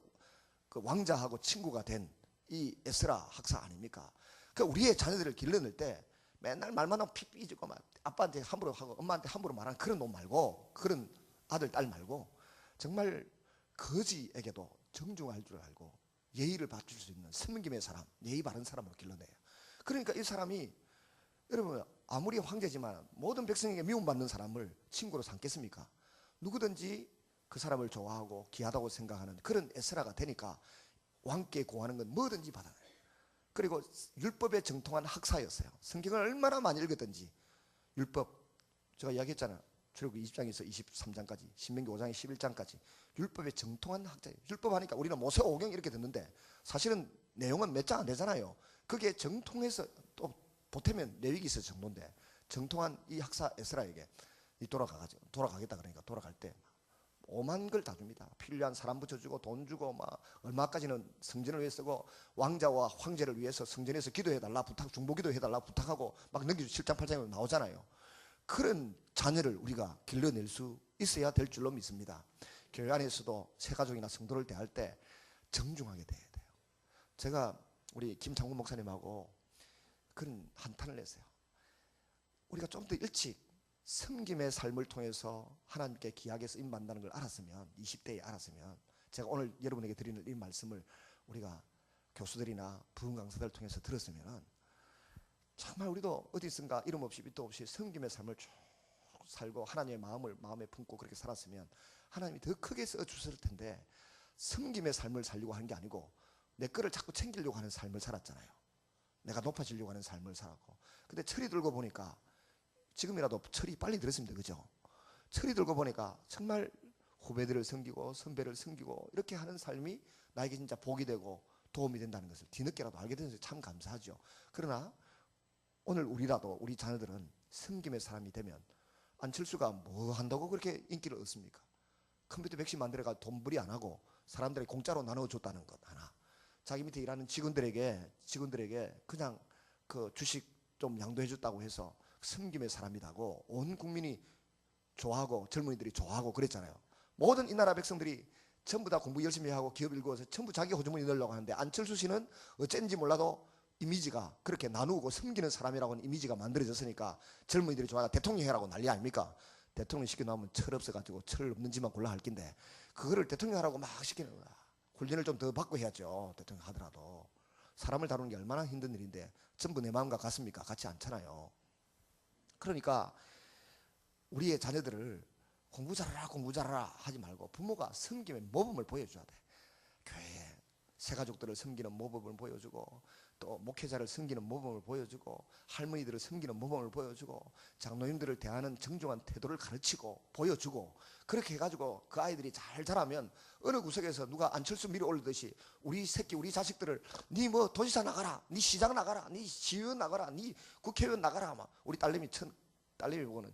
그 왕자하고 친구가 된 이 에스라 학사 아닙니까? 그 우리의 자녀들을 길러낼 때 맨날 말만 하고 피 삐지고 막 아빠한테 함부로 하고 엄마한테 함부로 말하는 그런 놈 말고, 그런 아들 딸 말고 정말 거지에게도 정중할 줄 알고 예의를 갖출 수 있는 섬김의 사람, 예의 바른 사람으로 길러내요. 그러니까 이 사람이, 여러분 아무리 황제지만 모든 백성에게 미움받는 사람을 친구로 삼겠습니까? 누구든지 그 사람을 좋아하고 귀하다고 생각하는 그런 에스라가 되니까 왕께 구하는 건 뭐든지 받아요. 그리고 율법에 정통한 학사였어요. 성경을 얼마나 많이 읽었든지 율법, 제가 이야기했잖아요. 출애굽기 20장에서 23장까지, 신명기 5장에 11장까지 율법에 정통한 학자예요. 율법 하니까 우리는 모세오경 이렇게 듣는데 사실은 내용은 몇 장 안 되잖아요. 그게 정통해서 또 보태면 레위기서 정도인데, 정통한 이 학사 에스라에게 돌아가겠다 그러니까 돌아갈 때 5만 걸 다 줍니다. 필요한 사람 붙여주고 돈 주고 막 얼마까지는 성전을 위해 쓰고, 왕자와 황제를 위해서 성전에서 기도해달라 중보기도 해달라 부탁하고 막 넘기죠. 7장 8장에 나오잖아요. 그런 자녀를 우리가 길러낼 수 있어야 될 줄로 믿습니다. 교회 안에서도 새가족이나 성도를 대할 때 정중하게 대해야 돼요. 제가 우리 김창훈 목사님하고 그런 한탄을 냈어요. 우리가 좀 더 일찍 섬김의 삶을 통해서 하나님께 귀하게 쓰임받는다는 걸 알았으면, 20대에 알았으면, 제가 오늘 여러분에게 드리는 이 말씀을 우리가 교수들이나 부흥 강사들을 통해서 들었으면 정말 우리도 어디선가 이름 없이 밑도 없이 섬김의 삶을 쭉 살고 하나님의 마음을 마음에 품고 그렇게 살았으면 하나님이 더 크게 써주실 텐데, 섬김의 삶을 살려고 하는 게 아니고 내 거를 자꾸 챙기려고 하는 삶을 살았잖아요. 내가 높아지려고 하는 삶을 살았고, 근데 철이 들고 보니까 지금이라도 철이 빨리 들었습니다. 그죠? 철이 들고 보니까 정말 후배들을 섬기고 선배를 섬기고 이렇게 하는 삶이 나에게 진짜 복이 되고 도움이 된다는 것을 뒤늦게라도 알게 돼서 참 감사하죠. 그러나 오늘 우리 자녀들은 섬김의 사람이 되면 안철수가 뭐 한다고 그렇게 인기를 얻습니까? 컴퓨터 백신 만들어가 돈벌이 안 하고 사람들이 공짜로 나눠줬다는 것 하나, 자기 밑에 일하는 직원들에게 그냥 그 주식 좀 양도해줬다고 해서 섬김의 사람이라고 온 국민이 좋아하고 젊은이들이 좋아하고 그랬잖아요. 모든 이 나라 백성들이 전부 다 공부 열심히 하고 기업 일구어서 전부 자기 호주머니 넣으려고 하는데 안철수 씨는 어쩐지 몰라도 이미지가 그렇게 나누고 섬기는 사람이라고는 이미지가 만들어졌으니까 젊은이들이 좋아하 대통령 해라고 난리 아닙니까? 대통령 시켜놓으면 철 없어가지고 철 없는 집만 골라 할 낀데 그거를 대통령 하라고 막 시키는 거야. 훈련을 좀 더 받고 해야죠. 대통령 하더라도. 사람을 다루는 게 얼마나 힘든 일인데 전부 내 마음과 같습니까? 같지 않잖아요. 그러니까 우리의 자녀들을 공부 잘하라 하지 말고 부모가 섬김의 모범을 보여줘야 돼. 교회에 새가족들을 섬기는 모범을 보여주고 또 목회자를 섬기는 모범을 보여주고 할머니들을 섬기는 모범을 보여주고 장로님들을 대하는 정중한 태도를 가르치고 보여주고 그렇게 해가지고 그 아이들이 잘 자라면 어느 구석에서 누가 안철수 밀어 올리듯이 우리 새끼 우리 자식들을 니 뭐 도지사 나가라, 니 시장 나가라, 니 시의원 나가라, 니 국회의원 나가라. 막 우리 딸내미 보고는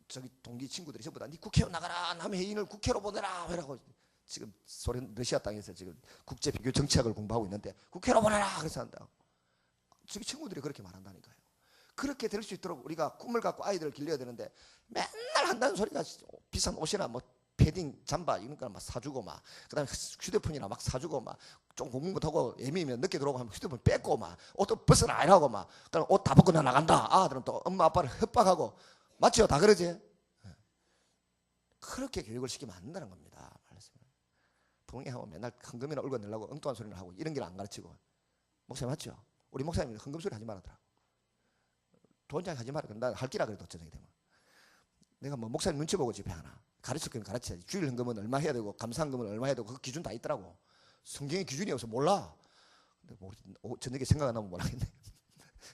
저기 동기 친구들이 전부 다 니 국회의원 나가라, 남의 해인을 국회로 보내라 이라고 지금 소련 러시아 땅에서 지금 국제 비교 정치학을 공부하고 있는데 국회로 보내라 그래서 한다. 저기 친구들이 그렇게 말한다니까요. 그렇게 될 수 있도록 우리가 꿈을 갖고 아이들을 길러야 되는데 맨날 한다는 소리가 비싼 옷이나 뭐 패딩 잠바 이런 거 막 사주고 막 그다음에 휴대폰이나 막 사주고 막 좀 공부 못하고 예민이면 늦게 들어오고 하면 휴대폰 뺏고 막 옷도 벗어라 이라고 막 그다음 옷 다 벗고 나 나간다. 아들은 또 엄마 아빠를 협박하고 맞죠? 다 그러지? 그렇게 교육을 시키면 안 된다는 겁니다. 부모님하고 맨날 헌금이나 울고 내려고 엉뚱한 소리를 하고 이런 길 안 가르치고 목사님 맞죠? 우리 목사님이 헌금 소리 하지 말라더라고. 돈장 하지 말라. 난 할기라 그래도 저녁에 되면 내가 뭐 목사님 눈치 보고 집에 하나 가르칠 거면 가르쳐야지. 주일 헌금은 얼마 해야 되고 감사헌금은 얼마 해야 되고 그 기준 다 있더라고. 성경에 기준이 없어 몰라. 근데 뭐 저녁에 생각 안 나면 뭐라겠네.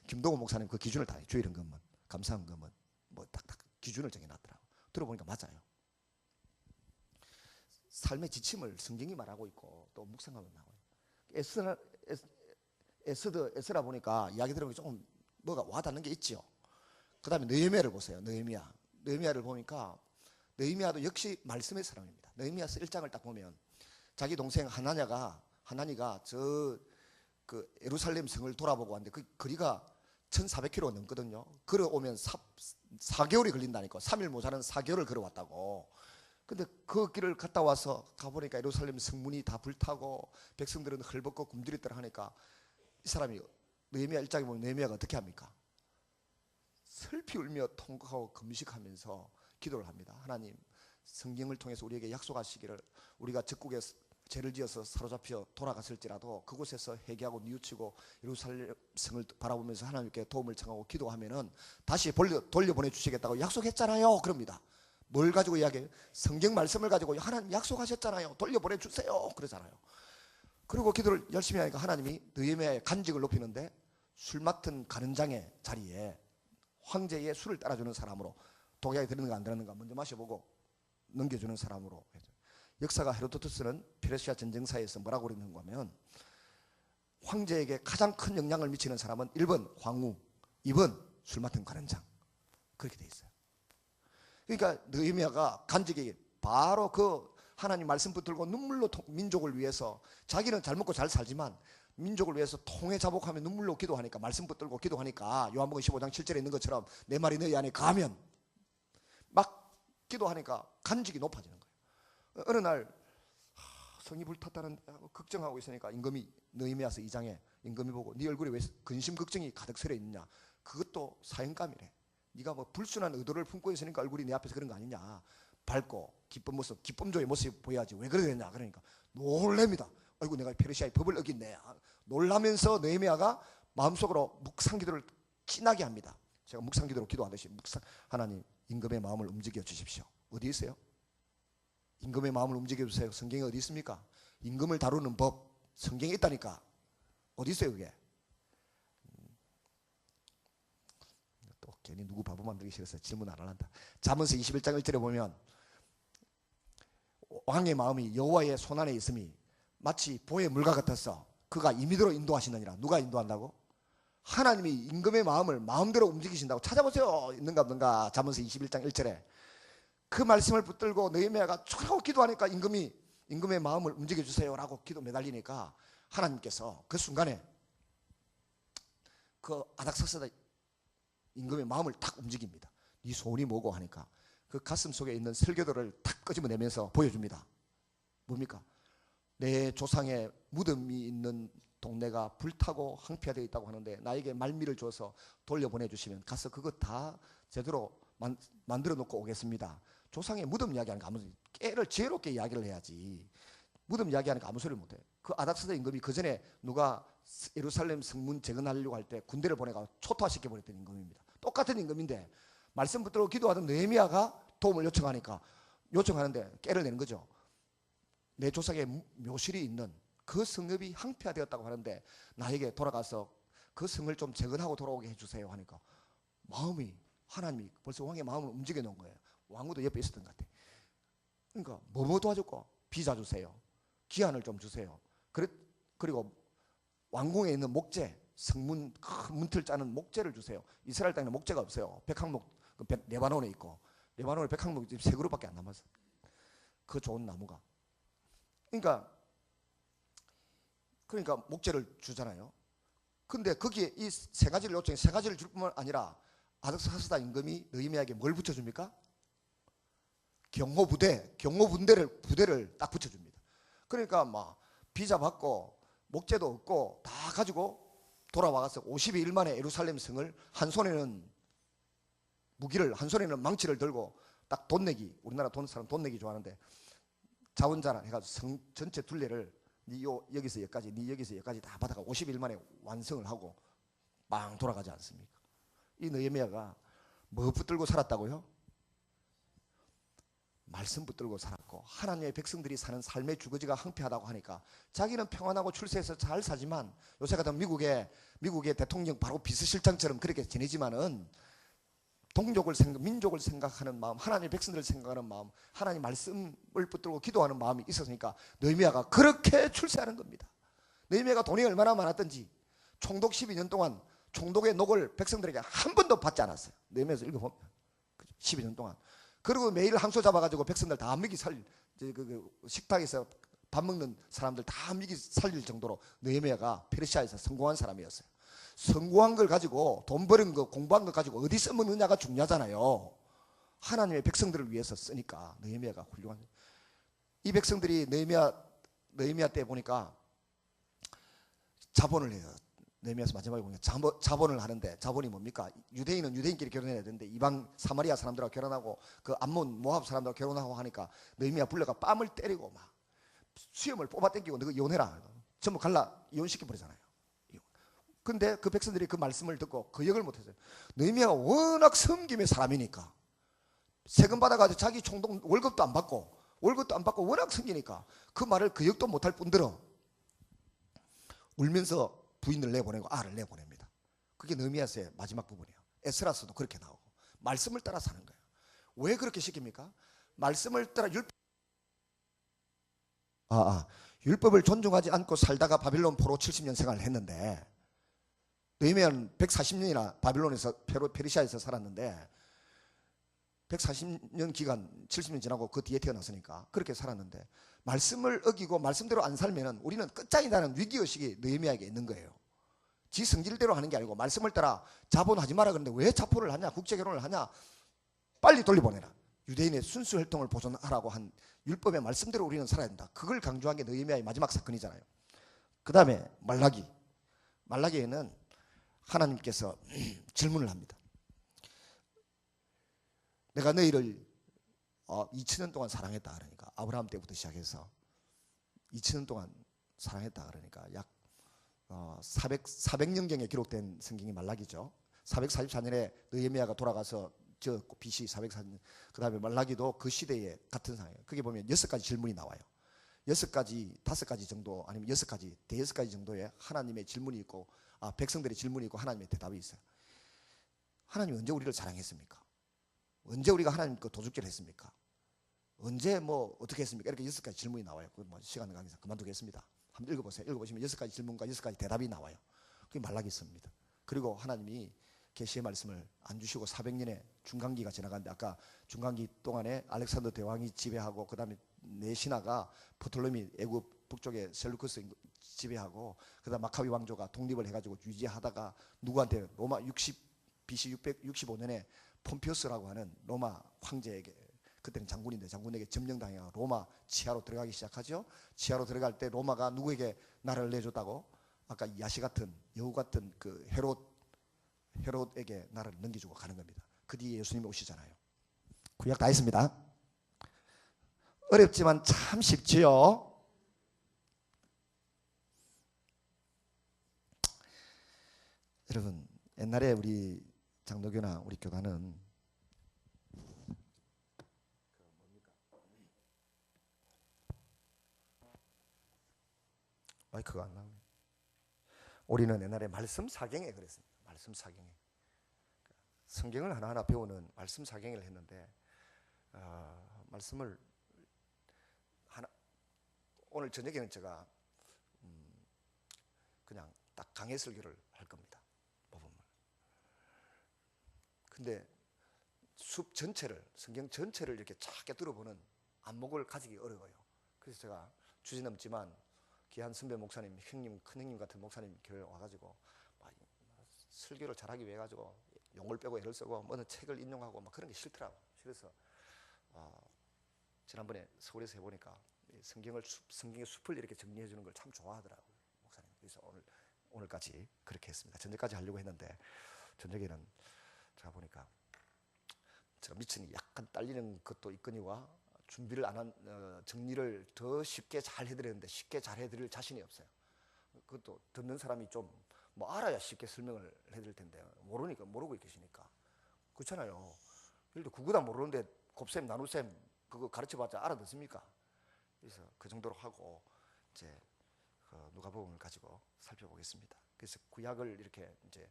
김동호 목사님 그 기준을 다 해. 주일 헌금은 감사헌금은 뭐 딱딱 기준을 정해놨더라고. 들어보니까 맞아요. 삶의 지침을 성경이 말하고 있고 또 묵상하면 나와요. 에스라 보니까 이야기 들으면 조금 뭐가 와닿는 게 있죠. 그 다음에 느헤미야를 보세요. 느헤미야를 보니까 느헤미야도 역시 말씀의 사람입니다. 느헤미야서 1장을 딱 보면 자기 동생 하나니가 저 그 예루살렘 성을 돌아보고 왔는데 그 거리가 1400km 넘거든요. 걸어오면 4개월이 걸린다니까. 3일 모자란 4개월을 걸어왔다고. 근데 그 길을 갔다 와서 가보니까 예루살렘 성문이 다 불타고 백성들은 헐벗고 굶주렸더라 하니까 이 사람이 느헤미야 1장에 보면 느헤미야가 어떻게 합니까? 슬피 울며 통곡하고 금식하면서 기도를 합니다. 하나님, 성경을 통해서 우리에게 약속하시기를 우리가 적국에 죄를 지어서 사로잡혀 돌아갔을지라도 그곳에서 회개하고 뉘우치고 예루살렘 성을 바라보면서 하나님께 도움을 청하고 기도하면은 다시 돌려보내 주시겠다고 약속했잖아요. 그럽니다. 뭘 가지고 이야기해요? 성경 말씀을 가지고 하나님 약속하셨잖아요. 돌려보내 주세요. 그러잖아요. 그리고 기도를 열심히 하니까 하나님이 느헤미야의 간직을 높이는데 술 맡은 가는장의 자리에 황제의 술을 따라주는 사람으로 독약이 들었는가 안 들었는가 먼저 마셔보고 넘겨주는 사람으로 역사가 헤로도투스는 페르시아 전쟁사에서 뭐라고 그러는가 하면 황제에게 가장 큰 영향을 미치는 사람은 1번 황후, 2번 술 맡은 가는장 그렇게 돼 있어요. 그러니까 느헤미야가 간직이 바로 그 하나님 말씀 붙들고 눈물로 민족을 위해서 자기는 잘 먹고 잘 살지만 민족을 위해서 통해 자복하며 눈물로 기도하니까 말씀 붙들고 기도하니까 요한복음 15장 7절에 있는 것처럼 내 말이 너희 안에 가면 막 기도하니까 간직이 높아지는 거예요. 어느 날 성이 불탔다는 걱정하고 있으니까 임금이 느헤미야서 2장에 임금이 보고 네 얼굴에 왜 근심 걱정이 가득 서려 있느냐. 그것도 사형감이래. 네가 뭐 불순한 의도를 품고 있으니까 얼굴이 내 앞에서 그런 거 아니냐. 밝고 기쁜 모습, 기쁨조의 모습 보여야지 왜 그러냐. 그러니까 놀랍니다. 아이고 내가 페르시아의 법을 어겼네. 놀라면서 느헤미야가 마음속으로 묵상기도를 진하게 합니다. 제가 묵상기도로 기도하듯이 하나님 임금의 마음을 움직여 주십시오. 어디 있어요? 임금의 마음을 움직여 주세요. 성경에 어디 있습니까? 임금을 다루는 법 성경에 있다니까. 어디 있어요 그게? 또 괜히 누구 바보 만들기 싫어서 질문 안 할란다. 잠언서 21장 1절에 보면 왕의 마음이 여호와의 손안에 있음이 마치 보의 물과 같았어. 그가 임의대로 인도하시느니라. 누가 인도한다고? 하나님이 임금의 마음을 마음대로 움직이신다고. 찾아보세요. 있는가 없는가. 잠언서 21장 1절에 그 말씀을 붙들고 느헤미야가 초라고 기도하니까 임금의 마음을 움직여주세요라고 기도 매달리니까 하나님께서 그 순간에 그 아닥사스다 임금의 마음을 탁 움직입니다. 네 소원이 뭐고 하니까 그 가슴 속에 있는 설교도를 탁 끄집어내면서 보여줍니다. 뭡니까? 내 조상의 무덤이 있는 동네가 불타고 황폐화되어 있다고 하는데 나에게 말미를 줘서 돌려보내주시면 가서 그거 다 제대로 만들어 놓고 오겠습니다. 조상의 무덤 이야기하는 거 아무 소리, 깨를 지혜롭게 이야기를 해야지. 무덤 이야기하는 거 아무 소리를 못해. 그 아닥사스다 임금이 그 전에 누가 예루살렘 성문 재건하려고 할 때 군대를 보내가 초토화시켜 버렸던 임금입니다. 똑같은 임금인데 말씀 붙들고 기도하던 느헤미야가 도움을 요청하는데 깨를 내는 거죠. 내 조상의 묘실이 있는 그 성읍이 황폐화되었다고 하는데 나에게 돌아가서 그 성을 좀 재건하고 돌아오게 해주세요 하니까 마음이 하나님이 벌써 왕의 마음을 움직여 놓은 거예요. 왕후도 옆에 있었던 것 같아. 그러니까 뭐 도와줬고 비자 주세요. 기한을 좀 주세요. 그리고 왕궁에 있는 목재, 성문 큰 문틀 짜는 목재를 주세요. 이스라엘 땅에는 목재가 없어요. 백항목 레바논에 있고 레바논에 백항목이 세 그루밖에 안 남았어. 그 좋은 나무가. 그러니까 목재를 주잖아요. 근데 거기에 이 세 가지를 요청해. 세 가지를 줄 뿐만 아니라 아닥사스다 임금이 느헤미야에게 뭘 붙여줍니까? 부대를 딱 붙여줍니다. 그러니까 막 비자 받고 목재도 없고 다 가지고 돌아와서 52일 만에 예루살렘 성을 한 손에는 무기를 한 손에는 망치를 들고 딱 돈 내기, 우리나라 사람 돈 내기 좋아하는데 자원자랑 해가지고 성 전체 둘레를 여기서 여기까지 다 받아가 50일 만에 완성을 하고 빵 돌아가지 않습니까? 이 느헤미야가 뭐 붙들고 살았다고요? 말씀 붙들고 살았고 하나님의 백성들이 사는 삶의 주거지가 황폐하다고 하니까 자기는 평안하고 출세해서 잘 사지만 요새 같은 미국의 대통령 바로 비서실장처럼 그렇게 지내지만은 민족을 생각하는 마음, 하나님의 백성들을 생각하는 마음, 하나님 말씀을 붙들고 기도하는 마음이 있었으니까 느헤미야가 그렇게 출세하는 겁니다. 느헤미야가 돈이 얼마나 많았던지 총독 12년 동안 총독의 녹을 백성들에게 한 번도 받지 않았어요. 느헤미야서 읽어보면 12년 동안. 그리고 매일 항소 잡아가지고 백성들 다 식탁에서 밥 먹는 사람들 다 먹이 살릴 정도로 느헤미야가 페르시아에서 성공한 사람이었어요. 성공한 걸 가지고 돈 버는 거 공부한 거 가지고 어디 써먹느냐가 중요하잖아요. 하나님의 백성들을 위해서 쓰니까 느헤미야가 훌륭한. 이 백성들이 느헤미야 때 보니까 자본을 해요. 느헤미야서 마지막에 보니까 자본을 하는데 자본이 뭡니까? 유대인은 유대인끼리 결혼해야 되는데 이방 사마리아 사람들하고 결혼하고 그 암몬 모압 사람들하고 결혼하고 하니까 느헤미야 불러가 뺨을 때리고 막 수염을 뽑아당기고 너가 이혼해라 전부 이혼시켜 버리잖아요. 근데 그 백성들이 그 말씀을 듣고 거역을 못했어요. 느헤미야가 워낙 섬김의 사람이니까 세금 받아가지고 자기 총독 월급도 안 받고 워낙 섬기니까 그 말을 거역도 못할 뿐더러 울면서 부인을 내보내고 아를 내보냅니다. 그게 느헤미야서의 마지막 부분이에요. 에스라서도 그렇게 나오고 말씀을 따라 사는 거예요. 왜 그렇게 시킵니까? 말씀을 따라 율법을 존중하지 않고 살다가 바빌론 포로 70년 생활을 했는데 느헤미야는 140년이나 바빌론에서 페르시아에서 살았는데 140년 기간 70년 지나고 그 뒤에 태어났으니까 그렇게 살았는데 말씀을 어기고 말씀대로 안 살면은 우리는 끝장이라는 위기의식이 느헤미야에게 있는 거예요. 지 성질대로 하는 게 아니고 말씀을 따라 자본하지 마라 그러는데 왜 자포를 하냐 국제결혼을 하냐 빨리 돌려보내라. 유대인의 순수 혈통을 보존하라고 한 율법의 말씀대로 우리는 살아야 된다. 그걸 강조한 게 느헤미야의 마지막 사건이잖아요. 그 다음에 말라기에는 하나님께서 질문을 합니다. 내가 너희를 2000년 동안 사랑했다 그러니까 아브라함 때부터 시작해서 2000년 동안 사랑했다 그러니까 약 400년경에 기록된 성경이 말라기죠. 444년에 느헤미야가 돌아가서 저 BC 404년 그 다음에 말라기도 그 시대에 같은 상황이에요. 거기 보면 6가지 질문이 나와요. 5가지 정도 아니면 6가지 대여섯 가지 정도의 하나님의 질문이 있고 백성들의 질문이 있고 하나님의 대답이 있어요. 하나님이 언제 우리를 사랑했습니까? 언제 우리가 하나님 거 도둑질 했습니까? 언제 뭐 어떻게 했습니까? 이렇게 6가지 질문이 나와요. 뭐 시간 관계상 그만두겠습니다. 한번 읽어보세요. 읽어보시면 6가지 질문과 6가지 대답이 나와요. 그게 말라기 씁니다. 그리고 하나님이 계시의 말씀을 안 주시고 400년의 중간기가 지나갔는데, 아까 중간기 동안에 알렉산더 대왕이 지배하고, 그 다음에 네 신하가 프톨레미 애굽 북쪽에 셀루크스 지배하고, 그 다음 마카비 왕조가 독립을 해가지고 유지하다가 누구한테 로마 BC 665년에 폼피우스라고 하는 로마 황제에게, 그때는 장군인데 장군에게 점령당해서 로마 지하로 들어가기 시작하죠. 지하로 들어갈 때 로마가 누구에게 나라를 내줬다고? 아까 야시 같은 여우 같은 그 헤롯에게 나라를 넘겨주고 가는 겁니다. 그 뒤에 예수님이 오시잖아요. 구약 다 했습니다. 어렵지만 참 쉽지요. 여러분, 옛날에 우리 장로교나 우리 교단은 마이크가 안 나오네. 우리는 옛날에 말씀 사경에 그랬습니다. 말씀 사경에 성경을 하나하나 배우는 말씀 사경을 했는데, 말씀을 하나, 오늘 저녁에는 제가 그냥 딱 강해 설교를 할 겁니다. 모범을. 근데 숲 전체를, 성경 전체를 이렇게 작게 들어보는 안목을 가지기 어려워요. 그래서 제가 주제넘지만 귀한 선배 목사님, 형님, 큰형님 같은 목사님 교회 와가지고 설교를 잘하기 위해 가지고 용어를 빼고 애를 쓰고 어느 책을 인용하고 막 그런 게 싫더라고. 그래서 지난번에 서울에서 해보니까 성경의 숲을 이렇게 정리해 주는 걸 참 좋아하더라고요, 목사님. 그래서 오늘까지 그렇게 했습니다. 저녁까지 하려고 했는데 저녁에는 제가 보니까 제가 미천이 약간 딸리는 것도 있거니와 준비를 안 한, 정리를 더 쉽게 잘 해드렸는데 쉽게 잘 해드릴 자신이 없어요. 그것도 듣는 사람이 좀 뭐 알아야 쉽게 설명을 해드릴 텐데 모르니까, 모르고 계시니까 그렇잖아요. 예를 들어 구구단 모르는데 곱셈 나눗셈 그거 가르쳐봤자 알아듣습니까? 그래서 그 정도로 하고 이제 누가복음을 가지고 살펴보겠습니다. 그래서 구약을 이렇게 이제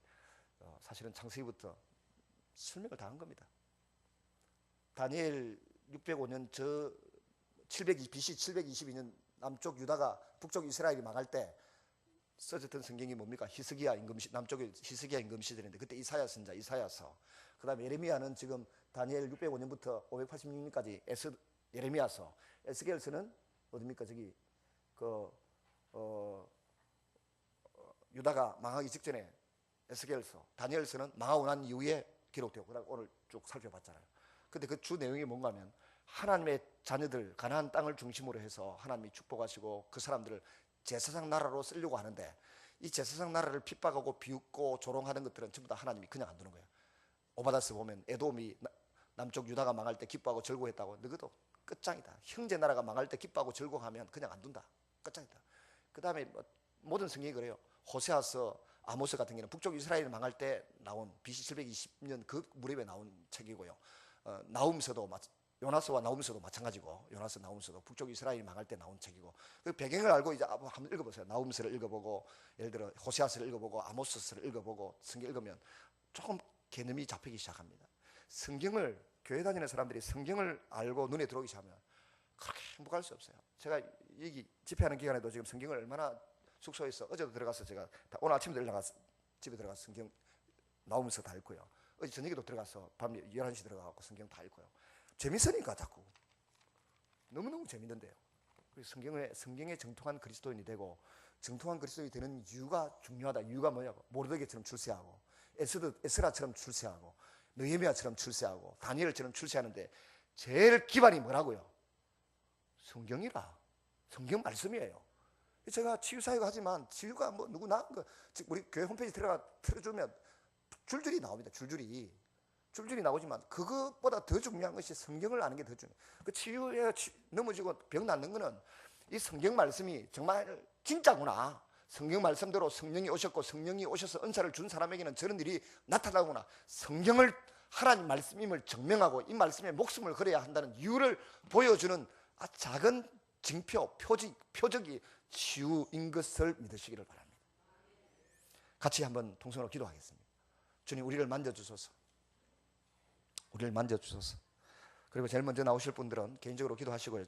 사실은 창세기부터 설명을 다 한 겁니다. 다니엘 605년 BC 722년 남쪽 유다가 북쪽 이스라엘이 망할 때 써졌던 성경이 뭡니까? 히스기야 임금시, 남쪽에 히스기야 임금시대인데 그때 이사야 선자 이사야서, 그 다음에 예레미야는 지금 다니엘 605년부터 586년까지 예레미야서, 에스겔서는 어딥니까? 저기 유다가 망하기 직전에 에스겔서, 다니엘서는 망하고 난 이후에 기록되고, 그다음 오늘 쭉 살펴봤잖아요. 근데 그 주 내용이 뭔가 하면 하나님의 자녀들 가나안 땅을 중심으로 해서 하나님이 축복하시고 그 사람들을 제사장 나라로 쓰려고 하는데, 이 제사장 나라를 핍박하고 비웃고 조롱하는 것들은 전부 다 하나님이 그냥 안 두는 거예요. 오바다스 보면 에돔이 남쪽 유다가 망할 때 기뻐하고 즐거워했다고. 너희도 끝장이다. 형제 나라가 망할 때 기뻐하고 즐거워하면 그냥 안 둔다. 끝장이다. 그 다음에 모든 성경이 그래요. 호세아서, 아모스 같은 경우는 북쪽 이스라엘이 망할 때 나온 BC 720년 그 무렵에 나온 책이고요. 나훔서도 요나스와 나훔서도 마찬가지고, 요나스 나훔서도 북쪽 이스라엘이 망할 때 나온 책이고, 그 배경을 알고 이제 한번 읽어보세요. 나훔서를 읽어보고, 예를 들어 호세아서를 읽어보고, 아모스서를 읽어보고, 성경 읽으면 조금 개념이 잡히기 시작합니다. 성경을, 교회 다니는 사람들이 성경을 알고 눈에 들어오기 시작하면 그렇게 행복할 수 없어요. 제가 여기 집회하는 기간에도 지금 성경을 얼마나 숙소에서, 어제도 들어가서 제가 오늘 아침에 집에 들어가서 성경 나오면서 다 읽고요. 어제 저녁에도 들어가서 밤 11시 들어가고 성경 다 읽고요. 재밌으니까 자꾸. 너무너무 재밌는데요. 성경에 정통한 그리스도인이 되고, 정통한 그리스도인이 되는 이유가 중요하다. 이유가 뭐냐고. 모르드게처럼 출세하고, 에스라처럼 출세하고, 느헤미야처럼 출세하고, 다니엘처럼 출세하는데 제일 기반이 뭐라고요? 성경이라. 성경 말씀이에요. 제가 치유사역을 하지만 치유가 뭐 누구 나은 거, 우리 교회 홈페이지 들어가 틀어주면 줄줄이 나옵니다. 줄줄이 나오지만 그것보다 더 중요한 것이 성경을 아는 게 더 중요해요. 그 치유에 넘어지고 병 낫는 거는 이 성경 말씀이 정말 진짜구나. 성경 말씀대로 성령이 오셨고 성령이 오셔서 은사를 준 사람에게는 저런 일이 나타나구나. 성경을 하나님 말씀임을 증명하고 이 말씀에 목숨을 걸어야 한다는 이유를 보여주는 작은 징표, 표적이 치유인 것을 믿으시기를 바랍니다. 같이 한번 통성으로 기도하겠습니다. 주님, 우리를 만져주소서. 우리를 만져주소서. 그리고 제일 먼저 나오실 분들은 개인적으로 기도하시고요.